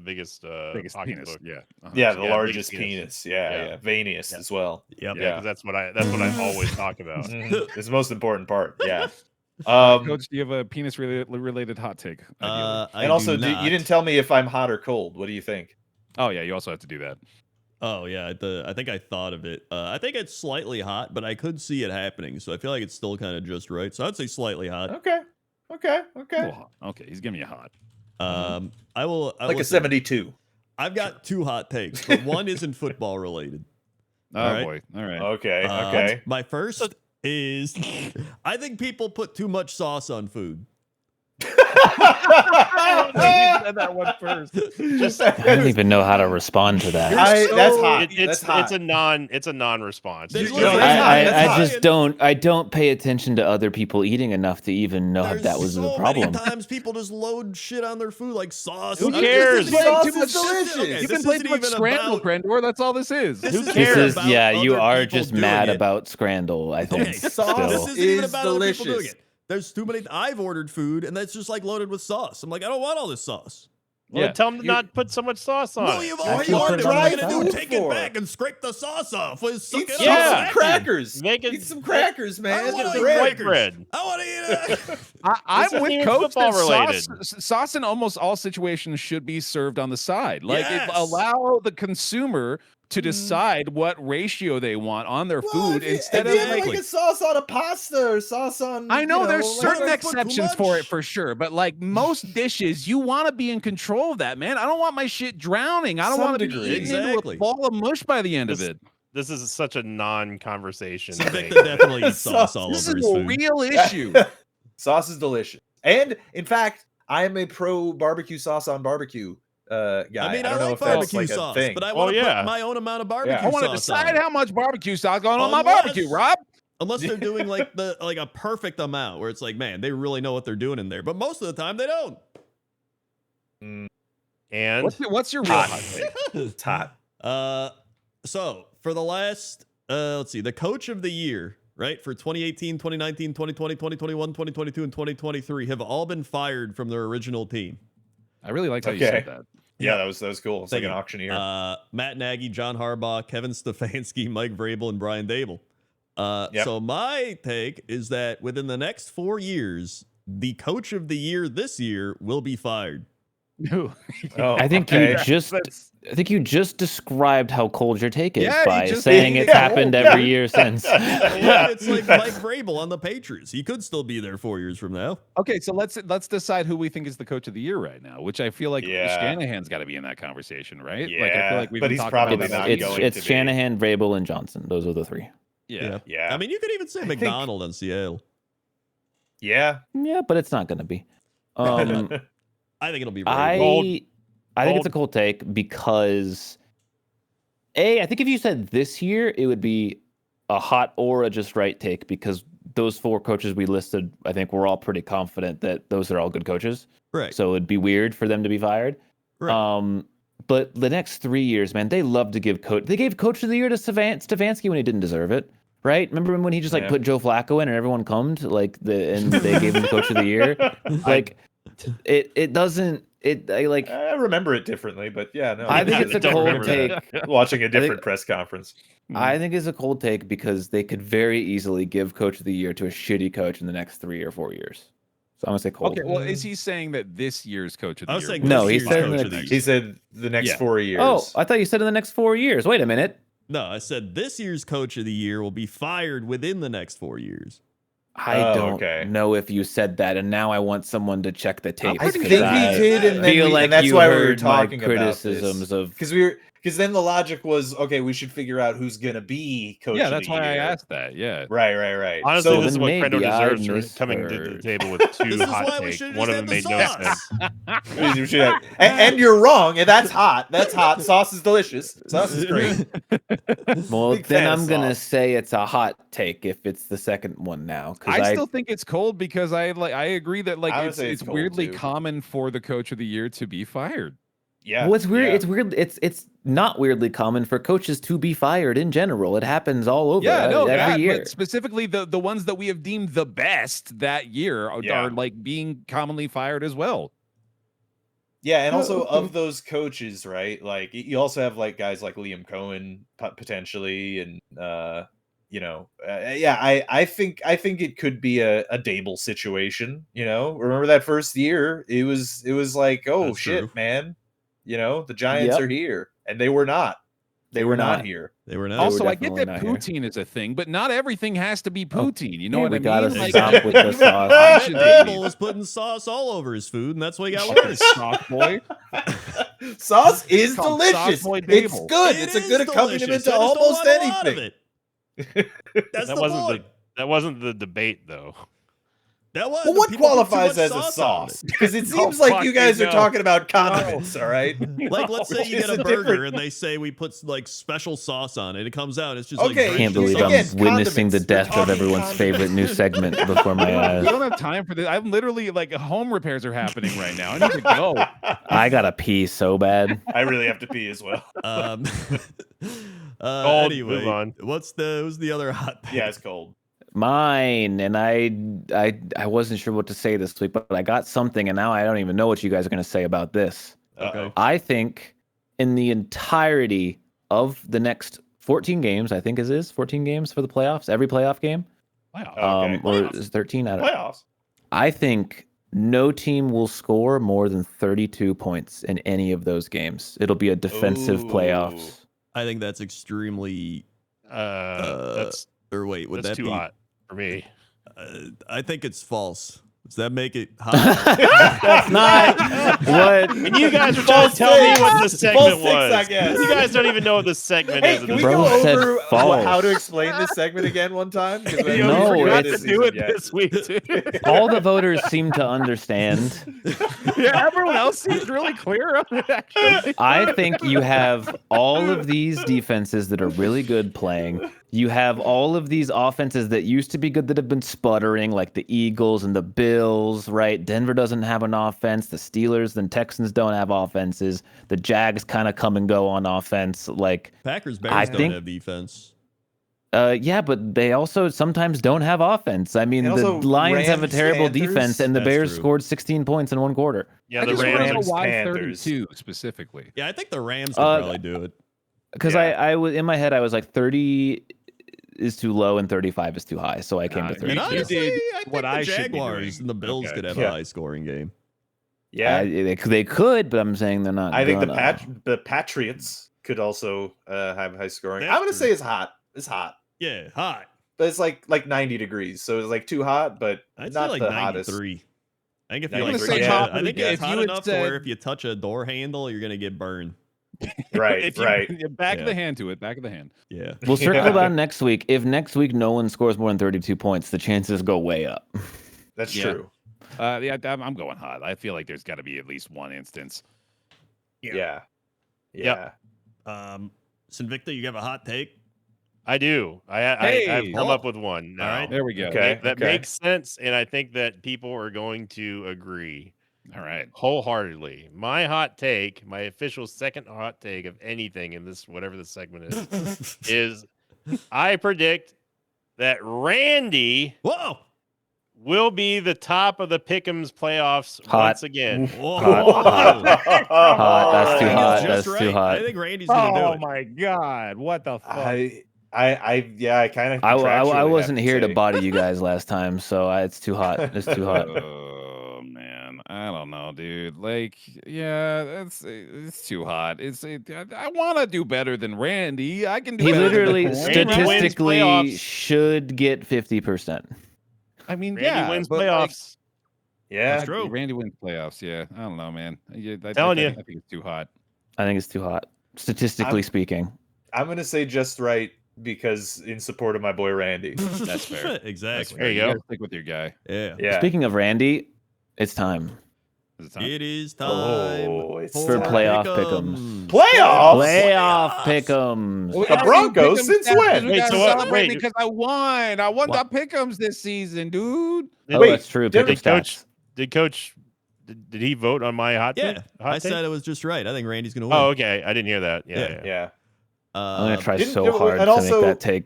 biggest pocketbook. penis. Yeah. Uh-huh. Yeah, the Yeah, largest biggest penis. Yeah, Yeah. yeah, veiniest Yeah. as well. Yep. Yeah, Yeah. 'cause that's what I always talk about. Mhm. It's the most important part. Yeah. Coach, do you have a penis related hot take? ideally? And also, you didn't tell me if I'm hot or cold. What do you think? Oh yeah, you also have to do that. Oh yeah, I think I thought of it. I think it's slightly hot, but I could see it happening, so I feel like it's still kind of just right. So I'd say slightly hot. Okay. Okay. Okay. Well, hot. Okay, he's giving me a hot. I will Like a listen, 72. I've got 2 hot takes, but one isn't football related. Oh All right. boy. All right. Okay. Okay. My first is I think people put too much sauce on food. that one first. I don't even know how to respond to that. That's hot. It's That's hot. it's a non-response. There's You know, literally- that's hot. I That's hot. just don't pay attention to other people eating enough to even know if There's that was so the problem. many times people just load shit on their food like sauce. Who I'm cares? just- Sauce Too is much- delicious. Okay, You've this been playing isn't too much even Scramble, about- Crandor. That's all this is. This Who isn't cares? even This is about you other are people just doing mad it. about Scrandle, I think. Okay, Sauce still. this isn't even is about other people doing delicious. it. There's too many. I've ordered food and that's just like loaded with sauce. I'm like, I don't want all this sauce. Well, Yeah. tell them to not put so much sauce on Well, it. you've That's already what ordered it. they're What are you trying gonna do? to Take do it for. back and scrape the sauce off. Well, suck Eat it some up. Yeah. Snack it. crackers. Make it- Eat some crackers, man. I wanna Get eat bread. white bread. I want to eat it. I'm isn't with even Coach that football related. sauce in almost all situations should be served on the side. Like, Yes. allow the consumer to decide what ratio they want on their Well, food if instead you of have, like a sauce on a pasta or sauce on. I know there's like, certain let's put too exceptions for much. it for sure, but like most dishes, you want to be in control of that, man. I don't want my shit drowning. I don't Some want to be degree. eating Exactly. into a ball of mush by the end of This- it. This is such a non-conversation So thing. Victor definitely eats sauce all This over is his a food. real issue. Sauce is delicious, and in fact, I am a pro barbecue sauce on barbecue guy. I mean, I I don't know like if that's barbecue like sauce, a thing. but I Oh, want to yeah. put my own amount of barbecue I want to sauce on decide it. how much barbecue sauce going on my Unless- barbecue, Rob. Unless they're doing like a perfect amount where it's like, man, they really know what they're doing in there. But most of the time they don't. And What's your real Hot. hot take? It's hot. So for the last let's see, the coach of the year, right? For 2018, 2019, 2020, 2021, 2022, and 2023 have all been fired from their original team. I really liked how you Okay. said that. Yeah, that was cool. It's like Thank an you. auctioneer. Matt Nagy, John Harbaugh, Kevin Stefanski, Mike Vrabel, and Brian Dable. Yep. So my take is that within the next 4 years, the coach of the year this year will be fired. Oh, I think okay. I think you just described how cold your take is Yeah, you by just saying did. it's Yeah, happened yeah. every year since. Yeah. It's like Mike Vrabel on the Patriots. He could still be there 4 years from now. Okay, so let's decide who we think is the coach of the year right now, which I feel like Yeah. Shanahan's got to be in that conversation, right? like I Yeah, feel like we've but been he's talking probably about not that. It's going it's to be. Shanahan, Vrabel, and Johnson. Those are the three. Yeah. Yeah. I mean, you could even say think- McDonald and Seattle. Yeah. Yeah, but it's not going to be. I think it'll be Vrabel. I think it's a cold take because I think if you said this year, it would be a hot or a just right take because those 4 coaches we listed, I think we're all pretty confident that those are all good coaches. Right. So it'd be weird for them to be fired. Right. But the next 3 years, man, they love to give coach. They gave coach of the year to Stefanski when he didn't deserve it. Right? Remember when he just like Yeah. put Joe Flacco in and everyone cummed and they gave him the coach of the year? Like it doesn't. I remember it differently, but yeah, no. I think it's a don't cold remember take. that. Watching a different press conference. I think it's a cold take because they could very easily give coach of the year to a shitty coach in the next 3 or 4 years. So I'm gonna say cold. Okay, well, is he saying that this year's coach of the I was year? saying will No, be he this said year's in the coach of the next- year. He said the next Yeah. 4 years. Oh, I thought you said in the next 4 years. Wait a minute. No, I said this year's coach of the year will be fired within the next 4 years. I Oh, don't okay. know if you said that, and now I want someone to check the tape. I pretty think sure he I did, and then feel we, like and that's you why we were heard my talking about criticisms of. because then the logic was okay. We should figure out who's gonna be coach. Yeah, of that's the why I year. asked that. Yeah. Right. honestly, So this is then what maybe Crendo I deserves for coming to the misheard. table with This 2 is hot why we takes. should've One of just them had made the no sauce. sense. and you're wrong, and that's hot. That's hot. Sauce is delicious. Sauce is great. Well, Big then fan of I'm gonna sauce. say it's a hot take if it's the second one now. Because I still think it's cold because I agree that like I would it's, say it's it's cold, weirdly too. common for the coach of the year to be fired. Yeah. Well, it's weird. yeah. It's weird. It's not weirdly common for coaches to be fired in general. It happens all over every year. But specifically the ones that we have deemed the best that year Yeah. are like being commonly fired as well. Yeah, and Oh, also okay. of those coaches, right? Like you also have like guys like Liam Cohen potentially, and I think it could be a Dable situation. Remember that first year? It was like, oh That's shit, true. man. The Giants Yep. are here, and they were not. They were not here. They were not. Also, were I get definitely that not poutine is a thing, but not everything has to be poutine. You know Hey, what we I gotta mean? stop with the sauce. I should Dable was putting sauce all over his food, and that's why he got worse. Soft boy. Sauce is called delicious. Sauce Boy It's Dable. good. It It's a is good accompaniment delicious. to I just don't almost want a lot of anything. it. That's That the wasn't point. that wasn't the debate though. That was. Well, the what people put too qualifies much as a on sauce? it. Because it Oh, seems like you fucking guys are no. talking about condiments, all right? Like, let's say Which you is get a a burger different- and they say we put like special sauce on it. It comes out. It's just Okay, like Can't believe Again, I'm witnessing the condiments. death We're of talking everyone's favorite new segment before my We eyes. don't have time for this. I'm literally like home repairs are happening right now. I need to go. I gotta pee so bad. I really have to pee as well. Um, Cold, anyway, move on. who's the other hot thing? Yeah, it's cold. Mine, and I wasn't sure what to say this week, but I got something, and now I don't even know what you guys are gonna say about this. Okay. I think in the entirety of the next 14 games, I think it is 14 games for the playoffs, every playoff game. Wow. Okay. Or is it 13? I don't know. Playoffs. I think no team will score more than 32 points in any of those games. It'll be a defensive playoffs. I think that's extremely. That's Or wait, would that's that too be? hot for me. I think it's false. Does that make it hot? That's not what. And you guys were trying to tell me what the segment was. I guess. You guys don't even know what the segment Hey, is. can we Bro go said over false. how to explain this segment again one time? 'Cause I No, forgot it's- this do it season yet. this week too. All the voters seem to understand. Yeah, everyone else seems really clear on it, actually. I think you have all of these defenses that are really good playing. You have all of these offenses that used to be good that have been sputtering, like the Eagles and the Bills, right? Denver doesn't have an offense. The Steelers and Texans don't have offenses. The Jags kind of come and go on offense. Like, Packers, I Bears don't think- have defense. yeah, but they also sometimes don't have offense. I mean, And the also Lions have a Rams, terrible Panthers. defense, and the That's Bears true. scored 16 points in one quarter. Yeah, I the just Rams. want to Rams, know why Panthers. 32 specifically. Yeah, I think the Rams could Uh, probably do it. Because Yeah. I was in my head, I was like 30 is too low and 35 is too high, so I came to Nah, 32. And you honestly, did I think what the I should be Jaguars doing. and the Bills Okay. could have Yeah. a high scoring game. Yeah, They could, but I'm saying they're not. I think gonna. the Patriots could also have high scoring. That's I'm gonna true. say it's hot. It's hot, Yeah, hot. but it's like 90 degrees, so it's like too hot, but I'd not say like the hottest. 93. I think if I'm you gonna like, say touch top it, of I the think game. it's If hot you had enough to where said- if you touch a door handle, you're gonna get burned. Right, If you- right. yeah, back Yeah. of the hand to it. Back of the hand. Yeah. We'll circle Yeah. back next week. If next week no one scores more than 32 points, the chances go way up. That's Yeah. true. Yeah, I'm going hot. I feel like there's got to be at least one instance. Yeah. Yep. Sinvicta, you have a hot take? I do. I've Hey! come up with one. Now. All right. There we go. Okay. That makes sense, and I think that people are going to agree All right. wholeheartedly. My hot take, my official second hot take of anything in this, whatever the segment is I predict that Randy Whoa! will be the top of the Pick'ems playoffs Hot. once again. Whoa! Hot. That's too Randy's hot. just That's too right. hot. I think Randy's gonna do Oh it. my god! What the fuck? I kind of. I wasn't here to body you guys last time, so it's too hot. It's too hot. Oh man, I don't know, dude. Like, yeah, it's too hot. I want to do better than Randy. I can do. He better than literally Randy. statistically playoffs. should get 50%. I mean, Randy yeah, wins but, like, playoffs. Yeah. That's true. Randy wins playoffs. Yeah, I don't know, man. Telling you. I think it's too hot. I think it's too hot, statistically speaking. I'm gonna say just right because in support of my boy Randy. That's fair. Exactly. There you go. gotta stick with your guy. Yeah. Yeah. Speaking of Randy, it's time. Is it time? It is time Oh, it's For time. playoff Pick'ems. Playoffs. Playoff pick'ems. We The gotta Broncos pick 'em since down. when? We Wait, gotta so what- celebrate wait. because I won. I won What? the pick'ems this season, dude. Oh, Wait, that's true. did Pick'em Coach, stats. did he vote on my hot Yeah, take? I said it was just right. I think Randy's gonna win. Oh, okay. I didn't hear that. Yeah. Yeah. I'm gonna try didn't so do it- hard and to also- make that take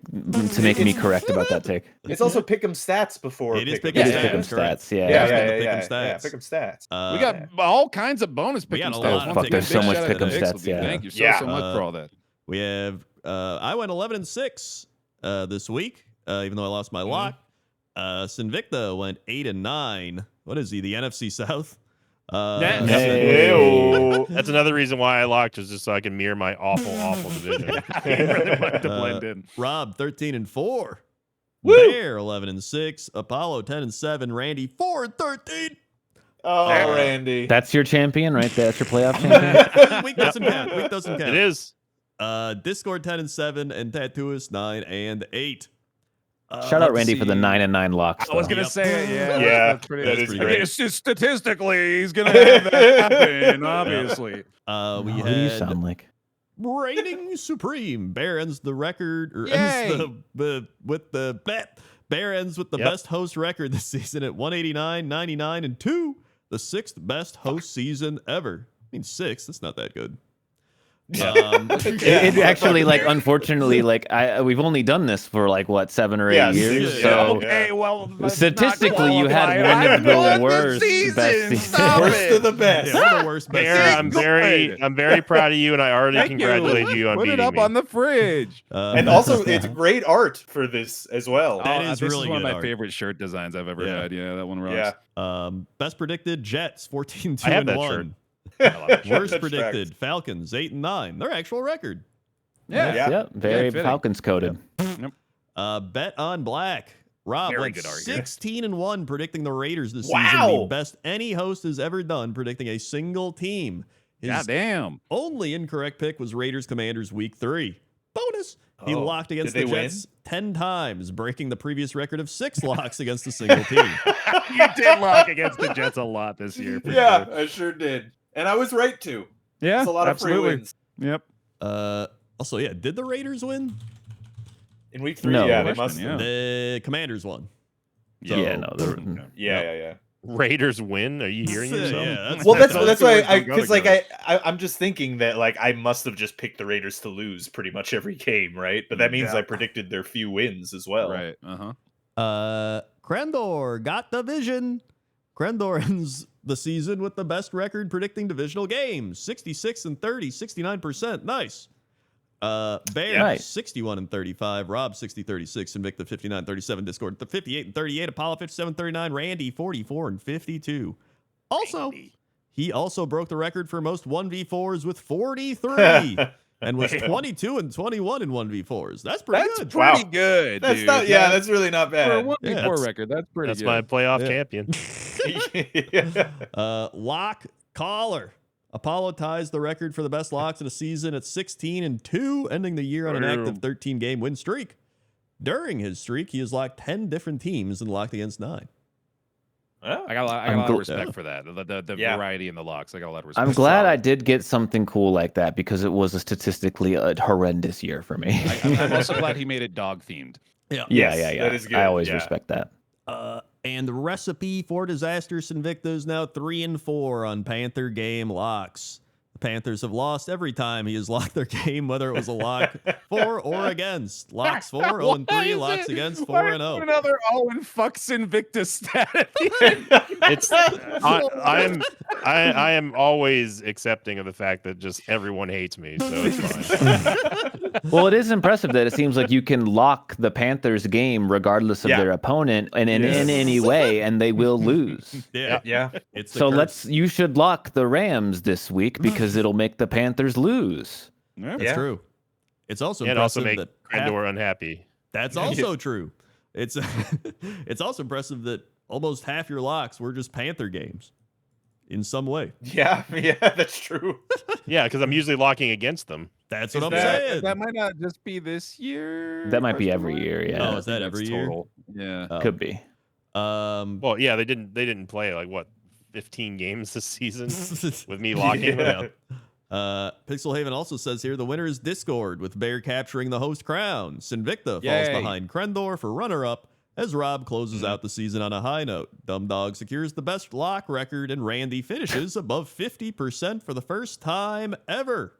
to make me correct about that take. It's also Pick'em stats before. It is Pick'em Pick'em Yeah, stats, pick'em stats. correct. stats. Yeah. Yeah, Yeah, yeah, Pick'em yeah, stats. yeah. Pick'em stats. We got all kinds of bonus we pick'em got a stats. lot. Once Fuck, again, there's so big much shout out to pick'em Pixel, stats, dude. yeah. Thank you so Yeah. much for all that. We have I went 11-6 this week, even though I lost my lock. Sinvicta went 8-9. What is he? The NFC South. Hey. Ew. That's another reason why I locked, was just so I can mirror my awful division. Really wanted to blend in. Rob 13-4. Woo! Bear 11-6. Apollo 10-7. Randy 4-13. Oh, Randy. That's your champion, right? That's your playoff champion. Week doesn't count. Week doesn't It count. is. Discord 10-7 and Tattooist 9-8. Shout out Randy for the 9-9 locks. I was though. gonna say it. Yeah, Yeah, that's pretty. that that's is pretty great. It's just statistically, he's gonna have that happen. Obviously. We Who do you had sound like? reigning supreme. Bear ends the record, or Yay! ends with the bet. Bear ends with the Yep. best host record this season at 189, 99, and 2. The 6th best host season ever. I mean, 6th, that's not that good. It actually, like, unfortunately, like we've only done this for like what 7 or 8 years. Yeah, So Okay, well, that's statistically, you had not one of qualified. the worst best seasons. Stop Worst it. of the best. Yeah, one of the worst best Bear, seasons. I'm very proud of you, and I already Thank congratulate you on Put beating it up me. on the fridge. And also, it's great art for this as well. That is this really is one of good my art. favorite shirt designs I've ever Yeah. had. Yeah, that one rocks. Yeah. Best predicted Jets 14-2 I have and that 1. shirt. Worst That's predicted facts. Falcons 8-9. Their actual record. Yeah. Yeah. Yep, very fitting. Falcons coded. Bet on black. Rob Very went good argument. 16-1 predicting the Raiders this Wow. season. The best any host has ever done predicting a single team. His God damn. only incorrect pick was Raiders Commanders week 3. Bonus. He Oh, locked against did the they win? Jets 10 times, breaking the previous record of 6 locks against a single team. You did lock against the Jets a lot this year. for Yeah, sure. I sure did. And I was right too. Yeah. It's a lot of free absolutely. wins. Yep. Also, yeah, did the Raiders win? In week 3, No. yeah, they Question, must. yeah. The Commanders won. Yeah, no, they're- Yeah. Raiders win? Are you hearing yourself? Yeah, that's, Well, that's Those why stories don't go because like together. I'm just thinking that like I must have just picked the Raiders to lose pretty much every game, right? But that means Yeah. I predicted their few wins as well. Right. Uh-huh. Krendor got the vision. Krendor ends the season with the best record predicting divisional games. 66-30, 69%. Nice. Bear, Nice. 61-35. Rob, 60-36. Invicta, 59-37. Discord, 58-38. Apollo, 57-39. Randy, 44-52. Also, he also broke the record for most 1v4s with 43 and was 22-21 in 1v4s. That's pretty That's good. pretty Wow. good. That's dude. not. Yeah, that's really not for a bad. 1v4 Yeah, that's- record. That's pretty That's good. my playoff Yeah. champion. Yeah. Lock caller. Apollo ties the record for the best locks in a season at 16-2, ending the year on an active 13-game win streak. During his streak, he has locked 10 different teams and locked against 9. Oh. I got a lot I'm of gl- respect for that. The Yeah. variety in the locks. I got a lot of respect. I'm glad I solid. did get something cool like that because it was a statistically horrendous year for me. I'm also glad he made it dog themed. Yeah. Yes, yeah. that is good, I always yeah. respect that. And the recipe for disaster, Invicta is now 3-4 on Panther game locks. The Panthers have lost every time he has locked their game, whether it was a lock for or against. Locks for, 0-3, locks against 4-0. Another Owen fucks Invictus stat. It's I am always accepting of the fact that just everyone hates me, so it's fine. Well, it is impressive that it seems like you can lock the Panthers game regardless of Yeah. their opponent and in Yes. any way, and they will lose. Yeah. Yeah. It's the So curse. you should lock the Rams this week because it'll make the Panthers lose. That's Yeah. true. It's also And also impressive make that half- Krendor unhappy. That's also true. It's it's also impressive that almost half your locks were just Panther games in some way. Yeah. That's true. Yeah, because I'm usually locking against them. That's what Is I'm that- saying. That might not just be this year. That might be Question every mark? year. Yeah, Oh, is that every year? Total. Yeah. Oh. Could be. Well, yeah, they didn't play like what 15 games this season with me locking them. Pixel Haven also says here the winner is Discord with Bear capturing the host crown. Sinvicta falls Yay. behind Krendor for runner-up as Rob closes out the season on a high note. Dumb Dog secures the best lock record and Randy finishes above 50% for the first time ever.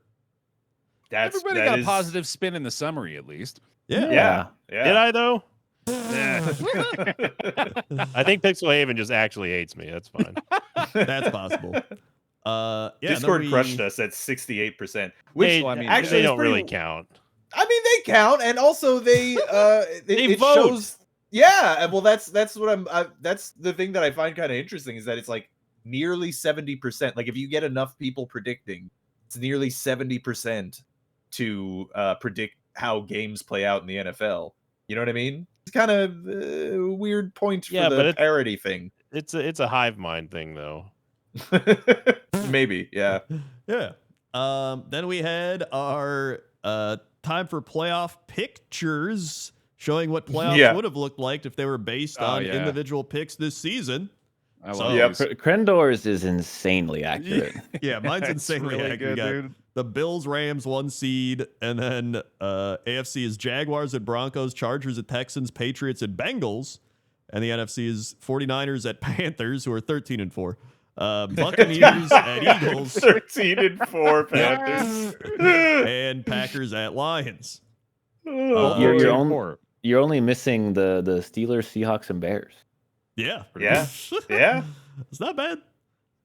Everybody that got is- a positive spin in the summary, at least. Yeah. Yeah. Did I though? Yeah. I think Pixel Haven just actually hates me. That's fine. That's possible. Yeah, Discord then we- crushed us at 68%. Which They, well, I mean, actually they is don't pretty- really count. I mean, they count, and also they They it vote. shows. Yeah, well, that's what that's the thing that I find kind of interesting is that it's like nearly 70%. Like if you get enough people predicting, it's nearly 70% to predict how games play out in the NFL. You know what I mean? It's kind of a weird point Yeah, for but the it- parity thing. It's a hive mind thing though. Maybe, yeah. Yeah. Then we had our time for playoff pictures showing what playoffs Yeah. would have looked like if they were based Oh, on yeah. individual picks this season. I So- love Yep. these. Krendor's is insanely accurate. Yeah, mine's It's insanely really accurate. good, We got dude. the Bills, Rams, 1 seed, and then AFC is Jaguars at Broncos, Chargers at Texans, Patriots at Bengals, and the NFC is 49ers at Panthers, who are 13-4. Buccaneers at Eagles, 13-4 Panthers. and Packers at Lions. You're only missing the Steelers, Seahawks, and Bears. Yeah. Yeah. Yeah. It's not bad.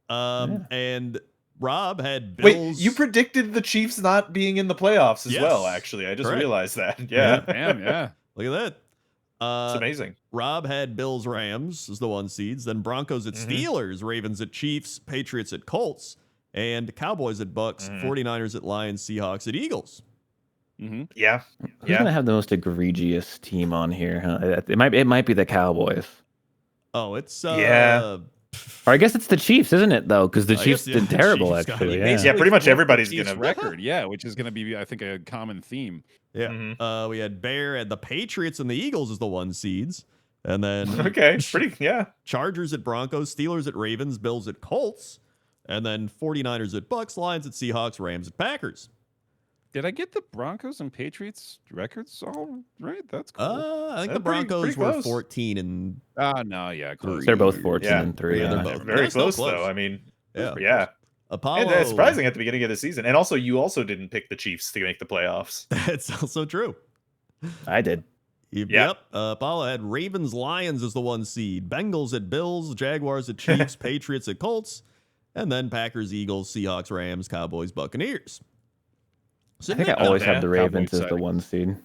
And Rob had Wait, Bills. you predicted the Chiefs not being in the playoffs as well, actually. I just realized that. Yeah. Damn, yeah. Look at that. It's amazing. Rob had Bills, Rams as the 1 seeds, then Broncos at Steelers, Ravens at Chiefs, Patriots at Colts, and Cowboys at Bucks, 49ers at Lions, Seahawks at Eagles. Yeah. Who's gonna have the most egregious team on here? Huh? It might be the Cowboys. Oh, it's or I guess it's the Chiefs, isn't it? Though, because the Chiefs did terrible Chiefs actually. Yeah, pretty much everybody's gonna record. Yeah, which is gonna be, I think, a common theme. Yeah. We had Bear and the Patriots and the Eagles as the 1 seeds, and then Chargers at Broncos, Steelers at Ravens, Bills at Colts, and then 49ers at Bucks, Lions at Seahawks, Rams at Packers. Did I get the Broncos and Patriots records all right? That's cool. I think the Broncos were 14 and. No, yeah, close. They're both 14 and 3. Yeah, Yeah. they're both very close, though. I mean, yeah. Apollo. And that's surprising at the beginning of the season. And also, you also didn't pick the Chiefs to make the playoffs. That's also true. I did. Yep. Apollo had Ravens, Lions as the 1 seed, Bengals at Bills, Jaguars at Chiefs, Patriots at Colts, and then Packers, Eagles, Seahawks, Rams, Cowboys, Buccaneers. I think I always have the Ravens as the 1 seed.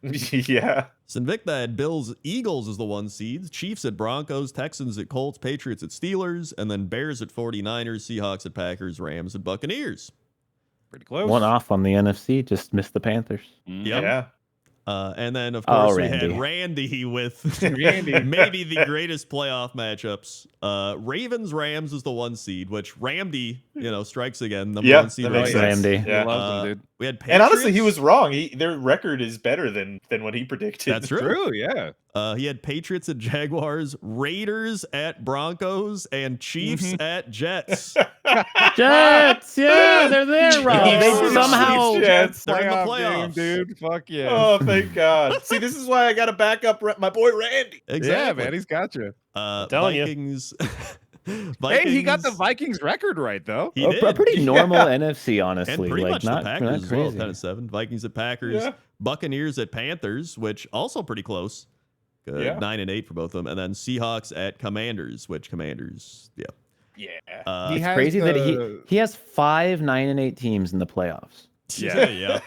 Yeah. Sinvicta had Bills, Eagles as the 1 seeds, Chiefs at Broncos, Texans at Colts, Patriots at Steelers, and then Bears at 49ers, Seahawks at Packers, Rams at Buccaneers. Pretty close. One off on the NFC, just missed the Panthers. Yep. Yeah. And then, of course, we Randy. had Randy with maybe the greatest playoff matchups. Ravens, Rams is the 1 seed, which Randy, strikes again. Number 1 seed. That makes sense. Randy. Yeah. Loves him, dude. We had Patriots. And honestly, he was wrong. Their record is better than what he predicted. That's true. True, yeah. He had Patriots at Jaguars, Raiders at Broncos, and Chiefs at Jets. Jets, yeah, they're there, Rob. Yeah, They Chiefs, somehow. Jets. They're in the Playoff game, playoffs. dude. Fuck yeah. Oh, thank God. See, this is why I got to back up my boy Randy. Exactly. Yeah, man, he's got you. telling you. Vikings. Hey, he got the Vikings record right, though. He A did. pretty normal NFC, honestly. And pretty much not, the Packers not as well, crazy. 10-7. Vikings at Packers, Yeah. Buccaneers at Panthers, which also pretty close. Yeah. 9-8 for both of them, and then Seahawks at Commanders, which Commanders, Yeah. It's crazy that he has 5 9-8 teams in the playoffs. yeah.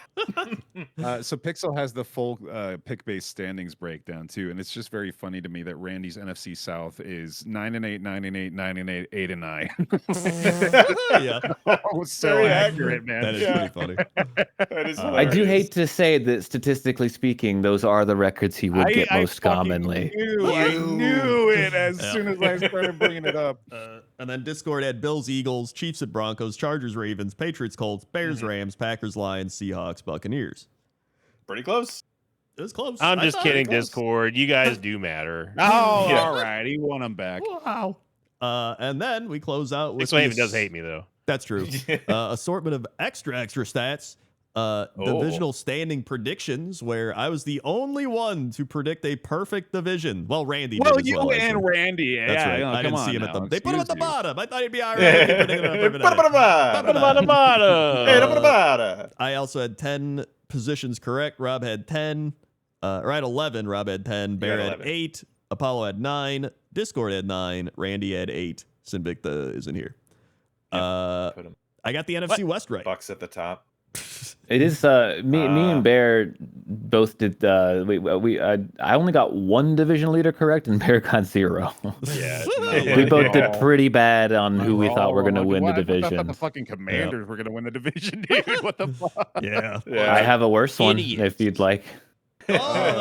So Pixel has the full pick-based standings breakdown too, and it's just very funny to me that Randy's NFC South is 9-8, 9-8, 9-8, 8-9. Yeah. Oh, so Very accurate, man. That is pretty funny. That is I do hilarious. hate to say that statistically speaking, those are the records he would get most commonly. I knew it as Yeah. soon as I started bringing it up. And then Discord had Bills, Eagles, Chiefs at Broncos, Chargers, Ravens, Patriots, Colts, Bears, Rams, Packers, Lions, Seahawks, Buccaneers. Pretty close. It was close. I'm I just thought it kidding, was. Discord. You guys do matter. Oh, Yeah. all right. He won him back. Wow. And then we close out with This this- does hate me though. That's true. Assortment of extra stats. Divisional standing predictions, where I was the only one to predict a perfect division. Well, Randy Well, did as you well, and actually. Randy. That's Yeah, right. no, I come didn't on see him at now, the. They put him at the excuse you. bottom. I thought he'd be all right. Predicting him on a perfect night. Ba-da-ba-da-ba. Hey, da-ba-da-ba-da. I also had 10 positions correct. Rob had 10. Or I had 11. Rob had 10. Bear had 11. 8. Apollo had 9. Discord had 9. Randy had 8. Sinvicta isn't here. Put him. I got the NFC West right. Bucks at the top. It is me and Bear both did. I only got 1 division leader correct, and Bear got 0. Yeah. We both did pretty bad on who we thought were going to win the I thought division. the fucking Commanders were going to win the division, dude. What the fuck? Yeah. Yeah. I have a worse one Idiots. if you'd like. Oh,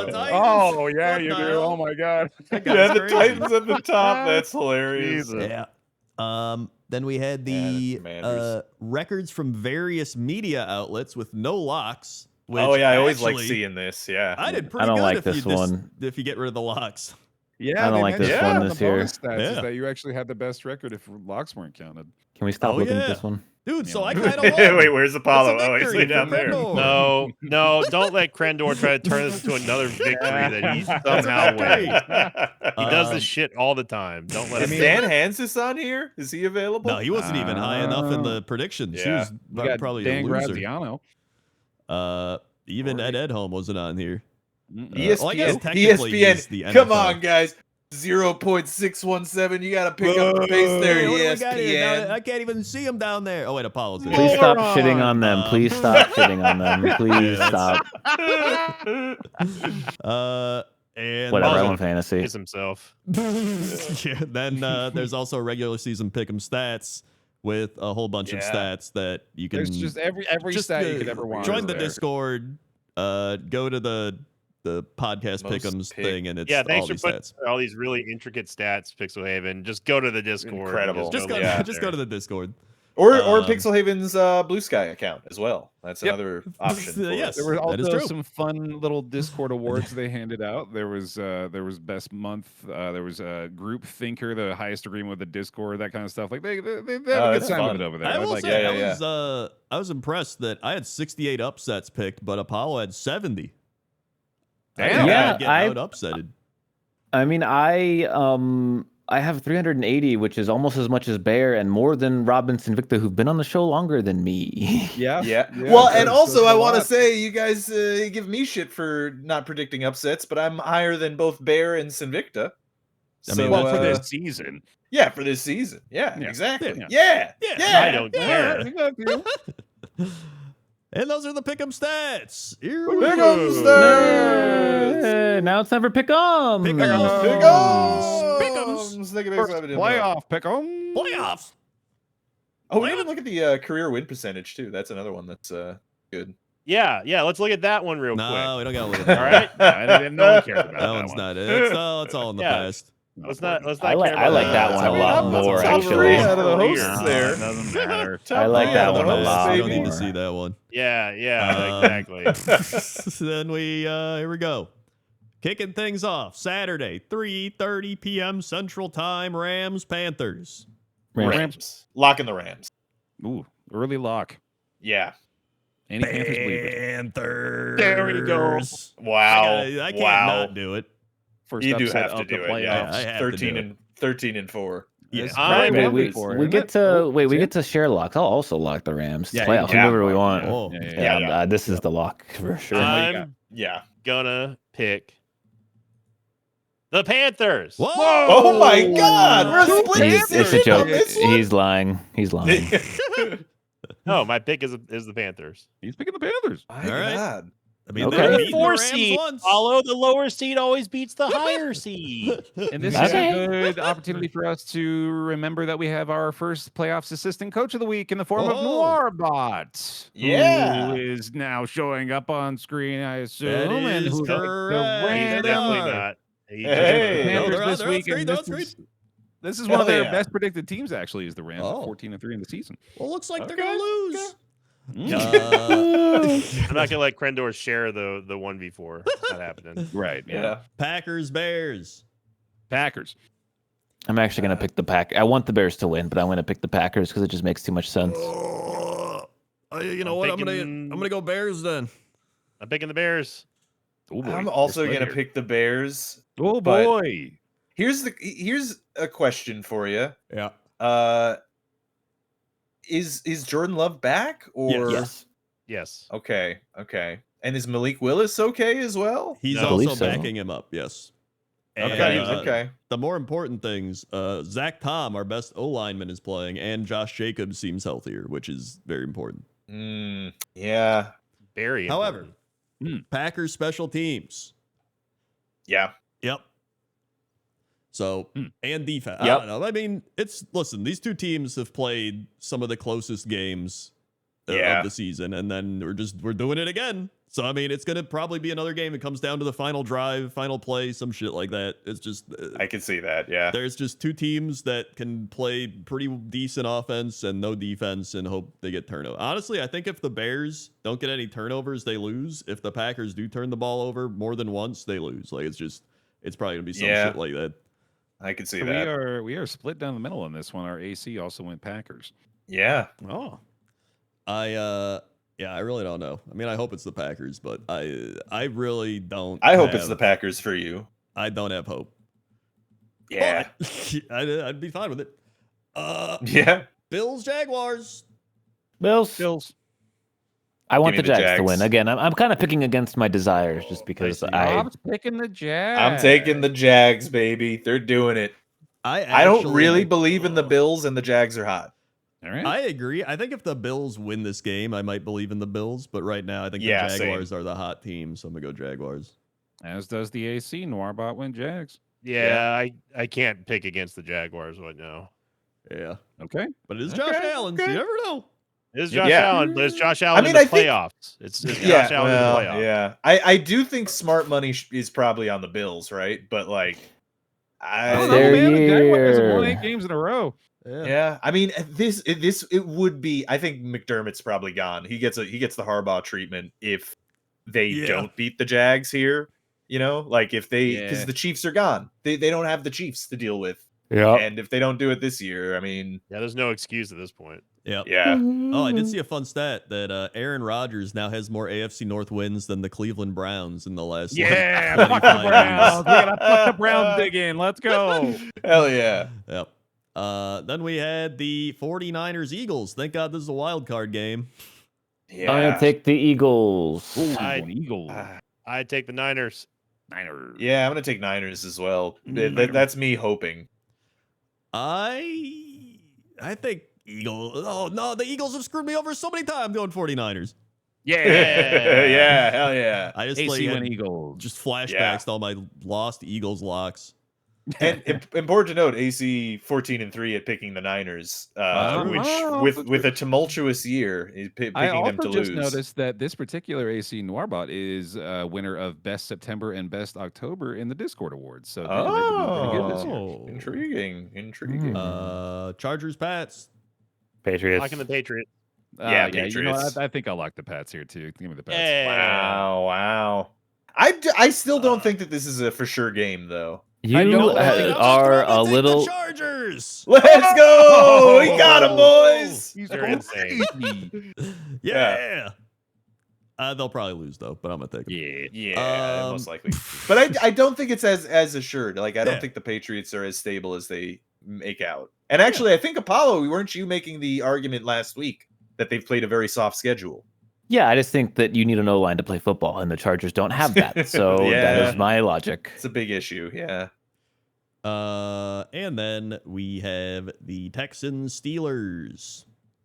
the Titans. Oh, yeah, What you the do. hell? Oh, my God. That Yeah, guy's the crazy. Titans at the top. That's hilarious. Jesus. Yeah. Then we had Yeah, the the Commanders. records from various media outlets with no locks. Which Oh yeah, I always like actually, seeing this. Yeah. I did pretty I don't good like if this you one. if you get rid of the locks. Yeah, I don't they like this mentioned one on the this year. bonus stats Yeah. is that you actually had the best record if locks weren't counted. Can we stop Oh, looking yeah. at this one? Dude, so I know. kind of won. Wait, where's Apollo? That's a Oh, he's way victory down for there. Crendor. No, don't let Crendor try to turn this into another victory that he somehow victory. wins. He does Um, this shit all the time. Don't let Is him. Dan Hansis on here? Is he available? No, he wasn't even high enough in the predictions. He Yeah. was We got probably Dan a loser. Graziano. Even Already. Ed Edholm wasn't on here. ESPN. Well, I guess technically he's the ESPN. Come NFL. on, guys. 0.617. You got to pick up the pace there, Hey, what do we got here? ESPN. Now, I can't even see him down there. Oh wait, Apollo's there. Please stop Moron. shitting on them. Please stop shitting on them. Please that's- stop. And Whatever. I Apollo want fantasy. Is himself. yeah, then there's also regular season pick'em stats with a whole bunch of Yeah. stats that you can There's just every just, stat you could ever want. join is the there. Discord. Go to the podcast Most pick'ems pick- thing, and it's Yeah, all thanks for these putting stats. all these really intricate stats, Pixelhaven. Just go to the Discord. and Incredible. Just go, Yeah. just go to the Discord. Or Um, Pixelhaven's Blue Sky account as well. That's Yep. another option. For Yes. us. There were That is also true. some fun little Discord awards they handed out. There was best month. There was group thinker, the highest agreement with the Discord, that kind of stuff. Like they have a good that's time fun. with it over there. I will like say, it. I was impressed that I had 68 upsets picked, but Apollo had 70. Damn. Yeah, get I- out upsetted. I mean, I have 380, which is almost as much as Bear and more than Robinson Victor, who've been on the show longer than me. Yeah. Yeah. Well, and that's also I a want to lot. say you guys give me shit for not predicting upsets, but I'm higher than both Bear and Sinvicta. I mean, Well, for uh, this season. yeah, for this season. Yeah, Yeah. exactly. Yeah. Yeah. Yeah. Yeah. I don't care. And those are the pick'em stats. Here we Pick'em go. stats. Now it's time for Pickum. Pick'em. Pick'ems. Pick'ems. First playoff pick 'em. Playoffs. Oh, we didn't look at the career win percentage too. That's another one that's good. Yeah. Let's look at that one real No, we quick. don't got to look at All that. right. I didn't know we cared about That that one's one. not it. It's all in the Yeah. past. Let's not. I like- care I about like that that. one a lot more, top actually. three out of the Career. hosts No, there. it doesn't matter. I like Top that three out of one the a hosts, lot You don't need baby. to more. see that one. Yeah. Exactly. Then we here we go. Kicking things off Saturday, 3:30 p.m. Central Time. Rams Panthers. Rams. Locking the Rams. Ooh, early lock. Yeah. Any Panthers believe it. Panthers. There we go. Wow. I can't wow. not do it. First You do upset have to of the do it. playoffs. Yeah. I have to 13 do and 13 and 4. Yeah. It's I'm- probably Wait, before, we isn't get it? to wait. We Yeah. get to share locks. I'll also lock the Rams. Yeah, Playoffs. yeah. Whatever we want. Oh. Yeah. Yeah. This is the lock for sure. I'm Yeah. gonna pick the Panthers. Whoa! Oh my God! We're a split It's a decision joke. on this one? He's lying. He's lying. No, my pick is the Panthers. He's picking the Panthers. My All right. God. I mean, Okay. they're The beating the Four Rams seed. once. Follow the lower seed always beats the higher seed. And this Okay. is a good opportunity for us to remember that we have our first playoffs assistant coach of the week in the form of Oh. Noirbot. Yeah. Who is now showing up on screen, I assume. That and is who correct. He's They definitely are. not. He Hey. Panthers No, they're on- this they're on week, screen, and they're on this is one of Hell their yeah. best predicted teams. Actually, is the Rams Oh. at 14-3 in the season. Well, looks like they're Okay, gonna lose. Mm. I'm not gonna let Crendor share the 1v4. It's not happening. Right. Yeah. Yeah. Packers Bears. Packers. I'm actually gonna pick the Pack. I want the Bears to win, but I'm gonna pick the Packers because it just makes too much sense. You know I'm what? thinking- I'm gonna go Bears then. I'm picking the Bears. Oh, boy. I'm also You're gonna split pick the Bears. here. Oh but- boy. Here's a question for you. Yeah. Is Jordan Love back or Yes. Yes. Okay. And is Malik Willis okay as well? He's No. I also believe so. backing him up. Yes. Okay. And, Okay. The more important things, Zach Tom, our best O lineman, is playing, and Josh Jacobs seems healthier, which is very important. Yeah. Very. However, important. Packers special teams. Yeah. Yep. So and defense. I Yep. don't know. I mean, listen. These two teams have played some of the closest games Yeah. of the season, and then we're doing it again. So I mean, it's gonna probably be another game. It comes down to the final drive, final play, some shit like that. It's just I can see that. Yeah. there's just two teams that can play pretty decent offense and no defense and hope they get turnover. Honestly, I think if the Bears don't get any turnovers, they lose. If the Packers do turn the ball over more than once, they lose. Like it's probably gonna be some Yeah. shit like that. I can see So that. we are split down the middle on this one. Our AC also went Packers. Yeah. Oh, I really don't know. I mean, I hope it's the Packers, but I really don't. I hope it's the Packers for you. I don't have hope. Yeah. But I'd be fine with it. Yeah. Bills, Jaguars. Bills. I want Give the me the Jags to Jags. win. Again, I'm kind of picking against my desires just because I'm picking the Jags. I'm taking the Jags, baby. They're doing it. I don't really believe in the Bills, and the Jags are hot. All right. I agree. I think if the Bills win this game, I might believe in the Bills. But right now, I think the Jaguars are the hot team, so I'm gonna go Jaguars. As does the AC. Noirbot win Jags. Yeah, I can't pick against the Jaguars right now. Yeah. Okay. But it is Josh Allen, so you never know. It is Josh Allen, but it's Josh Allen in I the think- playoffs. It's Josh Allen in the playoffs. Yeah. I do think smart money is probably on the Bills, right? But like, I don't Their know, man. The Jaguars have won year. 8 games in a row. yeah. I mean, it would be. I think McDermott's probably gone. He gets the Harbaugh treatment if they don't beat the Jags here. You know, like if they because the Chiefs are gone. They don't have the Chiefs to deal with. Yeah. And if they don't do it this year, I mean, Yeah, there's no excuse at this point. Yeah. yeah. Oh, I did see a fun stat that Aaron Rodgers now has more AFC North wins than the Cleveland Browns in the last. Yeah, like, fuck the 25 Browns. years. We gotta fuck the Browns again. Let's go. Hell yeah. Yep. Then we had the 49ers Eagles. Thank God this is a wild card game. Yeah. I'm gonna take the Eagles. Ooh, I- Eagles. I take the Niners. Niners. Yeah, I'm gonna take Niners as well. Mm. That's me hoping. I think Eagles. Oh no, the Eagles have screwed me over so many times. Going 49ers. Yeah. Yeah, hell yeah. I just AC like win Eagles. just flashbacks Yeah. to all my lost Eagles locks. And important to note, AC 14-3 at picking the Niners, which with a tumultuous year, picking I them also to just lose. noticed that this particular AC Noirbot is winner of Best September and Best October in the Discord Awards. So they've been doing pretty good this year. Oh. Intriguing. Chargers, Pats. Patriots. Locking the Patriots. Yeah, You know, Patriots. I think I'll lock the Pats here too. Give me the Pats. Yeah. Wow. I still don't think that this is a for sure game though. You don't think- are a The little. Chargers. Let's go! We got him, boys. They're insane. Yeah. They'll probably lose though, but I'm gonna take them. Yeah, most likely. But I don't think it's as assured. Like I don't think the Patriots are as stable as they make out. And actually, I think Apollo, weren't you making the argument last week that they've played a very soft schedule? Yeah, I just think that you need an O-line to play football, and the Chargers don't have that. So that Yeah. is my logic. It's a big issue. Yeah. And then we have the Texans Steelers.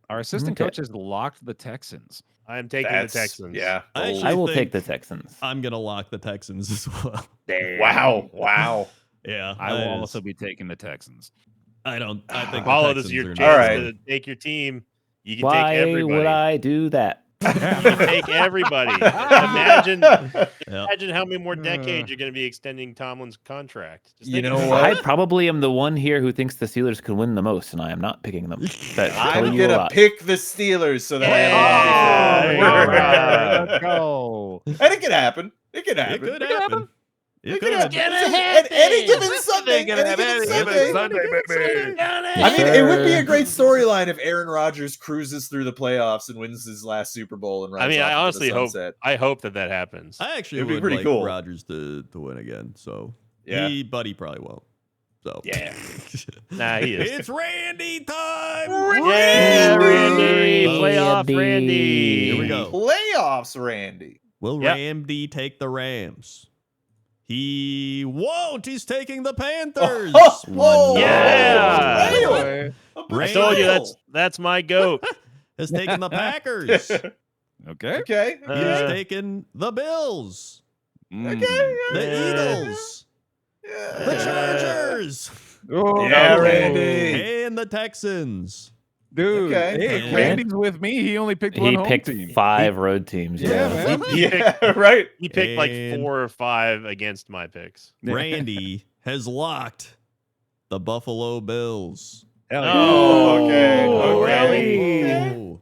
Our assistant Okay. coach has locked the Texans. I am taking That's- the Texans. Yeah. I bold. I will think- take the Texans. I'm gonna lock the Texans as well. Wow. Yeah, I will is- also be taking the Texans. I think the Apollo, this is Texans your are chance All right. to take your team. You can Why take everybody. would I do that? You can take everybody. Imagine how many more decades you're going to be extending Tomlin's contract. Just You think know about what? I probably am the one here who thinks the Steelers can win the most, and I am not picking them. That should tell I'm you a gonna lot. pick the Steelers so that Yeah. I All have right. Let's go. And it could happen. It could It happen. could happen. It could It's happen. just- any given Sunday. I mean, it would be a great storyline if Aaron Rodgers cruises through the playoffs and wins his last Super Bowl and runs I mean, I off into the honestly hope sunset. I hope that happens. I actually It'd be would pretty like cool. Rodgers to win again. So Yeah. but he probably won't. So Yeah. Nah, he is. It's Randy time. Yeah, Randy. Playoff Randy. Randy. Here we go. Playoffs, Randy. Will Yep. Randy take the Rams? He won't. He's taking the Panthers. Oh, Yeah. Rail. I told you that's my goat. Has taken the Packers. Okay. Okay. He's taken the Bills. Mm. The Yeah. Eagles. The Chargers. Oh, Yeah, no. Randy. And the Texans. Dude, Okay. hey, And- Randy's with me. He only picked one He home picked team. 5 road teams. Yeah, Yeah. man. Yeah, right. He picked like And- 4 or 5 against my picks. Randy has locked the Buffalo Bills. Hell Oh, okay. Oh, Okay. Oh.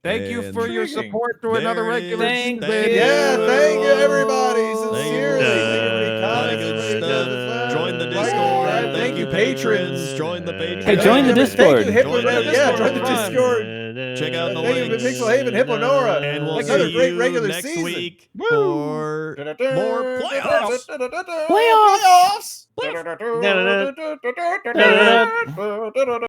Thank you for your Intriguing. support through another There it regular is. season, Thank baby. you. Yeah, thank you, everybody. Thank you. Sincerely. Thank you, everybody. Good Comments, stuff. everybody. Join the Right, Discord. right. Thank Thank you, you, patrons. Join the patrons. Hey, join the Discord. Thank you, Hippo. Join the Yeah, join the Discord. Discord. Check out the Thank you, links. Pixel Haven, Hippo Nora. And we'll Another see great you regular next season. week for more playoffs. Playoffs. Da-da-da.